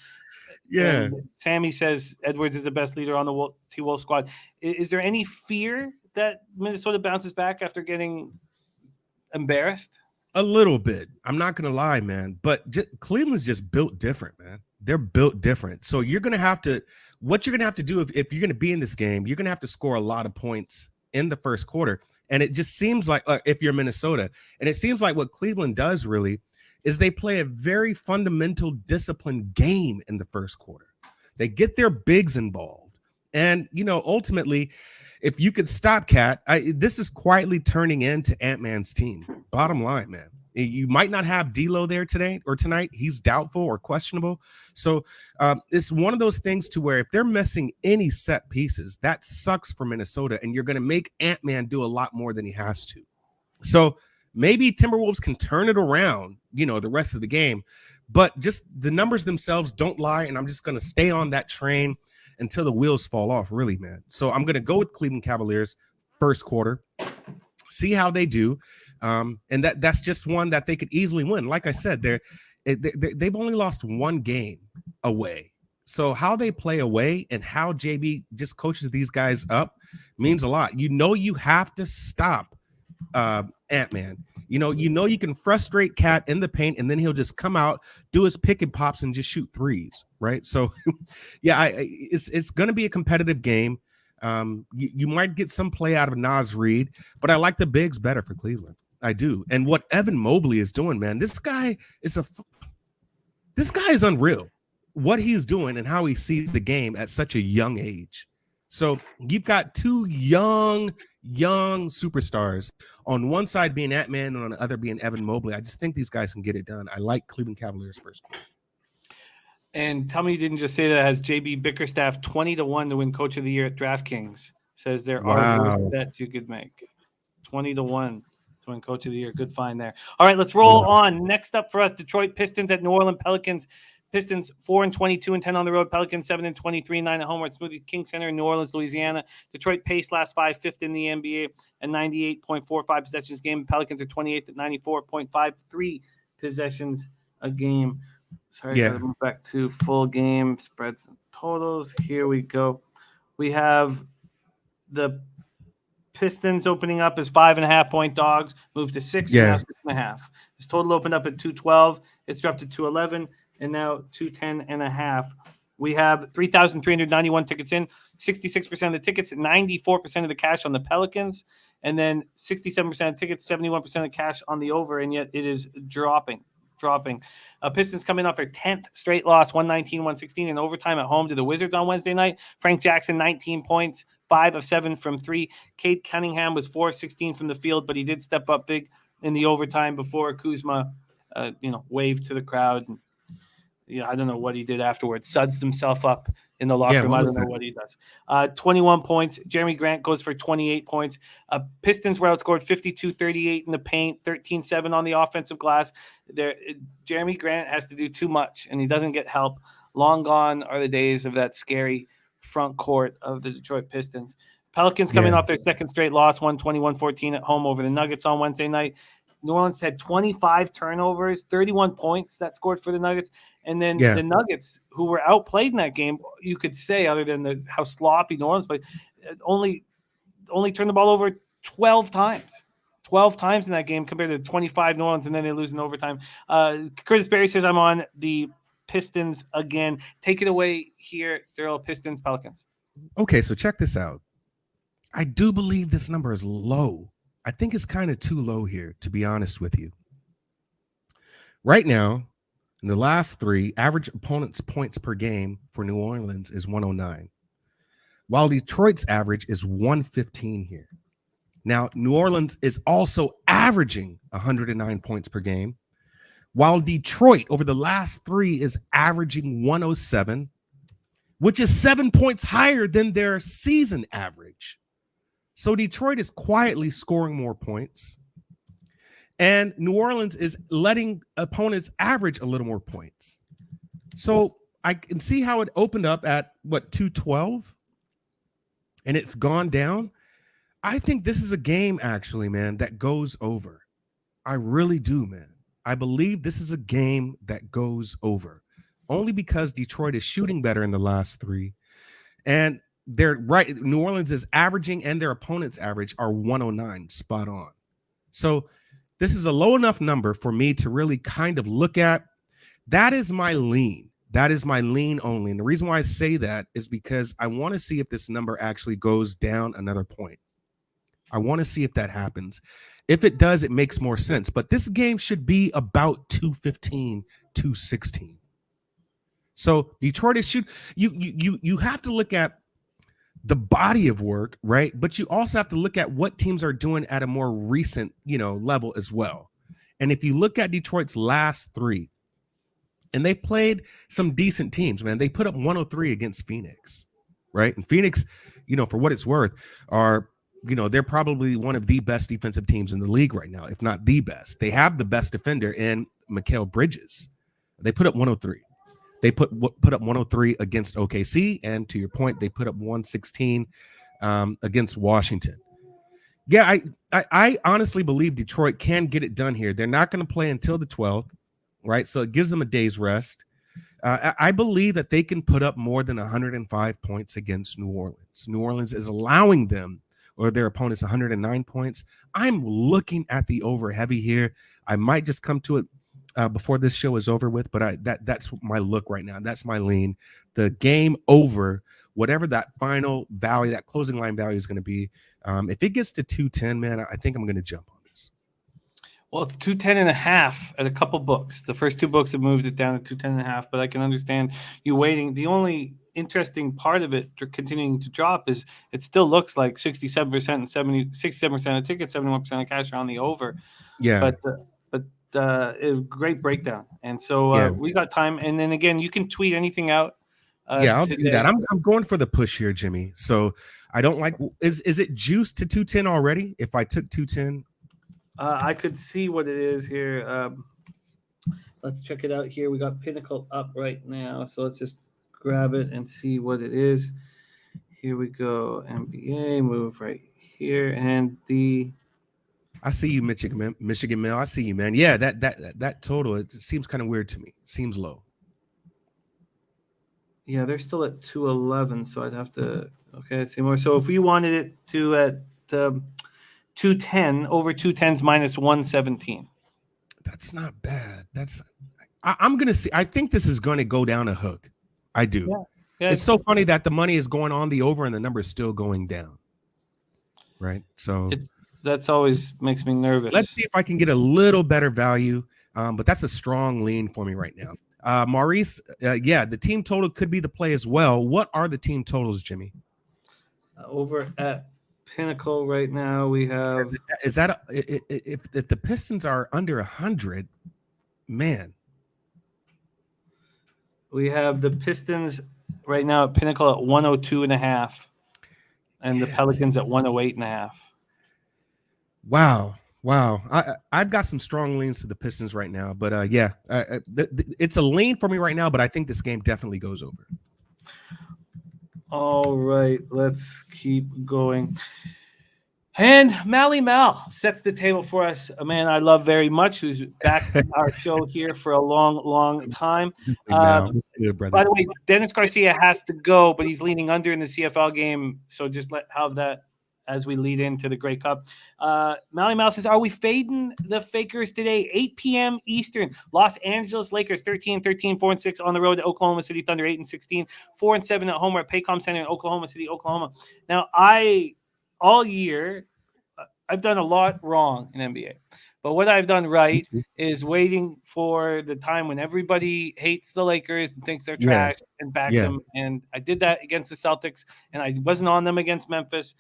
Yeah. And Sammy says Edwards is the best leader on the T-Wolf squad. Is there any fear that Minnesota bounces back after getting embarrassed? A little bit. I'm not going to lie, man. But Cleveland's just built different, man. They're built different. So you're going to have to – what you're going to have to do if you're going to be in this game, you're going to have to score a lot of points in the first quarter. And it just seems like if you're Minnesota, and it seems like what Cleveland does really is they play a very fundamental disciplined game in the first quarter. They get their bigs involved. And, ultimately, if you could stop Cat, this is quietly turning into Ant-Man's team. Bottom line, man. You might not have D'Lo there today or tonight. He's doubtful or questionable. So it's one of those things to where if they're missing any set pieces, that sucks for Minnesota, and you're going to make Ant-Man do a lot more than he has to. So maybe Timberwolves can turn it around, the rest of the game. But just the numbers themselves don't lie, and I'm just going to stay on that train until the wheels fall off, really, man. So I'm going to go with Cleveland Cavaliers first quarter, see how they do. And that's just one that they could easily win. Like I said, they've only lost one game away. So how they play away and how JB just coaches these guys up means a lot. You have to stop Ant-Man. You can frustrate Cat in the paint, and then he'll just come out, do his pick and pops, and just shoot threes, right? So, yeah, it's going to be a competitive game. You might get some play out of Naz Reid, but I like the bigs better for Cleveland. I do. And what Evan Mobley is doing, man, this guy is unreal. What he's doing and how he sees the game at such a young age. So you've got two young superstars on one side being Ant-Man and on the other being Evan Mobley. I just think these guys can get it done. I like Cleveland Cavaliers first. And tell me you didn't just say that has JB Bickerstaff 20-1 to win Coach of the Year at DraftKings. Says there are worse bets you could make. 20-1 to win Coach of the Year. Good find there. All right, let's roll on. Next up for us, Detroit Pistons at New Orleans Pelicans. Pistons 4-22 and 10 on the road. Pelicans 7-23 and 9 at home. We're at Smoothie King Center in New Orleans, Louisiana. Detroit pace last 5, fifth in the NBA and 98.45 possessions a game. Pelicans are 28th at 94.53 possessions a game. Sorry, I gotta move back to full game spreads and totals. Here we go. We have the Pistons opening up as 5.5-point dogs, moved to 6, now 6.5. This total opened up at 212. It's dropped to 211. And now 210.5. We have 3,391 tickets in, 66% of the tickets, 94% of the cash on the Pelicans, and then 67% of tickets, 71% of cash on the over, and yet it is dropping. Pistons coming off their 10th straight loss, 119-116 in overtime at home to the Wizards on Wednesday night. Frank Jackson, 19 points, 5 of 7 from 3. Cade Cunningham was 4 of 16 from the field, but he did step up big in the overtime before Kuzma, waved to the crowd. And, I don't know what he did afterwards. Sudsed himself up in the locker room. what I was don't know that? what he does. 21 points. Jeremy Grant goes for 28 points. Pistons were outscored 52-38 in the paint, 13-7 on the offensive glass. Jeremy Grant has to do too much, and he doesn't get help. Long gone are the days of that scary front court of the Detroit Pistons. Pelicans coming off their second straight loss, 121-14 at home over the Nuggets on Wednesday night. New Orleans had 25 turnovers, 31 points that scored for the Nuggets. And then the Nuggets, who were outplayed in that game, you could say, other than how sloppy New Orleans played, only turned the ball over 12 times. 12 times in that game compared to 25 New Orleans, and then they lose in overtime. Curtis Berry says, I'm on the Pistons again. Take it away here, Darryl. Pistons, Pelicans. Okay, so check this out. I do believe this number is low. I think it's kind of too low here, to be honest with you. Right now, in the last 3, average opponent's points per game for New Orleans is 109, while Detroit's average is 115 here. Now, New Orleans is also averaging 109 points per game, while Detroit over the last 3 is averaging 107, which is 7 points higher than their season average. So Detroit is quietly scoring more points, and New Orleans is letting opponents average a little more points. So I can see how it opened up at 212, and it's gone down. I think this is a game, actually, man, that goes over. I really do, man. I believe this is a game that goes over, only because Detroit is shooting better in the last 3, and they're right. New Orleans is averaging, and their opponent's average are 109, spot on. So this is a low enough number for me to really kind of look at. That is my lean. That is my lean only. And the reason why I say that is because I want to see if this number actually goes down another point. I want to see if that happens. If it does, it makes more sense. But this game should be about 215, 216. So Detroit is you have to look at the body of work, right? But you also have to look at what teams are doing at a more recent, level as well. And if you look at Detroit's last 3, and they've played some decent teams, man. They put up 103 against Phoenix, right? And Phoenix, for what it's worth, are, they're probably one of the best defensive teams in the league right now, if not the best. They have the best defender in Mikal Bridges. They put up 103. They put up 103 against OKC, and to your point, they put up 116 against Washington. Yeah, I honestly believe Detroit can get it done here. They're not going to play until the 12th, right? So it gives them a day's rest. I believe that they can put up more than 105 points against New Orleans. New Orleans is allowing them, or their opponents, 109 points. I'm looking at the over heavy here. I might just come to it before this show is over with, but that's my look right now. That's my lean. The game over, whatever that final value, that closing line value is going to be. If it gets to 210, man, I think I'm going to jump on this. Well, it's 210.5 at a couple books. The first 2 books have moved it down to 210.5, but I can understand you waiting. The only interesting part of it continuing to drop is it still looks like 67% and 67% of tickets, 71% of cash are on the over. Yeah. But great breakdown. And so we got time. And then again, you can tweet anything out. I'll today. do that. I'm going for the push here, Jimmy. So I don't like, is it juiced to 210 already? If I took 210, I could see what it is here. Let's check it out here. We got Pinnacle up right now. So let's just grab it and see what it is. Here we go. NBA, move right here. And I see you, Michigan Mel. I see you, man. Yeah, that total, it seems kind of weird to me. It seems low. Yeah, they're still at 211, so I'd have to see more. So if we wanted it to at 210, over 210's minus 117. That's not bad. I'm gonna see. I think this is going to go down a hook. I do. Yeah, it's so funny that the money is going on the over and the number is still going down. Right. So that's always makes me nervous. Let's see if I can get a little better value. But that's a strong lean for me right now. Maurice, the team total could be the play as well. What are the team totals, Jimmy? Over at Pinnacle right now, we have. Is that if the Pistons are under 100, man? We have the Pistons right now at Pinnacle at 102.5, and the Pelicans at 108.5. Wow. I've got some strong leans to the Pistons right now, but it's a lean for me right now, but I think this game definitely goes over. All right, let's keep going. And Mally Mal sets the table for us, a man I love very much, who's back on our show here for a long, long time. Good, brother. By the way, Dennis Garcia has to go, but he's leaning under in the CFL game, so just have that as we lead into the Grey Cup. Mally Mal says, are we fading the Fakers today? 8 p.m. Eastern. Los Angeles Lakers 13-13, 4-6 on the road to Oklahoma City Thunder 8-16, 4-7 at home. We're at Paycom Center in Oklahoma City, Oklahoma. Now, all year, I've done a lot wrong in NBA. But what I've done right is waiting for the time when everybody hates the Lakers and thinks they're trash and back them. And I did that against the Celtics, and I wasn't on them against Memphis.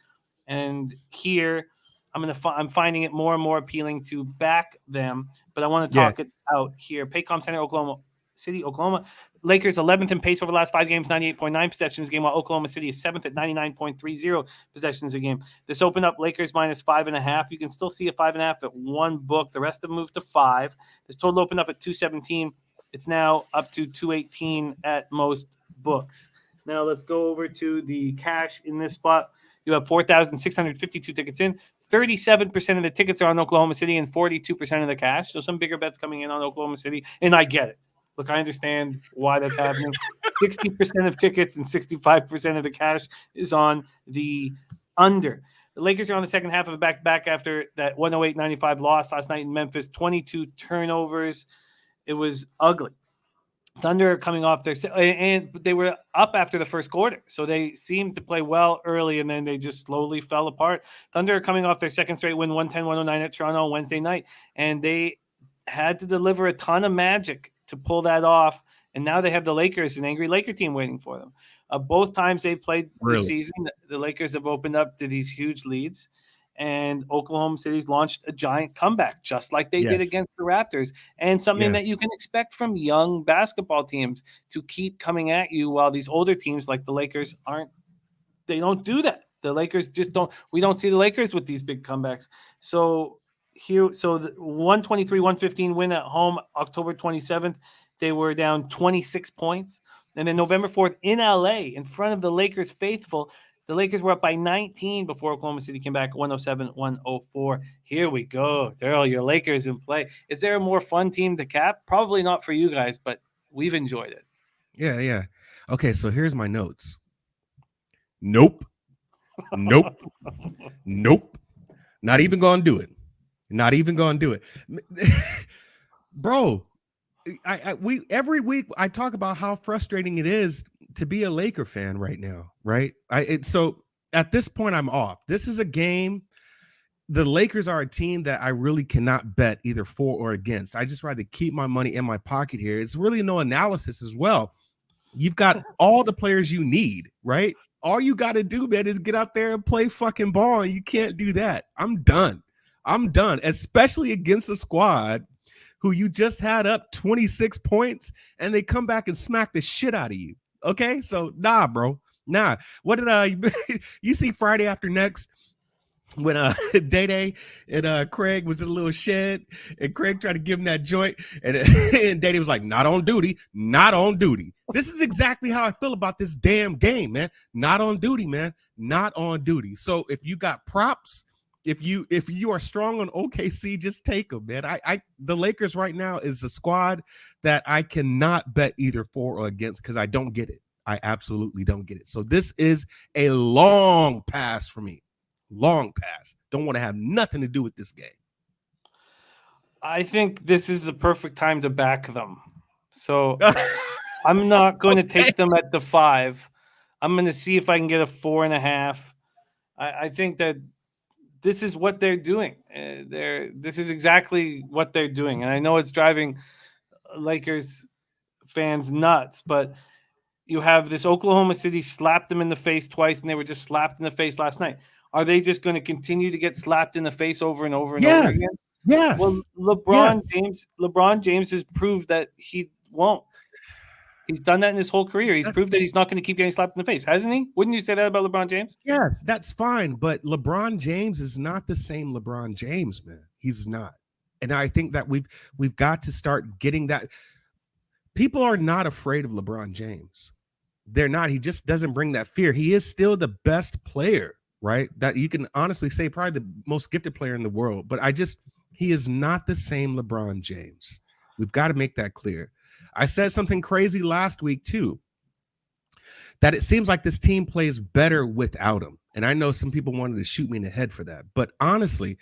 And here, I'm finding it more and more appealing to back them. But I want to talk it out here. Paycom Center, Oklahoma City, Oklahoma. Lakers 11th in pace over the last 5 games, 98.9 possessions a game, while Oklahoma City is 7th at 99.30 possessions a game. This opened up Lakers minus 5.5. You can still see a 5.5 at one book. The rest of them moved to 5. This total opened up at 217. It's now up to 218 at most books. Now let's go over to the cash in this spot. You have 4,652 tickets in. 37% of the tickets are on Oklahoma City and 42% of the cash. So some bigger bets coming in on Oklahoma City, and I get it. Look, I understand why that's happening. 60% of tickets and 65% of the cash is on the under. The Lakers are on the second half of the back-to-back after that 108-95 loss last night in Memphis. 22 turnovers. It was ugly. Thunder coming off and they were up after the first quarter. So they seemed to play well early, and then they just slowly fell apart. Thunder coming off their second straight win, 110-109 at Toronto on Wednesday night. And they had to deliver a ton of magic to pull that off. And now they have the Lakers, an angry Laker team waiting for them. Both times they played this season, the Lakers have opened up to these huge leads. And Oklahoma City's launched a giant comeback, just like they did against the Raptors. And something that you can expect from young basketball teams to keep coming at you, while these older teams like the Lakers they don't do that. The Lakers just don't. We don't see the Lakers with these big comebacks. So the 123-115 win at home, October 27th, they were down 26 points. And then November 4th in LA, in front of the Lakers faithful, the Lakers were up by 19 before Oklahoma City came back 107-104. Here we go. Darryl, your Lakers in play. Is there a more fun team to cap? Probably not for you guys, but we've enjoyed it. Yeah. Okay, so here's my notes. Nope. Not even going to do it. Bro, we every week I talk about how frustrating it is to be a Laker fan right now, right? So at this point I'm off. This is a game. The Lakers are a team that I really cannot bet either for or against. I just rather keep my money in my pocket here. It's really no analysis as well. You've got all the players you need, right? All you got to do, man, is get out there and play fucking ball, and you can't do that. I'm done, especially against a squad who you just had up 26 points, and they come back and smack the shit out of you. Okay, so nah, bro, nah. What did you see Friday after next when Day and Craig was in a little shed, and Craig tried to give him that joint, and Day was like, not on duty. This is exactly how I feel about this damn game, man. Not on duty, man. Not on duty. So if you got props, if you are strong on OKC, just take them, man. The Lakers right now is a squad that I cannot bet either for or against because I don't get it. I absolutely don't get it. So this is a long pass for me. Long pass. Don't want to have nothing to do with this game. I think this is the perfect time to back them. So I'm not going to take them at the 5. I'm going to see if I can get a 4.5. I think that this is what they're doing. This is exactly what they're doing. And I know it's driving Lakers fans nuts, but you have this Oklahoma City slapped them in the face twice, and they were just slapped in the face last night. Are they just going to continue to get slapped in the face over and over and over again? Yes. Well, LeBron James has proved that he won't. He's done that in his whole career. He's proved that he's not going to keep getting slapped in the face, hasn't he? Wouldn't you say that about LeBron James? Yes, that's fine. But LeBron James is not the same LeBron James, man. He's not. And I think that we've got to start getting that. People are not afraid of LeBron James. They're not. He just doesn't bring that fear. He is still the best player, right? That you can honestly say probably the most gifted player in the world. But he is not the same LeBron James. We've got to make that clear. I said something crazy last week too, that it seems like this team plays better without him. And I know some people wanted to shoot me in the head for that. But honestly,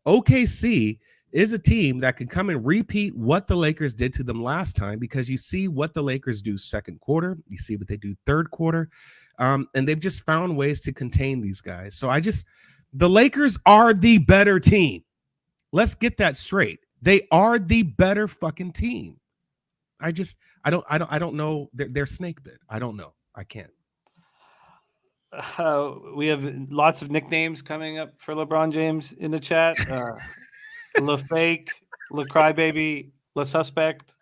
OKC is a team that can come and repeat what the Lakers did to them last time, because you see what the Lakers do second quarter, you see what they do third quarter, and they've just found ways to contain these guys. So the Lakers are the better team. Let's get that straight. They are the better fucking team. I don't know. They're snake bit. I don't know. I can't. We have lots of nicknames coming up for LeBron James in the chat. Le Fake, Le Crybaby, Le Suspect.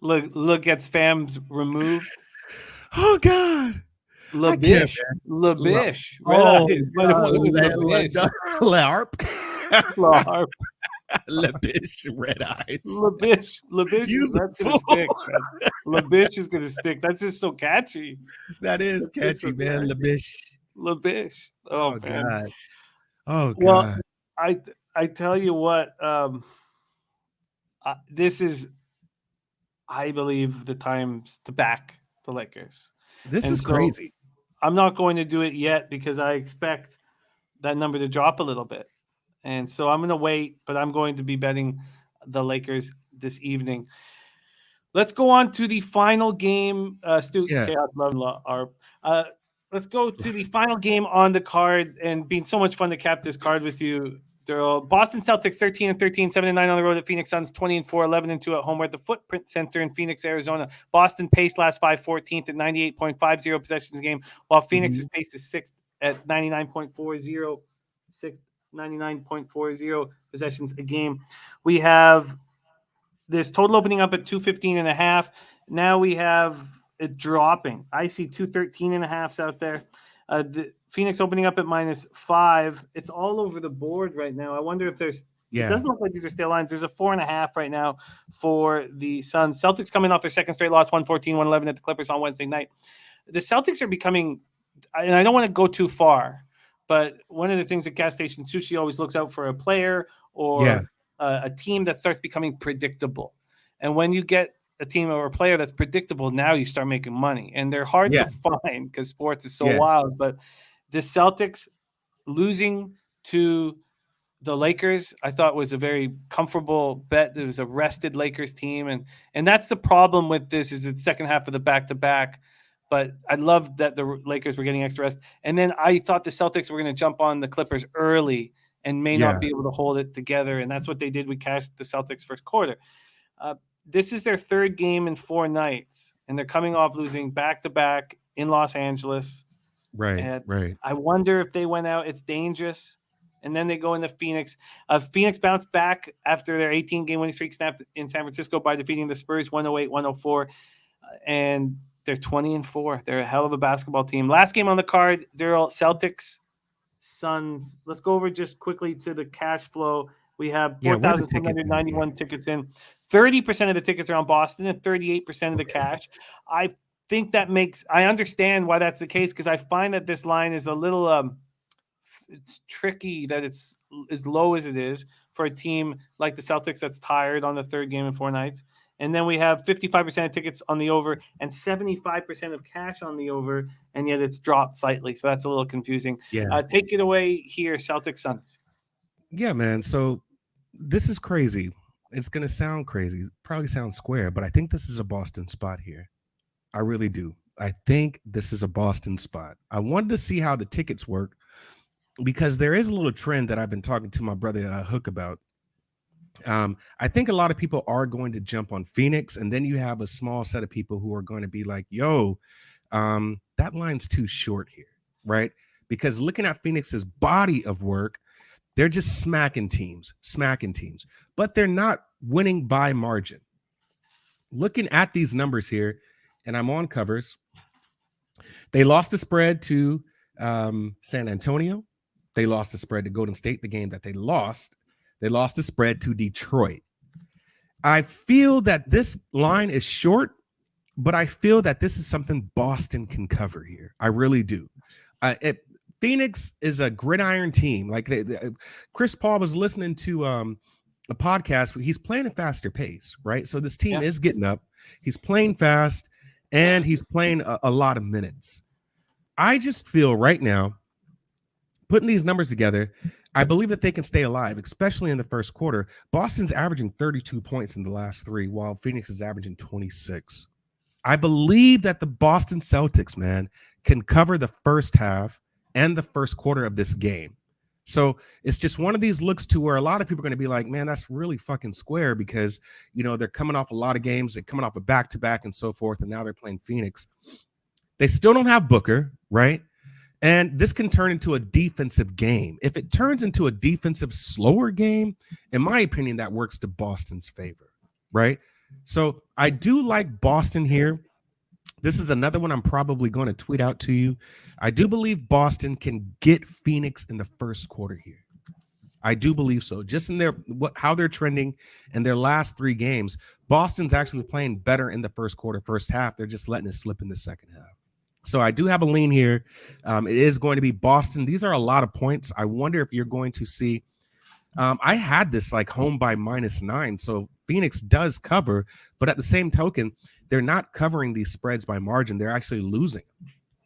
Le Gets Fams Removed. Oh, God. Le Bish. Le Bish. LARP. Le Bish, red eyes. Le Bish. That's going to stick. Le Bish is going to stick. That's just so catchy. That is catchy, man. Le Bish. Le Bish. Oh, man. God. Oh, God. Well, I tell you what, this is, I believe, the times to back the Lakers. This is crazy. I'm not going to do it yet because I expect that number to drop a little bit. And so I'm going to wait, but I'm going to be betting the Lakers this evening. Let's go on to the final game. Chaos, love, let's go to the final game on the card, and being so much fun to cap this card with you, Darryl. Boston Celtics 13-13, 7-9 on the road at Phoenix Suns, 20-4, 11-2 at home. We're at the Footprint Center in Phoenix, Arizona. Boston pace last 5 14th at 98.50 possessions a game, while Phoenix's pace is 6th at 99.40, 99.40 possessions a game. We have this total opening up at 215.5. Now we have it dropping. I see 213.5s out there. The Phoenix opening up at -5. It's all over the board right now. I wonder if there's. It doesn't look like these are stale lines. There's a 4.5 right now for the Suns. Celtics coming off their second straight loss, 114-111 at the Clippers on Wednesday night. The Celtics are becoming, and I don't want to go too far, but one of the things that Gas Station Sushi always looks out for a player or a team that starts becoming predictable. And when you get a team or a player that's predictable, now you start making money. And they're hard to find because sports is so wild. But the Celtics losing to the Lakers, I thought was a very comfortable bet. There was a rested Lakers team. And that's the problem with this is it's second half of the back-to-back. But I loved that the Lakers were getting extra rest. And then I thought the Celtics were going to jump on the Clippers early and may not be able to hold it together. And that's what they did. We cashed the Celtics first quarter. This is their third game in 4 nights, and they're coming off losing back-to-back in Los Angeles. Right. I wonder if they went out. It's dangerous. And then they go into Phoenix. Phoenix bounced back after their 18-game winning streak snapped in San Francisco by defeating the Spurs 108-104. And they're 20-4. They're a hell of a basketball team. Last game on the card, Darryl, Celtics, Suns. Let's go over just quickly to the cash flow. We have 4,791 tickets in. 30% of the tickets are on Boston and 38% of the cash. I think that I understand why that's the case because I find that this line is a little it's tricky that it's as low as it is for a team like the Celtics that's tired on the third game in 4 nights. And then we have 55% of tickets on the over and 75% of cash on the over, and yet it's dropped slightly. So that's a little confusing. Take it away here, Celtics Suns. Yeah, man. So this is crazy. It's going to sound crazy, probably sound square, but I think this is a Boston spot here. I really do. I think this is a Boston spot. I wanted to see how the tickets work because there is a little trend that I've been talking to my brother Hook about. I think a lot of people are going to jump on Phoenix, and then you have a small set of people who are going to be like, yo, that line's too short here, right? Because looking at Phoenix's body of work, they're just smacking teams, but they're not winning by margin. looking at these numbers here, and I'm on covers. They lost the spread to San Antonio. They lost the spread to Golden State, the game that they lost. They lost the spread to Detroit. I feel that this line is short, but I feel that this is something Boston can cover here. I really do. Phoenix is a gridiron team. Like Chris Paul was listening to a podcast. He's playing a faster pace, right? So this team is getting up. He's playing fast, and he's playing a lot of minutes. I just feel right now, putting these numbers together, I believe that they can stay alive, especially in the first quarter. Boston's averaging 32 points in the last three, while Phoenix is averaging 26. I believe that the Boston Celtics, man, can cover the first half and the first quarter of this game. So it's just one of these looks to where a lot of people are going to be like, man, that's really fucking square because, you know, they're coming off a lot of games. They're coming off a back-to-back and so forth, and now they're playing Phoenix. They still don't have Booker, right? And this can turn into a defensive game. If it turns into a defensive, slower game, in my opinion, that works to Boston's favor, right? So I do like Boston here. This is another one I'm probably going to tweet out to you. I do believe Boston can get Phoenix in the first quarter here. I do believe so. Just in how they're trending in their last three games, Boston's actually playing better in the first quarter, first half. They're just letting it slip in the second half. So I do have a lean here. It is going to be Boston. These are a lot of points. I wonder if you're going to see. I had this like home by -9. So Phoenix does cover, but at the same token, they're not covering these spreads by margin. They're actually losing,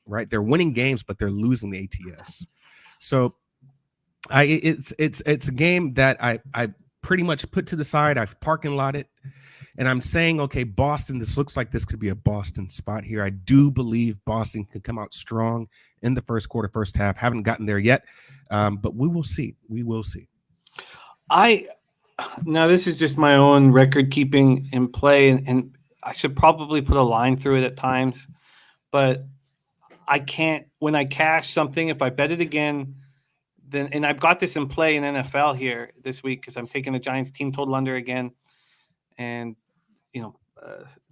right? They're winning games, but they're losing the ATS. So it's a game that I pretty much put to the side. I've parking lotted. And I'm saying, okay, Boston, this looks like this could be a Boston spot here. I do believe Boston can come out strong in the first quarter, first half. Haven't gotten there yet, but we will see. We will see. Now this is just my own record keeping in play, and I should probably put a line through it at times, but I can't. When I cash something, if I bet it again, then, and I've got this in play in NFL here this week because I'm taking the Giants team total under again. And, you know,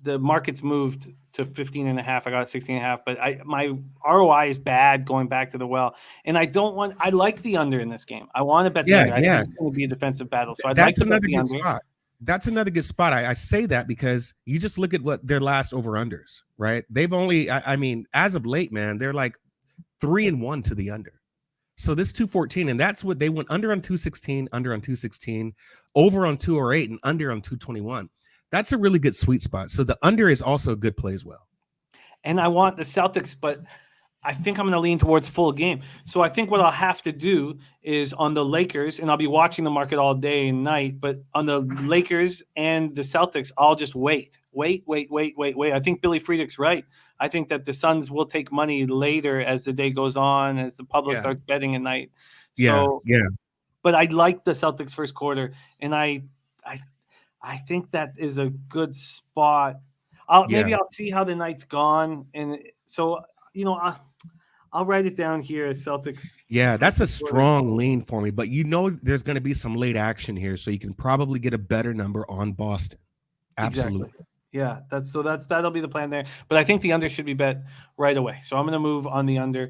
the market's moved to 15.5. I got 16.5, but my ROI is bad going back to the well. And I like the under in this game. I want to bet the under. I think it's going to be a defensive battle. So I'd like to bet the under. Spot. That's another good spot. I say that because you just look at what their last over-unders, right? They've only, I mean, as of late, man, they're like 3-1 to the under. So this 214, and that's what they went under on 216, under on 216, over on 208, and under on 221. That's a really good sweet spot. So the under is also a good play as well. And I want the Celtics, but I think I'm going to lean towards full game. So I think what I'll have to do is on the Lakers, and I'll be watching the market all day and night, but on the Lakers and the Celtics, I'll just wait. I think Billy Friedrich's right. I think that the Suns will take money later as the day goes on, as the public starts betting at night. So, but I like the Celtics first quarter, and I think that is a good spot. Maybe I'll see how the night's gone, and so you know I'll write it down here as Celtics. Yeah, that's a strong lean for me, but you know there's going to be some late action here, so you can probably get a better number on Boston. Absolutely. Exactly. Yeah, that'll be the plan there. But I think the under should be bet right away. So I'm going to move on the under.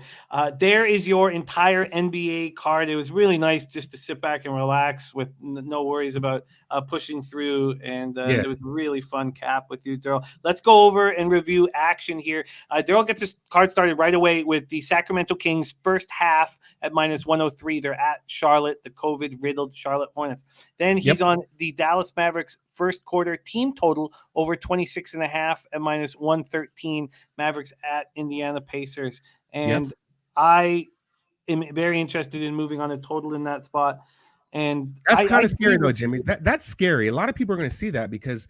There is your entire NBA card. It was really nice just to sit back and relax with no worries about pushing through. And it was really fun cap with you, Darryl. Let's go over and review action here. Darryl gets his card started right away with the Sacramento Kings first half at -103. They're at Charlotte, the COVID-riddled Charlotte Hornets. Then he's on the Dallas Mavericks first quarter team total over 26.5 at -113. Mavericks at Indiana Pacers. And I am very interested in moving on a total in that spot. And that's kind of scary though, Jimmy. That's scary. A lot of people are going to see that because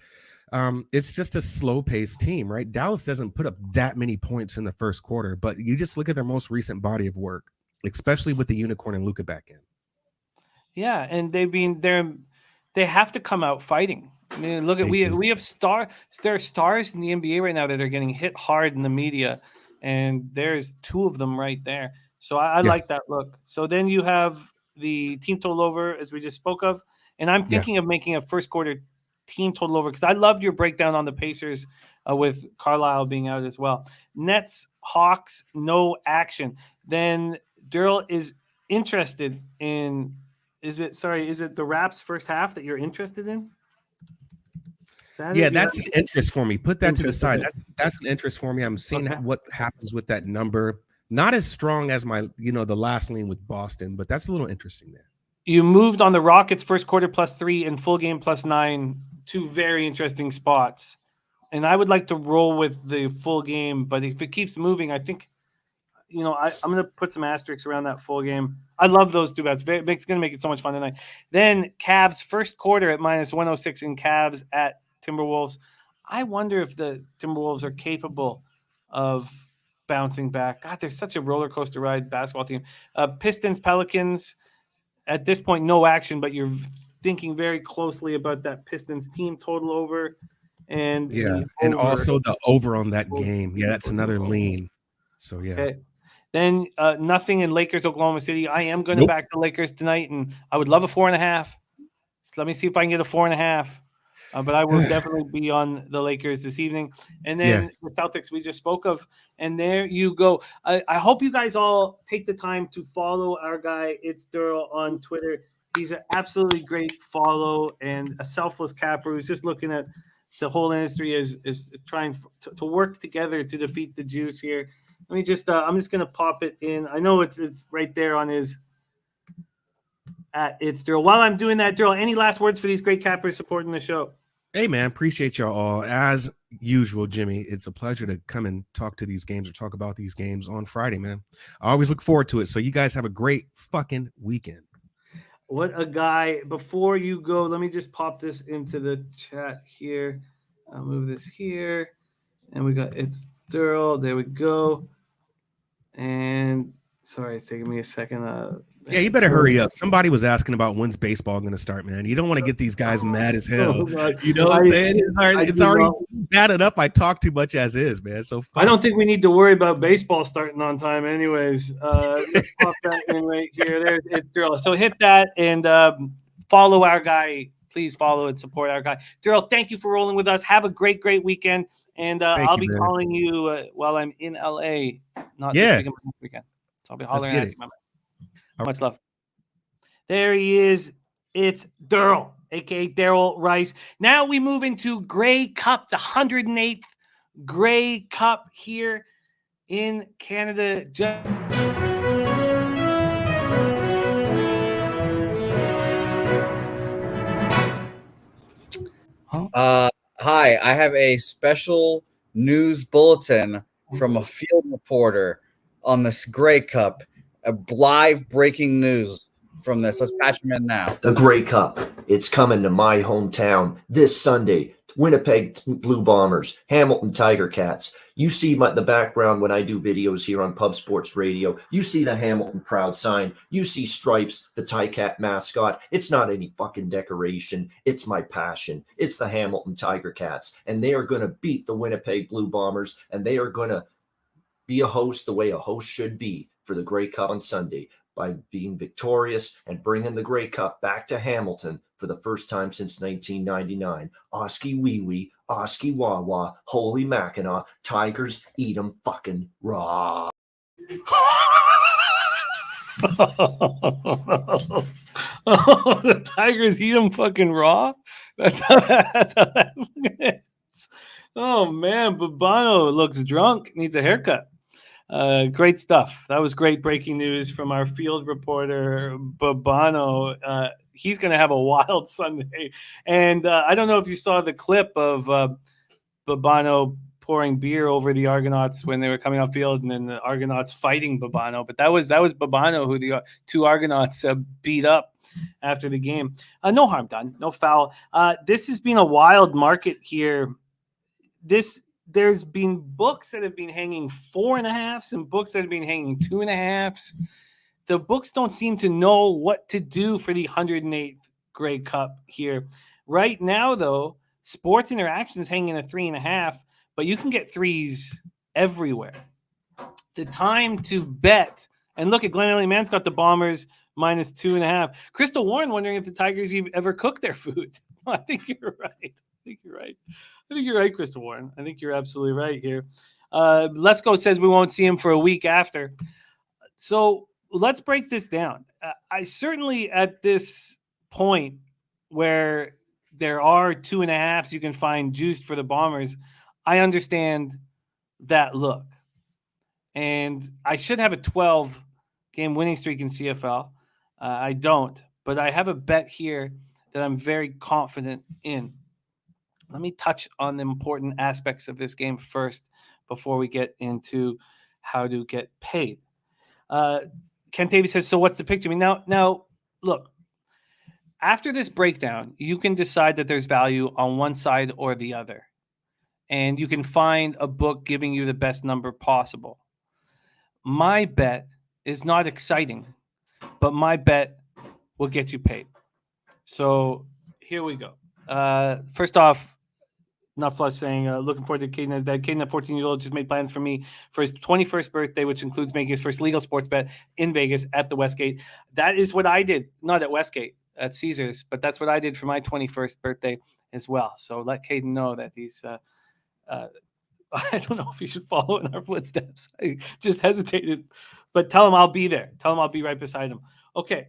it's just a slow-paced team, right? Dallas doesn't put up that many points in the first quarter, but you just look at their most recent body of work, especially with the Unicorn and Luka back in. Yeah, and they have to come out fighting. I mean, look at we have there are stars in the NBA right now that are getting hit hard in the media, and there's two of them right there. So I like that look. So then you have the team total over, as we just spoke of, and I'm thinking of making a first quarter team total over, because I loved your breakdown on the Pacers with Carlisle being out as well. Nets, Hawks, no action. Then Derl is interested in, is it the Raps first half that you're interested in? Yeah, that's an interest for me. Put that to the side. That's an interest for me. I'm seeing what happens with that number. Not as strong as my, the last lean with Boston, but that's a little interesting there. You moved on the Rockets first quarter +3 and full game +9. Two very interesting spots. And I would like to roll with the full game, but if it keeps moving, I think, I'm going to put some asterisks around that full game. I love those two bets. It's going to make it so much fun tonight. Then Cavs first quarter at -106 and Cavs at Timberwolves. I wonder if the Timberwolves are capable of bouncing back. God, they're such a roller coaster ride basketball team. Pistons Pelicans. At this point, no action, but you're thinking very closely about that Pistons team total over. And and also the over on that game. Yeah, that's another lean. So, yeah. Okay. Then nothing in Lakers, Oklahoma City. I am going to back the Lakers tonight, and I would love a 4.5. So let me see if I can get a 4.5. But I will definitely be on the Lakers this evening. And then the Celtics we just spoke of. And there you go. I hope you guys all take the time to follow our guy, It's Darryl, on Twitter. He's an absolutely great follow and a selfless capper who's just looking at the whole industry is trying to work together to defeat the Jews here. Let me just I'm just going to pop it in. I know it's right there on his It's Darryl. While I'm doing that, Darryl, any last words for these great cappers supporting the show? Hey, man, appreciate y'all all. As usual, Jimmy, it's a pleasure to come and talk to these games or talk about these games on Friday, man. I always look forward to it. So you guys have a great fucking weekend. What a guy. Before you go, let me just pop this into the chat here. I'll move this here. And we got It's Darryl. There we go. And sorry, it's taking me a second. Yeah, you better hurry up. Somebody was asking about when's baseball going to start, man. You don't want to get these guys mad as hell. You know what I'm saying? It's already bad enough I talk too much as is, man. So I don't think we need to worry about baseball starting on time anyways. Let's pop that in right here. There's It's Darryl. So hit that and follow our guy. Please follow and support our guy. Darryl, thank you for rolling with us. Have a great, great weekend. And I'll be calling you while I'm in LA. Not this weekend. So I'll be hollering at you, my man. Much love. There he is. It's Darryl, a.k.a. Darryl Rice. Now we move into Grey Cup, the 108th Grey Cup here in Canada. Hi, I have a special news bulletin from a field reporter on this Grey Cup. A live breaking news from this. Let's patch him in now. The Grey Cup. It's coming to my hometown this Sunday. Winnipeg Blue Bombers, Hamilton Tiger Cats. You see the background when I do videos here on Pub Sports Radio. You see the Hamilton Proud sign. You see Stripes, the Ticat mascot. It's not any fucking decoration. It's my passion. It's the Hamilton Tiger Cats. And they are going to beat the Winnipeg Blue Bombers. And they are going to be a host the way a host should be for the Grey Cup on Sunday by being victorious and bringing the Grey Cup back to Hamilton for the first time since 1999. Oski wee wee, Oski wah wah, holy Mackinac, Tigers eat 'em fucking raw. The Tigers eat 'em fucking raw? That's how that is. Oh, man, Babano looks drunk, needs a haircut. Great stuff. That was great breaking news from our field reporter, Babano. He's going to have a wild Sunday. And I don't know if you saw the clip of Babano pouring beer over the Argonauts when they were coming off field and then the Argonauts fighting Babano. But that was Babano who the two Argonauts beat up after the game. No harm done. No foul. This has been a wild market here. There's been books that have been hanging 4.5s and books that have been hanging 2.5s. The books don't seem to know what to do for the 108th Grey Cup here. Right now, though, Sports Interaction is hanging a 3.5, but you can get 3s everywhere. The time to bet, and look at Glenn Ellie Mann's got the Bombers -2.5. Crystal Warren wondering if the Tigers ever cook their food. I think you're right. I think you're right, Crystal Warren. I think you're absolutely right here. Let's Go says we won't see him for a week after. So let's break this down. I certainly at this point where there are 2.5s you can find juiced for the Bombers, I understand that look. And I should have a 12-game winning streak in CFL. I don't, but I have a bet here that I'm very confident in. Let me touch on the important aspects of this game first before we get into how to get paid. Kent Davies says, so what's the picture? I mean, now, look, after this breakdown, you can decide that there's value on one side or the other. And you can find a book giving you the best number possible. My bet is not exciting, but my bet will get you paid. So here we go. First off, Not Flush saying, looking forward to Caden as dad. Caden, at 14-year-old, just made plans for me for his 21st birthday, which includes making his first legal sports bet in Vegas at the Westgate. That is what I did, not at Westgate, at Caesars, but that's what I did for my 21st birthday as well. So let Caden know that he's I don't know if you should follow in our footsteps. I just hesitated, but tell him I'll be there. Tell him I'll be right beside him. Okay,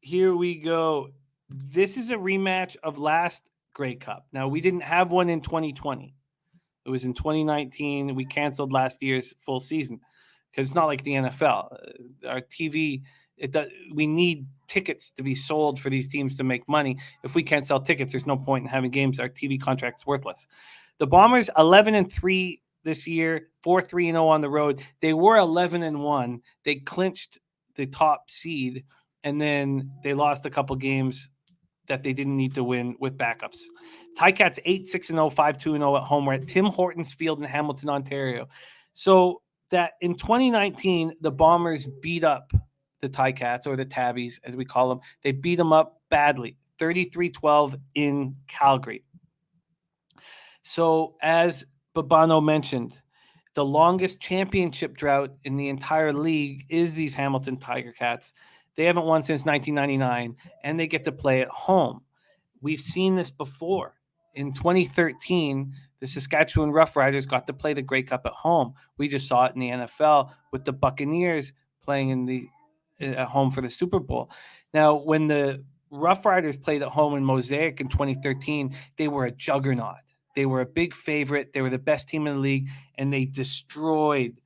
here we go. This is a rematch of last Grey Cup. Now, we didn't have one in 2020. It was in 2019. We canceled last year's full season because it's not like the NFL. Our TV, we need tickets to be sold for these teams to make money. If we can't sell tickets, there's no point in having games. Our TV contract's worthless. The Bombers 11-3 this year, 4-3-0 on the road. They were 11-1. They clinched the top seed, and then they lost a couple games that they didn't need to win with backups. Ticats 8-6-0, 5-2-0 at home. We're at Tim Hortons Field in Hamilton, Ontario. So that in 2019, the Bombers beat up the Ticats, or the Tabbies, as we call them. They beat them up badly, 33-12 in Calgary. So as Babano mentioned, the longest championship drought in the entire league is these Hamilton Tiger Cats. They haven't won since 1999, and they get to play at home. We've seen this before. In 2013, the Saskatchewan Roughriders got to play the Grey Cup at home. We just saw it in the NFL with the Buccaneers playing at home for the Super Bowl. Now, when the Roughriders played at home in Mosaic in 2013, they were a juggernaut. They were a big favorite. They were the best team in the league, and they destroyed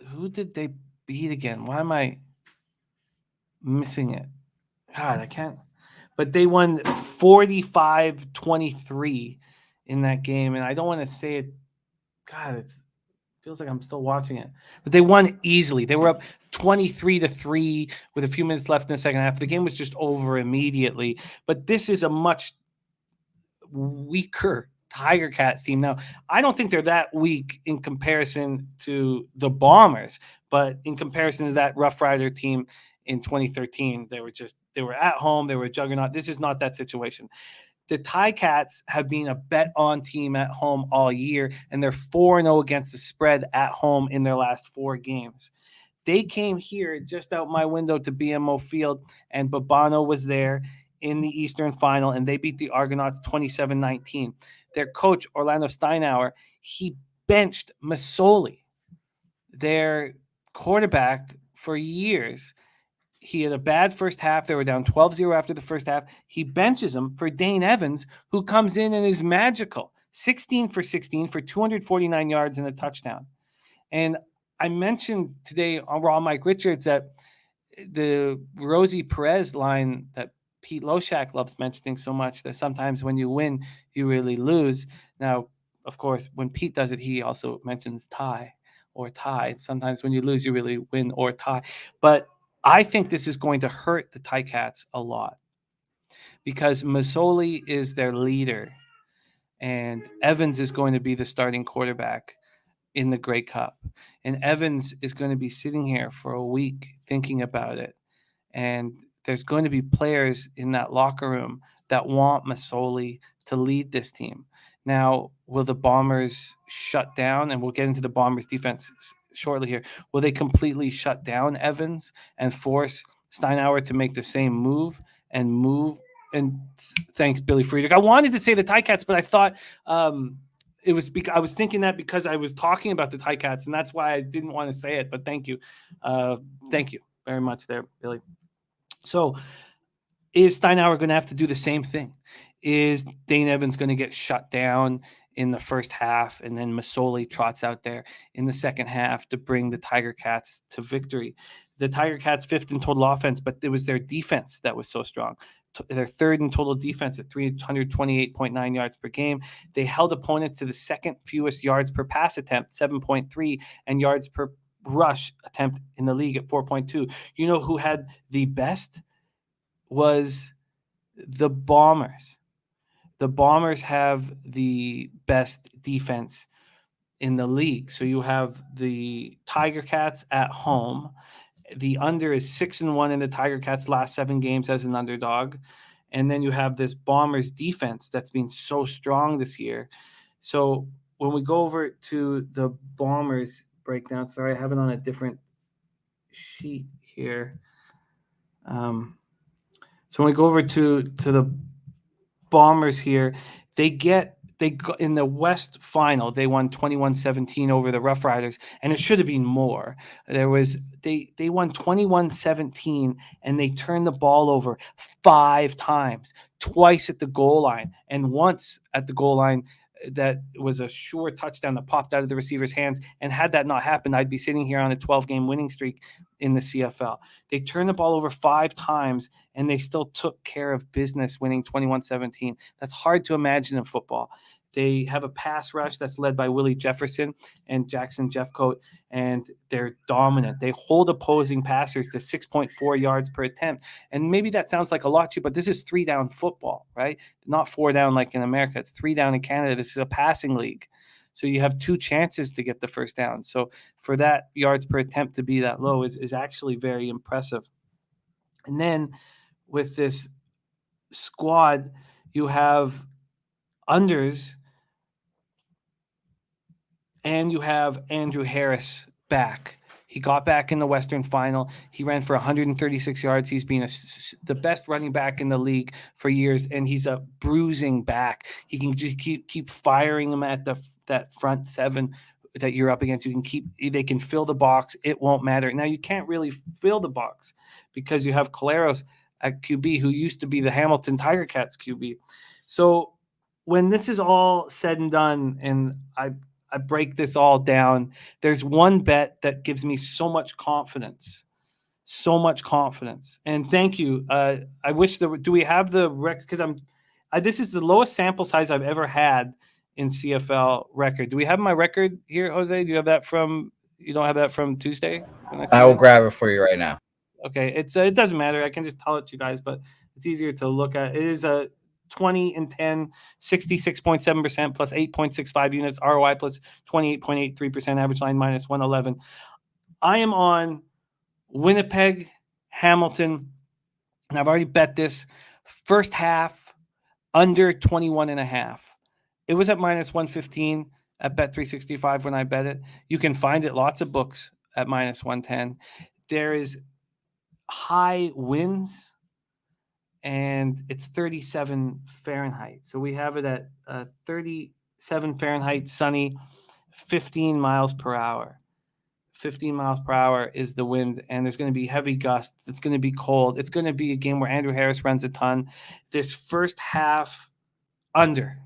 who did they beat again? Why am I missing it? God, I can't. But they won 45-23 in that game, and I don't want to say it. God, it feels like I'm still watching it. But they won easily. They were up 23-3 with a few minutes left in the second half. The game was just over immediately. But this is a much weaker Tiger Cats team. Now, I don't think they're that weak in comparison to the Bombers, but in comparison to that Rough Rider team in 2013, they were at home, they were a juggernaut. This is not that situation. The Ticats have been a bet-on team at home all year, and they're 4-0 against the spread at home in their last 4 games. They came here just out my window to BMO Field, and Babano was there in the Eastern Final, and they beat the Argonauts 27-19. Their coach, Orlando Steinauer, he benched Masoli, their quarterback, for years. He had a bad first half. They were down 12-0 after the first half. He benches him for Dane Evans, who comes in and is magical. 16 for 16 for 249 yards and a touchdown. And I mentioned today on Raw Mike Richards that the Rosie Perez line that Pete Loshak loves mentioning so much, that sometimes when you win, you really lose. Now, of course, when Pete does it, he also mentions tie or tie. Sometimes when you lose, you really win or tie. But I think this is going to hurt the Ticats a lot because Masoli is their leader and Evans is going to be the starting quarterback in the Grey Cup. And Evans is going to be sitting here for a week thinking about it. And there's going to be players in that locker room that want Masoli to lead this team. Now, will the Bombers shut down? And we'll get into the Bombers defense shortly here. Will they completely shut down Evans and force Steinauer to make the same move. And thanks, Billy Friedrich. I wanted to say the Ticats, but I thought it was because I was thinking that because I was talking about the Ticats, and that's why I didn't want to say it. But thank you very much there, Billy. So, is Steinauer going to have to do the same thing? Is Dane Evans going to get shut down in the first half, and then Masoli trots out there in the second half to bring the Tiger Cats to victory? The Tiger Cats 5th in total offense, but it was their defense that was so strong. They're 3rd in total defense at 328.9 yards per game. They held opponents to the second fewest yards per pass attempt, 7.3, and yards per rush attempt in the league at 4.2. You know who had the best? Was the Bombers. The Bombers have the best defense in the league. So you have the Tiger Cats at home. The under is 6-1 in the Tiger Cats' last 7 games as an underdog. And then you have this Bombers defense that's been so strong this year. So when we go over to the Bombers breakdown, sorry, I have it on a different sheet here. So when we go over to the Bombers here, they go in the West Final. They won 21-17 over the Rough Riders, and it should have been more. They won 21-17, and they turned the ball over 5 times, twice at the goal line, and once at the goal line. That was a sure touchdown that popped out of the receiver's hands. And had that not happened, I'd be sitting here on a 12-game winning streak in the CFL. They turned the ball over 5 times, and they still took care of business, winning 21-17. That's hard to imagine in football. They have a pass rush that's led by Willie Jefferson and Jackson Jeffcoat, and they're dominant. They hold opposing passers to 6.4 yards per attempt. And maybe that sounds like a lot to you, but this is 3-down football, right? Not 4 down like in America. It's 3 down in Canada. This is a passing league. So you have 2 chances to get the first down. So for that yards per attempt to be that low is actually very impressive. And then with this squad, you have unders, and you have Andrew Harris back. He got back in the Western Final. He ran for 136 yards. He's been the best running back in the league for years, and he's a bruising back. He can just keep firing them at that front 7 that you're up against. They can fill the box. It won't matter. Now, you can't really fill the box because you have Collaros at QB, who used to be the Hamilton Tiger Cats QB. So when this is all said and done, and I break this all down, there's one bet that gives me so much confidence. And thank you. I wish do we have the record? Because this is the lowest sample size I've ever had in CFL record. Do we have my record here, Jose? Do you have that you don't have that from Tuesday? I will grab it for you right now. Okay. It doesn't matter. I can just tell it to you guys, but it's easier to look at. It is a 20-10, 66.7% plus 8.65 units, ROI plus 28.83%, average line minus 111. I am on Winnipeg, Hamilton, and I've already bet this first half under 21.5. It was at minus 115 at Bet365 when I bet it. You can find it lots of books at minus 110. There is high winds, and it's 37 Fahrenheit. So we have it at 37 Fahrenheit, sunny, 15 miles per hour. 15 miles per hour is the wind, and there's going to be heavy gusts. It's going to be cold. It's going to be a game where Andrew Harris runs a ton. This first half under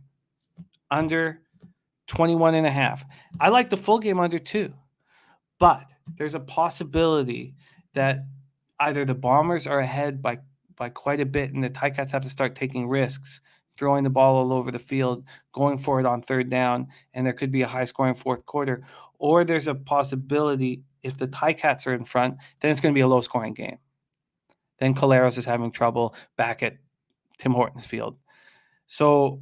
21.5. I like the full game under too, but there's a possibility that either the Bombers are ahead by quite a bit, and the Ticats have to start taking risks, throwing the ball all over the field, going for it on 3rd down, and there could be a high-scoring 4th quarter. Or there's a possibility if the Ticats are in front, then it's going to be a low-scoring game. Then Collaros is having trouble back at Tim Hortons Field. So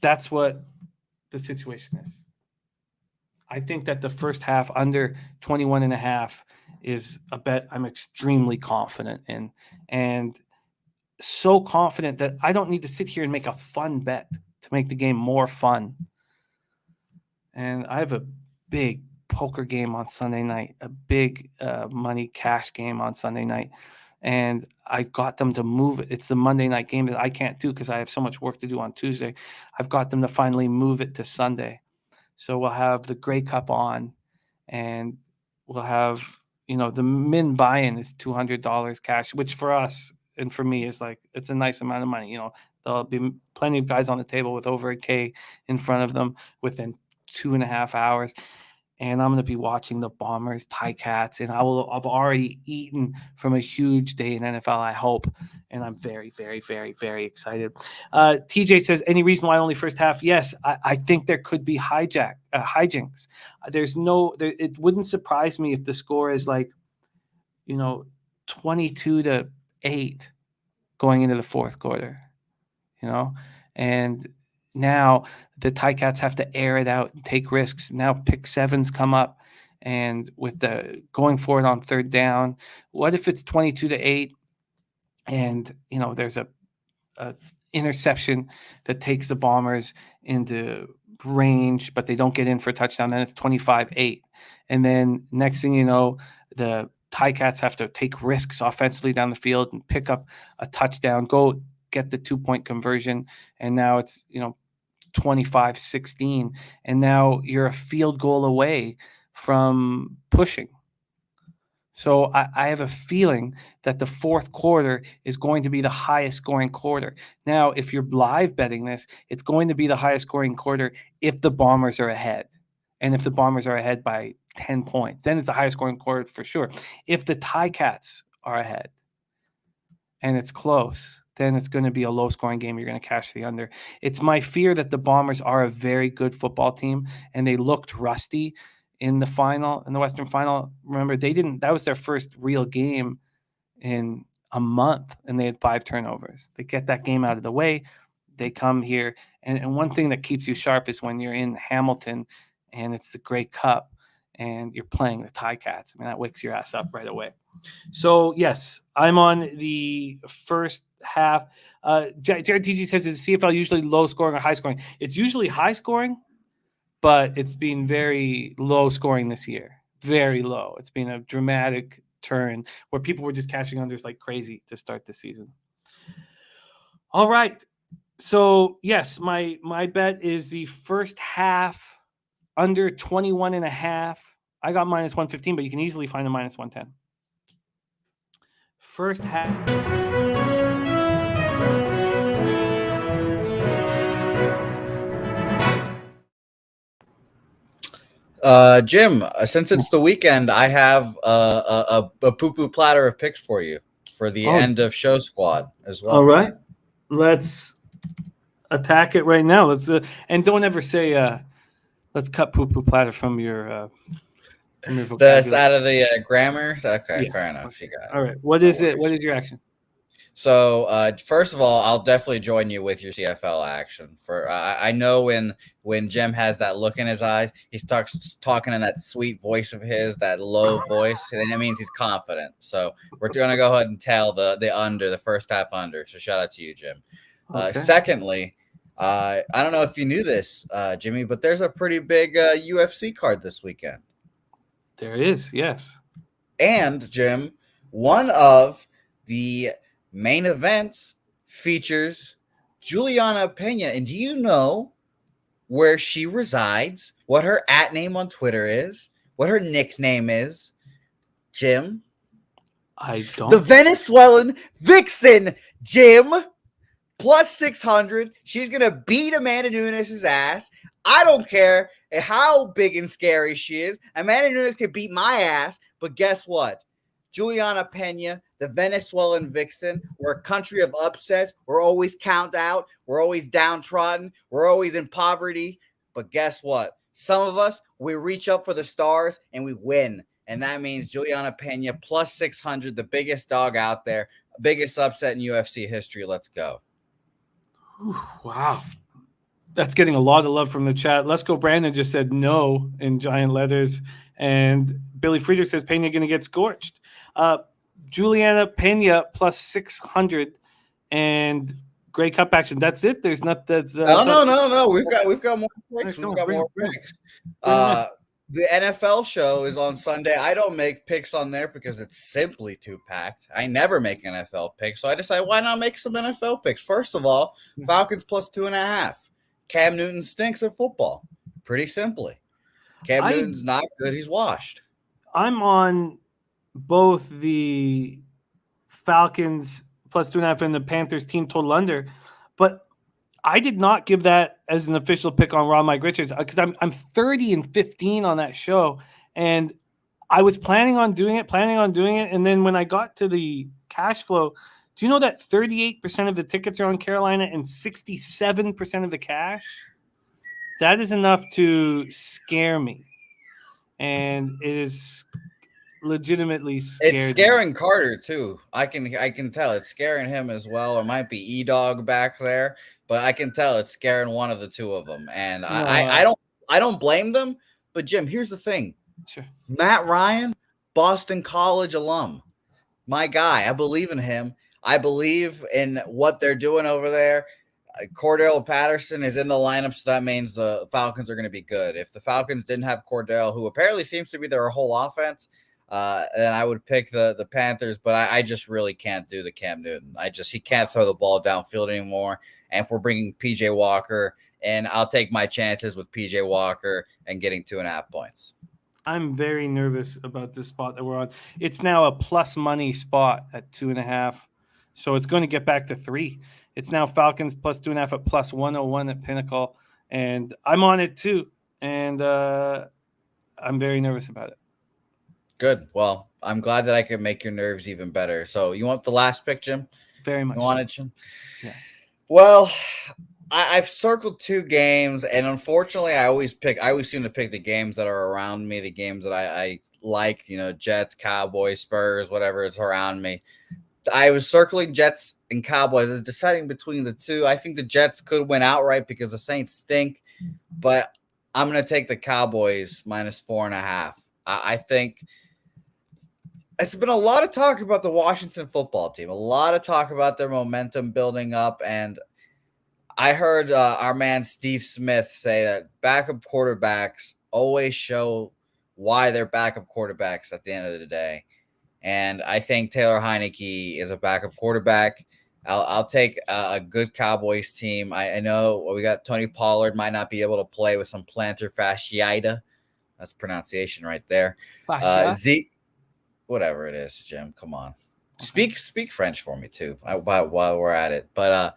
that's what the situation is. I think that the first half under 21.5 is a bet I'm extremely confident in, and so confident that I don't need to sit here and make a fun bet to make the game more fun. And I have a big poker game on Sunday night, a big money cash game on Sunday night. and I got them to move it. It's the Monday night game that I can't do because I have so much work to do on Tuesday. I've got them to finally move it to Sunday. So we'll have the Grey Cup on, and we'll have, the min buy-in is $200 cash, which for us and for me is like, it's a nice amount of money. There'll be plenty of guys on the table with over $1,000 in front of them within 2.5 hours. And I'm going to be watching the Bombers, Ticats, and I've already eaten from a huge day in NFL, I hope. And I'm very, very, very, very excited. TJ says, any reason why only first half? Yes, I think there could be hijinks. It wouldn't surprise me if the score is like, 22-8 going into the fourth quarter, and now the Ticats have to air it out and take risks. Now pick sevens come up, and with the going for it on third down, what if it's 22-8 and there's a interception that takes the Bombers into range, but they don't get in for a touchdown. Then it's 25-8. And then next thing you know, the Ticats have to take risks offensively down the field and pick up a touchdown, go get the 2-point conversion. And now it's, 25-16. And now you're a field goal away from pushing. So I have a feeling that the fourth quarter is going to be the highest scoring quarter. Now, if you're live betting this, it's going to be the highest scoring quarter if the Bombers are ahead. And if the Bombers are ahead by 10 points, then it's the highest scoring quarter for sure. If the Ticats are ahead and it's close, then it's going to be a low scoring game. You're going to cash the under. It's my fear that the Bombers are a very good football team and they looked rusty in the final, in the Western Final. Remember, that was their first real game in a month, and they had 5 turnovers. They get that game out of the way. They come here, and one thing that keeps you sharp is when you're in Hamilton and it's the Grey Cup and you're playing the Ticats. I mean, that wakes your ass up right away. So, yes, I'm on the first half. Jared TG says, is CFL usually low scoring or high scoring? It's usually high scoring, but it's been very low scoring this year. Very low. It's been a dramatic turn where people were just cashing unders like crazy to start the season. All right. So, yes, my bet is the first half under 21.5. I got minus 115, but you can easily find a minus 110. First half. Jim, since it's the weekend, I have a poo-poo platter of picks for you for the end of show squad as well. All right. Let's attack it right now. Let's and don't ever say let's cut poo-poo platter from your vocabulary. That's out of the grammar. Okay, Yeah. Fair enough. You got it. All right. What is it? What is your action? So, first of all, I'll definitely join you with your CFL action. I know when Jim has that look in his eyes, he's talking in that sweet voice of his, that low voice, and that means he's confident. So we're gonna go ahead and tell the first half under. So shout out to you, Jim. Okay. Secondly, I don't know if you knew this, Jimmy, but there's a pretty big UFC card this weekend. There is, yes. And Jim, one of the main events features Juliana Pena. And do you know where she resides? What her @name on Twitter is? What her nickname is? Jim? I don't. The Venezuelan Vixen, Jim. Plus 600. She's going to beat Amanda Nunes' ass. I don't care how big and scary she is. Amanda Nunes can beat my ass. But guess what? Juliana Pena, the Venezuelan Vixen, we're a country of upsets. We're always count out. We're always downtrodden. We're always in poverty. But guess what? Some of us, we reach up for the stars and we win. And that means Juliana Pena plus 600, the biggest dog out there, biggest upset in UFC history. Let's go. Wow. That's getting a lot of love from the chat. Let's Go Brandon just said no in giant letters. And Billy Friedrich says Pena going to get scorched. Juliana Pena plus 600 and Grey Cup action. That's it. There's not that's no. We've got more picks. We've got more picks. The NFL show is on Sunday. I don't make picks on there because it's simply too packed. I never make NFL picks, so I decided why not make some NFL picks. First of all, Falcons plus 2.5. Cam Newton stinks at football. Pretty simply. Cam Newton's not good. He's washed. I'm on both the Falcons plus 2.5 and the Panthers team total under, but I did not give that as an official pick on Raw Mike Richards because I'm 30-15 on that show, and I was planning on doing it, and then when I got to the cash flow, do you know that 38% of the tickets are on Carolina and 67% of the cash? That is enough to scare me, and it is legitimately scared. It's scaring Carter too. I can tell it's scaring him as well. It might be E-Dog back there, but I can tell it's scaring one of the two of them. And I don't blame them. But Jim, here's the thing. Sure. Matt Ryan, Boston College alum, my guy. I believe in him. I believe in what they're doing over there. Cordell Patterson is in the lineup, so that means the Falcons are going to be good. If the Falcons didn't have Cordell, who apparently seems to be their whole offense, then I would pick the Panthers, but I just really can't do the Cam Newton. He can't throw the ball downfield anymore. And if we're bringing PJ Walker, and I'll take my chances with PJ Walker and getting 2.5 points. I'm very nervous about this spot that we're on. It's now a plus money spot at 2.5. So it's going to get back to 3. It's now Falcons plus 2.5 at plus 101 at Pinnacle. And I'm on it too. And I'm very nervous about it. Good. Well, I'm glad that I could make your nerves even better. So you want the last pick, Jim? Very much. You want it, Jim? Yeah. Well, I've circled 2 games, and unfortunately, I always seem to pick the games that are around me, the games that I like, Jets, Cowboys, Spurs, whatever is around me. I was circling Jets and Cowboys. I was deciding between the two. I think the Jets could win outright because the Saints stink, but I'm going to take the Cowboys minus 4.5. I think it's been a lot of talk about the Washington football team, a lot of talk about their momentum building up, and I heard our man Steve Smith say that backup quarterbacks always show why they're backup quarterbacks at the end of the day. And I think Taylor Heineke is a backup quarterback. I'll take a good Cowboys team. I know we got Tony Pollard might not be able to play with some plantar fasciitis. That's pronunciation right there. Zeke, whatever it is, Jim. Come on, speak French for me too. While we're at it, but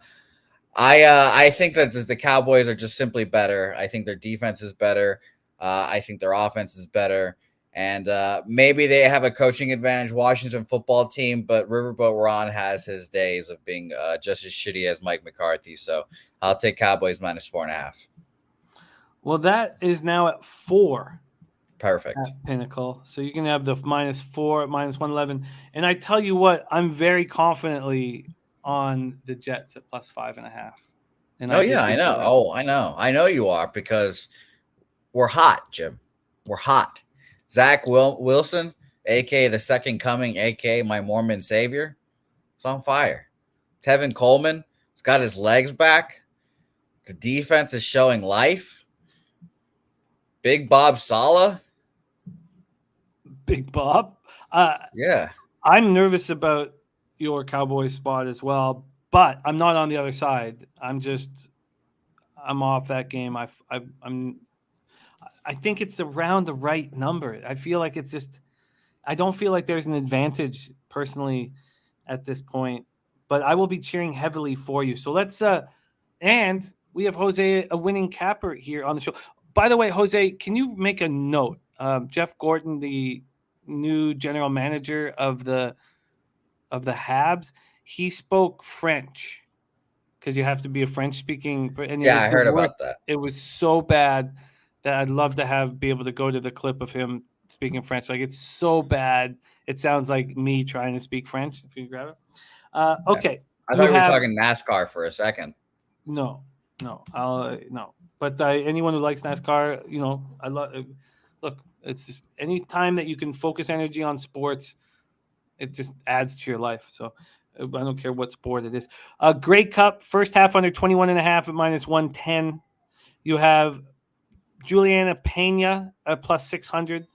I think that the Cowboys are just simply better. I think their defense is better. I think their offense is better. And maybe they have a coaching advantage, Washington football team, but Riverboat Ron has his days of being just as shitty as Mike McCarthy. So I'll take Cowboys minus 4.5. Well, that is now at 4. Perfect. At Pinnacle. So you can have the minus 4 at minus 111. And I tell you what, I'm very confidently on the Jets at plus 5.5. And I know. Oh, I know. I know you are because we're hot, Jim. We're hot. Zach Wilson, a.k.a. the second coming, a.k.a. my Mormon savior, is on fire. Tevin Coleman has got his legs back. The defense is showing life. Big Bob Saleh. Big Bob? Yeah. I'm nervous about your Cowboys spot as well, but I'm not on the other side. I'm off that game. I think it's around the right number. I feel like I don't feel like there's an advantage personally at this point, but I will be cheering heavily for you. So let's, and we have Jose, a winning capper here on the show. By the way, Jose, can you make a note? Jeff Gordon, the new general manager of the Habs, he spoke French because you have to be a French speaking. And I heard about that. It was so bad that I'd love to be able to go to the clip of him speaking French. Like, it's so bad. It sounds like me trying to speak French. If you grab it. Okay. I thought we were talking NASCAR for a second. No. But anyone who likes NASCAR, I love. Look, it's any time that you can focus energy on sports, it just adds to your life. So I don't care what sport it is. Grey Cup, first half under 21.5 at minus 110. You have Juliana Pena at plus 600.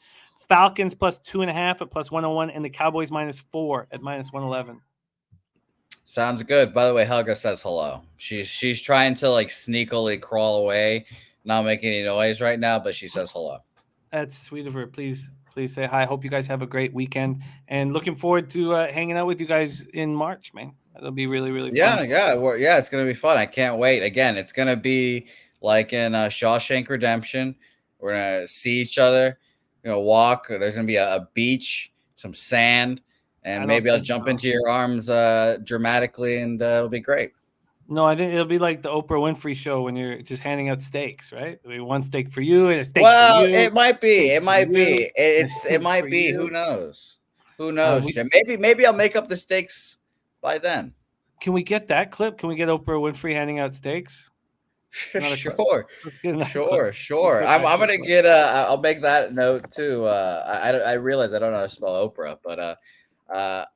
Falcons plus 2.5 at plus 101, and the Cowboys -4 at -111. Sounds good. By the way, Helga says hello. She's trying to like sneakily crawl away, not making any noise right now, but she says hello. That's sweet of her. Please say hi. Hope you guys have a great weekend, and looking forward to hanging out with you guys in March, man. That'll be really, really fun. Yeah. It's gonna be fun. I can't wait. Again, it's gonna be like in Shawshank Redemption. We're gonna see each other. Walk. There's gonna be a beach, some sand, and maybe I'll jump into your arms dramatically, and it'll be great. No, I think it'll be like the Oprah Winfrey show when you're just handing out steaks, right? It'll be one steak for you and a steak for you. It might be. It might be. It might be. Who knows? Who knows? Maybe I'll make up the steaks by then. Can we get that clip? Can we get Oprah Winfrey handing out steaks? Sure. I'm gonna get. I'll make that note too. I realize I don't know how to spell Oprah, but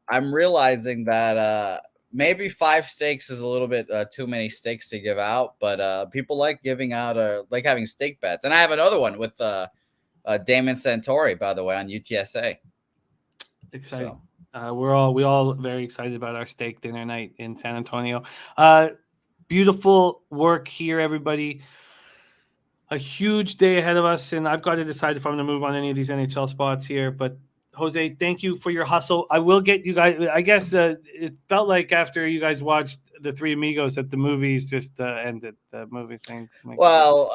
I'm realizing that maybe 5 steaks is a little bit too many steaks to give out, but people like giving out like having steak bets. And I have another one with Damon Santori, by the way, on UTSA. Exciting. So. We all very excited about our steak dinner night in San Antonio. Beautiful work here, everybody. A huge day ahead of us, and I've got to decide if I'm going to move on any of these NHL spots here. But Jose, thank you for your hustle. I will get you guys. I guess it felt like after you guys watched the Three Amigos that the movies just ended. The movie thing. Well,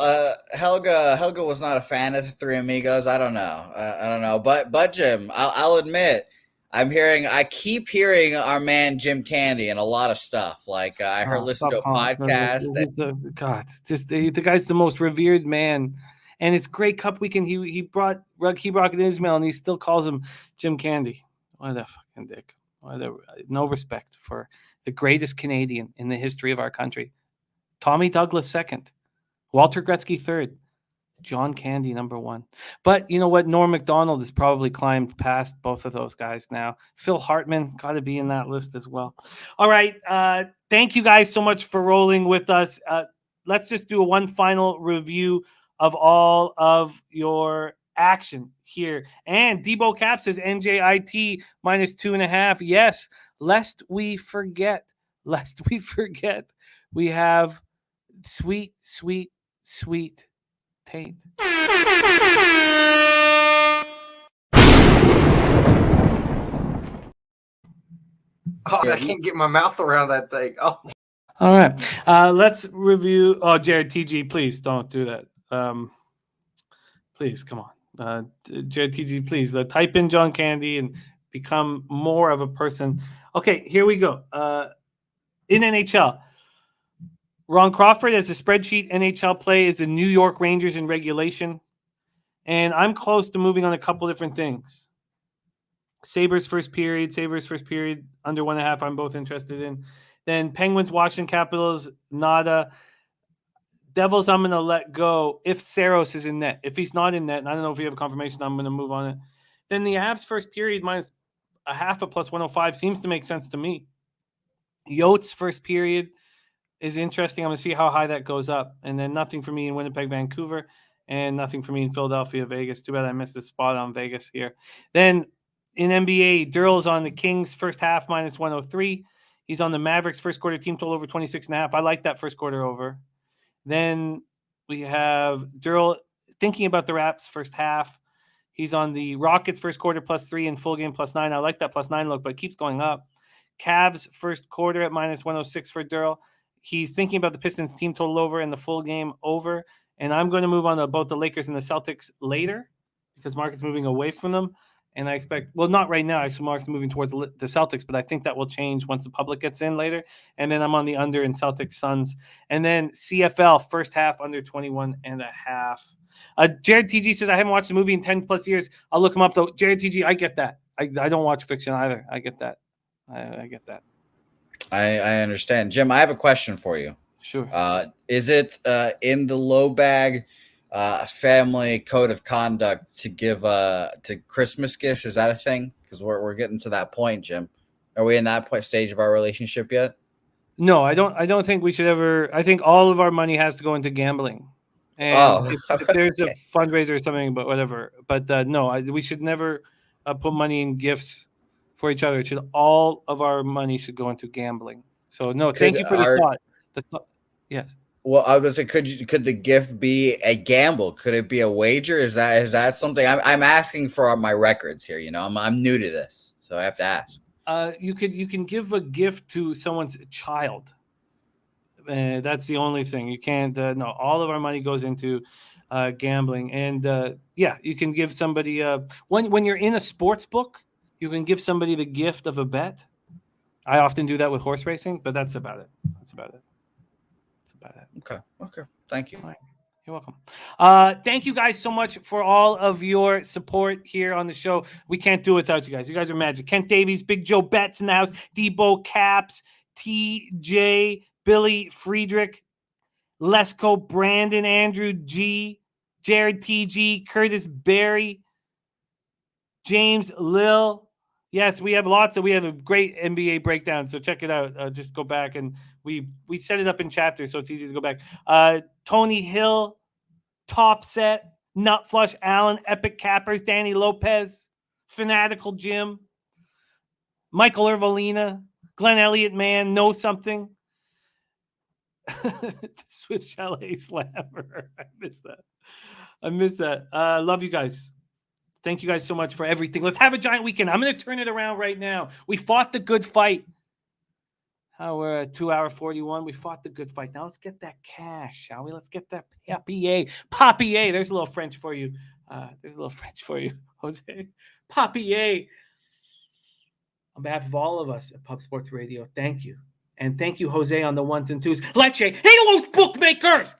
Helga was not a fan of the Three Amigos. I don't know. But Jim, I'll admit, I keep hearing our man Jim Candy and a lot of stuff. Like I heard listen to a podcast. The guy's the most revered man, and it's Grey Cup weekend. He brought Rocket Ismail, and he still calls him Jim Candy. What a fucking dick! No respect for the greatest Canadian in the history of our country. Tommy Douglas second, Walter Gretzky third. John Candy, number 1. But you know what? Norm Macdonald has probably climbed past both of those guys now. Phil Hartman got to be in that list as well. All right. Thank you guys so much for rolling with us. Let's just do one final review of all of your action here. And Debo Cap says NJIT -2.5. Yes. Lest we forget. We have sweet Tate. Oh, I can't get my mouth around that thing. Oh. All right. Let's review. Oh, Jared TG, please don't do that. Please, come on. Jared TG, please type in John Candy and become more of a person. Okay, here we go. In NHL, Ron Crawford as a spreadsheet NHL play is the New York Rangers in regulation. And I'm close to moving on a couple different things. Sabres first period, under 1.5, I'm both interested in. Then Penguins, Washington Capitals, nada. Devils, I'm going to let go if Saros is in net. If he's not in net, and I don't know if you have a confirmation, I'm going to move on it. Then the Avs first period -0.5 at plus 105 seems to make sense to me. Yotes first period is interesting. I'm going to see how high that goes up. And then nothing for me in Winnipeg, Vancouver, and nothing for me in Philadelphia, Vegas. Too bad I missed the spot on Vegas here. Then in NBA, Derl's on the Kings first half -103. He's on the Mavericks first quarter team total over 26.5. I like that first quarter over. Then we have Darryl thinking about the Raps first half. He's on the Rockets first quarter +3 and full game +9. I like that +9 look, but it keeps going up. Cavs first quarter at -106 for Darryl. He's thinking about the Pistons team total over and the full game over. And I'm going to move on to both the Lakers and the Celtics later because market's moving away from them. And I expect, well, not right now. Actually, market's moving towards the Celtics, but I think that will change once the public gets in later. And then I'm on the under in Celtics Suns. And then CFL first half under 21.5. Jared TG says, I haven't watched a movie in 10 plus years. I'll look him up though. Jared TG, I get that. I don't watch fiction either. I get that. I get that. I understand. Jim, I have a question for you. Sure. Is it in the low bag family code of conduct to give to Christmas gifts? Is that a thing? Because we're getting to that point, Jim. Are we in that stage of our relationship yet? No, I don't think we should ever. I think all of our money has to go into gambling. And if there's a okay. fundraiser or something, but whatever. But no, we should never put money in gifts for each other. It should, all of our money should go into gambling. So no, thank you for the thought. Yes. Well, I was like, could the gift be a gamble? Could it be a wager? Is that something? I'm asking for my records here. You know, I'm new to this, so I have to ask. You can give a gift to someone's child. That's the only thing you can't. No, all of our money goes into gambling, and yeah, you can give somebody when you're in a sports book, you can give somebody the gift of a bet. I often do that with horse racing, but that's about it. Okay. Thank you. All right. You're welcome. Thank you guys so much for all of your support here on the show. We can't do it without you guys. You guys are magic. Kent Davies, Big Joe Betts in the house, Debo Caps, TJ, Billy Friedrich, Lesko, Brandon, Andrew G, Jared TG, Curtis Berry, James Lil. Yes, we have a great NBA breakdown, so check it out. Just go back, and we set it up in chapters, so it's easy to go back. Tony Hill, Top Set, Nut Flush, Allen, Epic Cappers, Danny Lopez, Fanatical Jim, Michael Ervolina, Glenn Elliott, Man, Know Something, Swiss Chalet Slammer. I missed that. Love you guys. Thank you guys so much for everything. Let's have a giant weekend. I'm going to turn it around right now. We fought the good fight. We're at 2 hour 41. We fought the good fight. Now let's get that cash, shall we? Let's get that papier. There's a little French for you. Jose. Papier. On behalf of all of us at Pub Sports Radio, thank you. And thank you, Jose, on the ones and twos. Leche, hey, those bookmakers!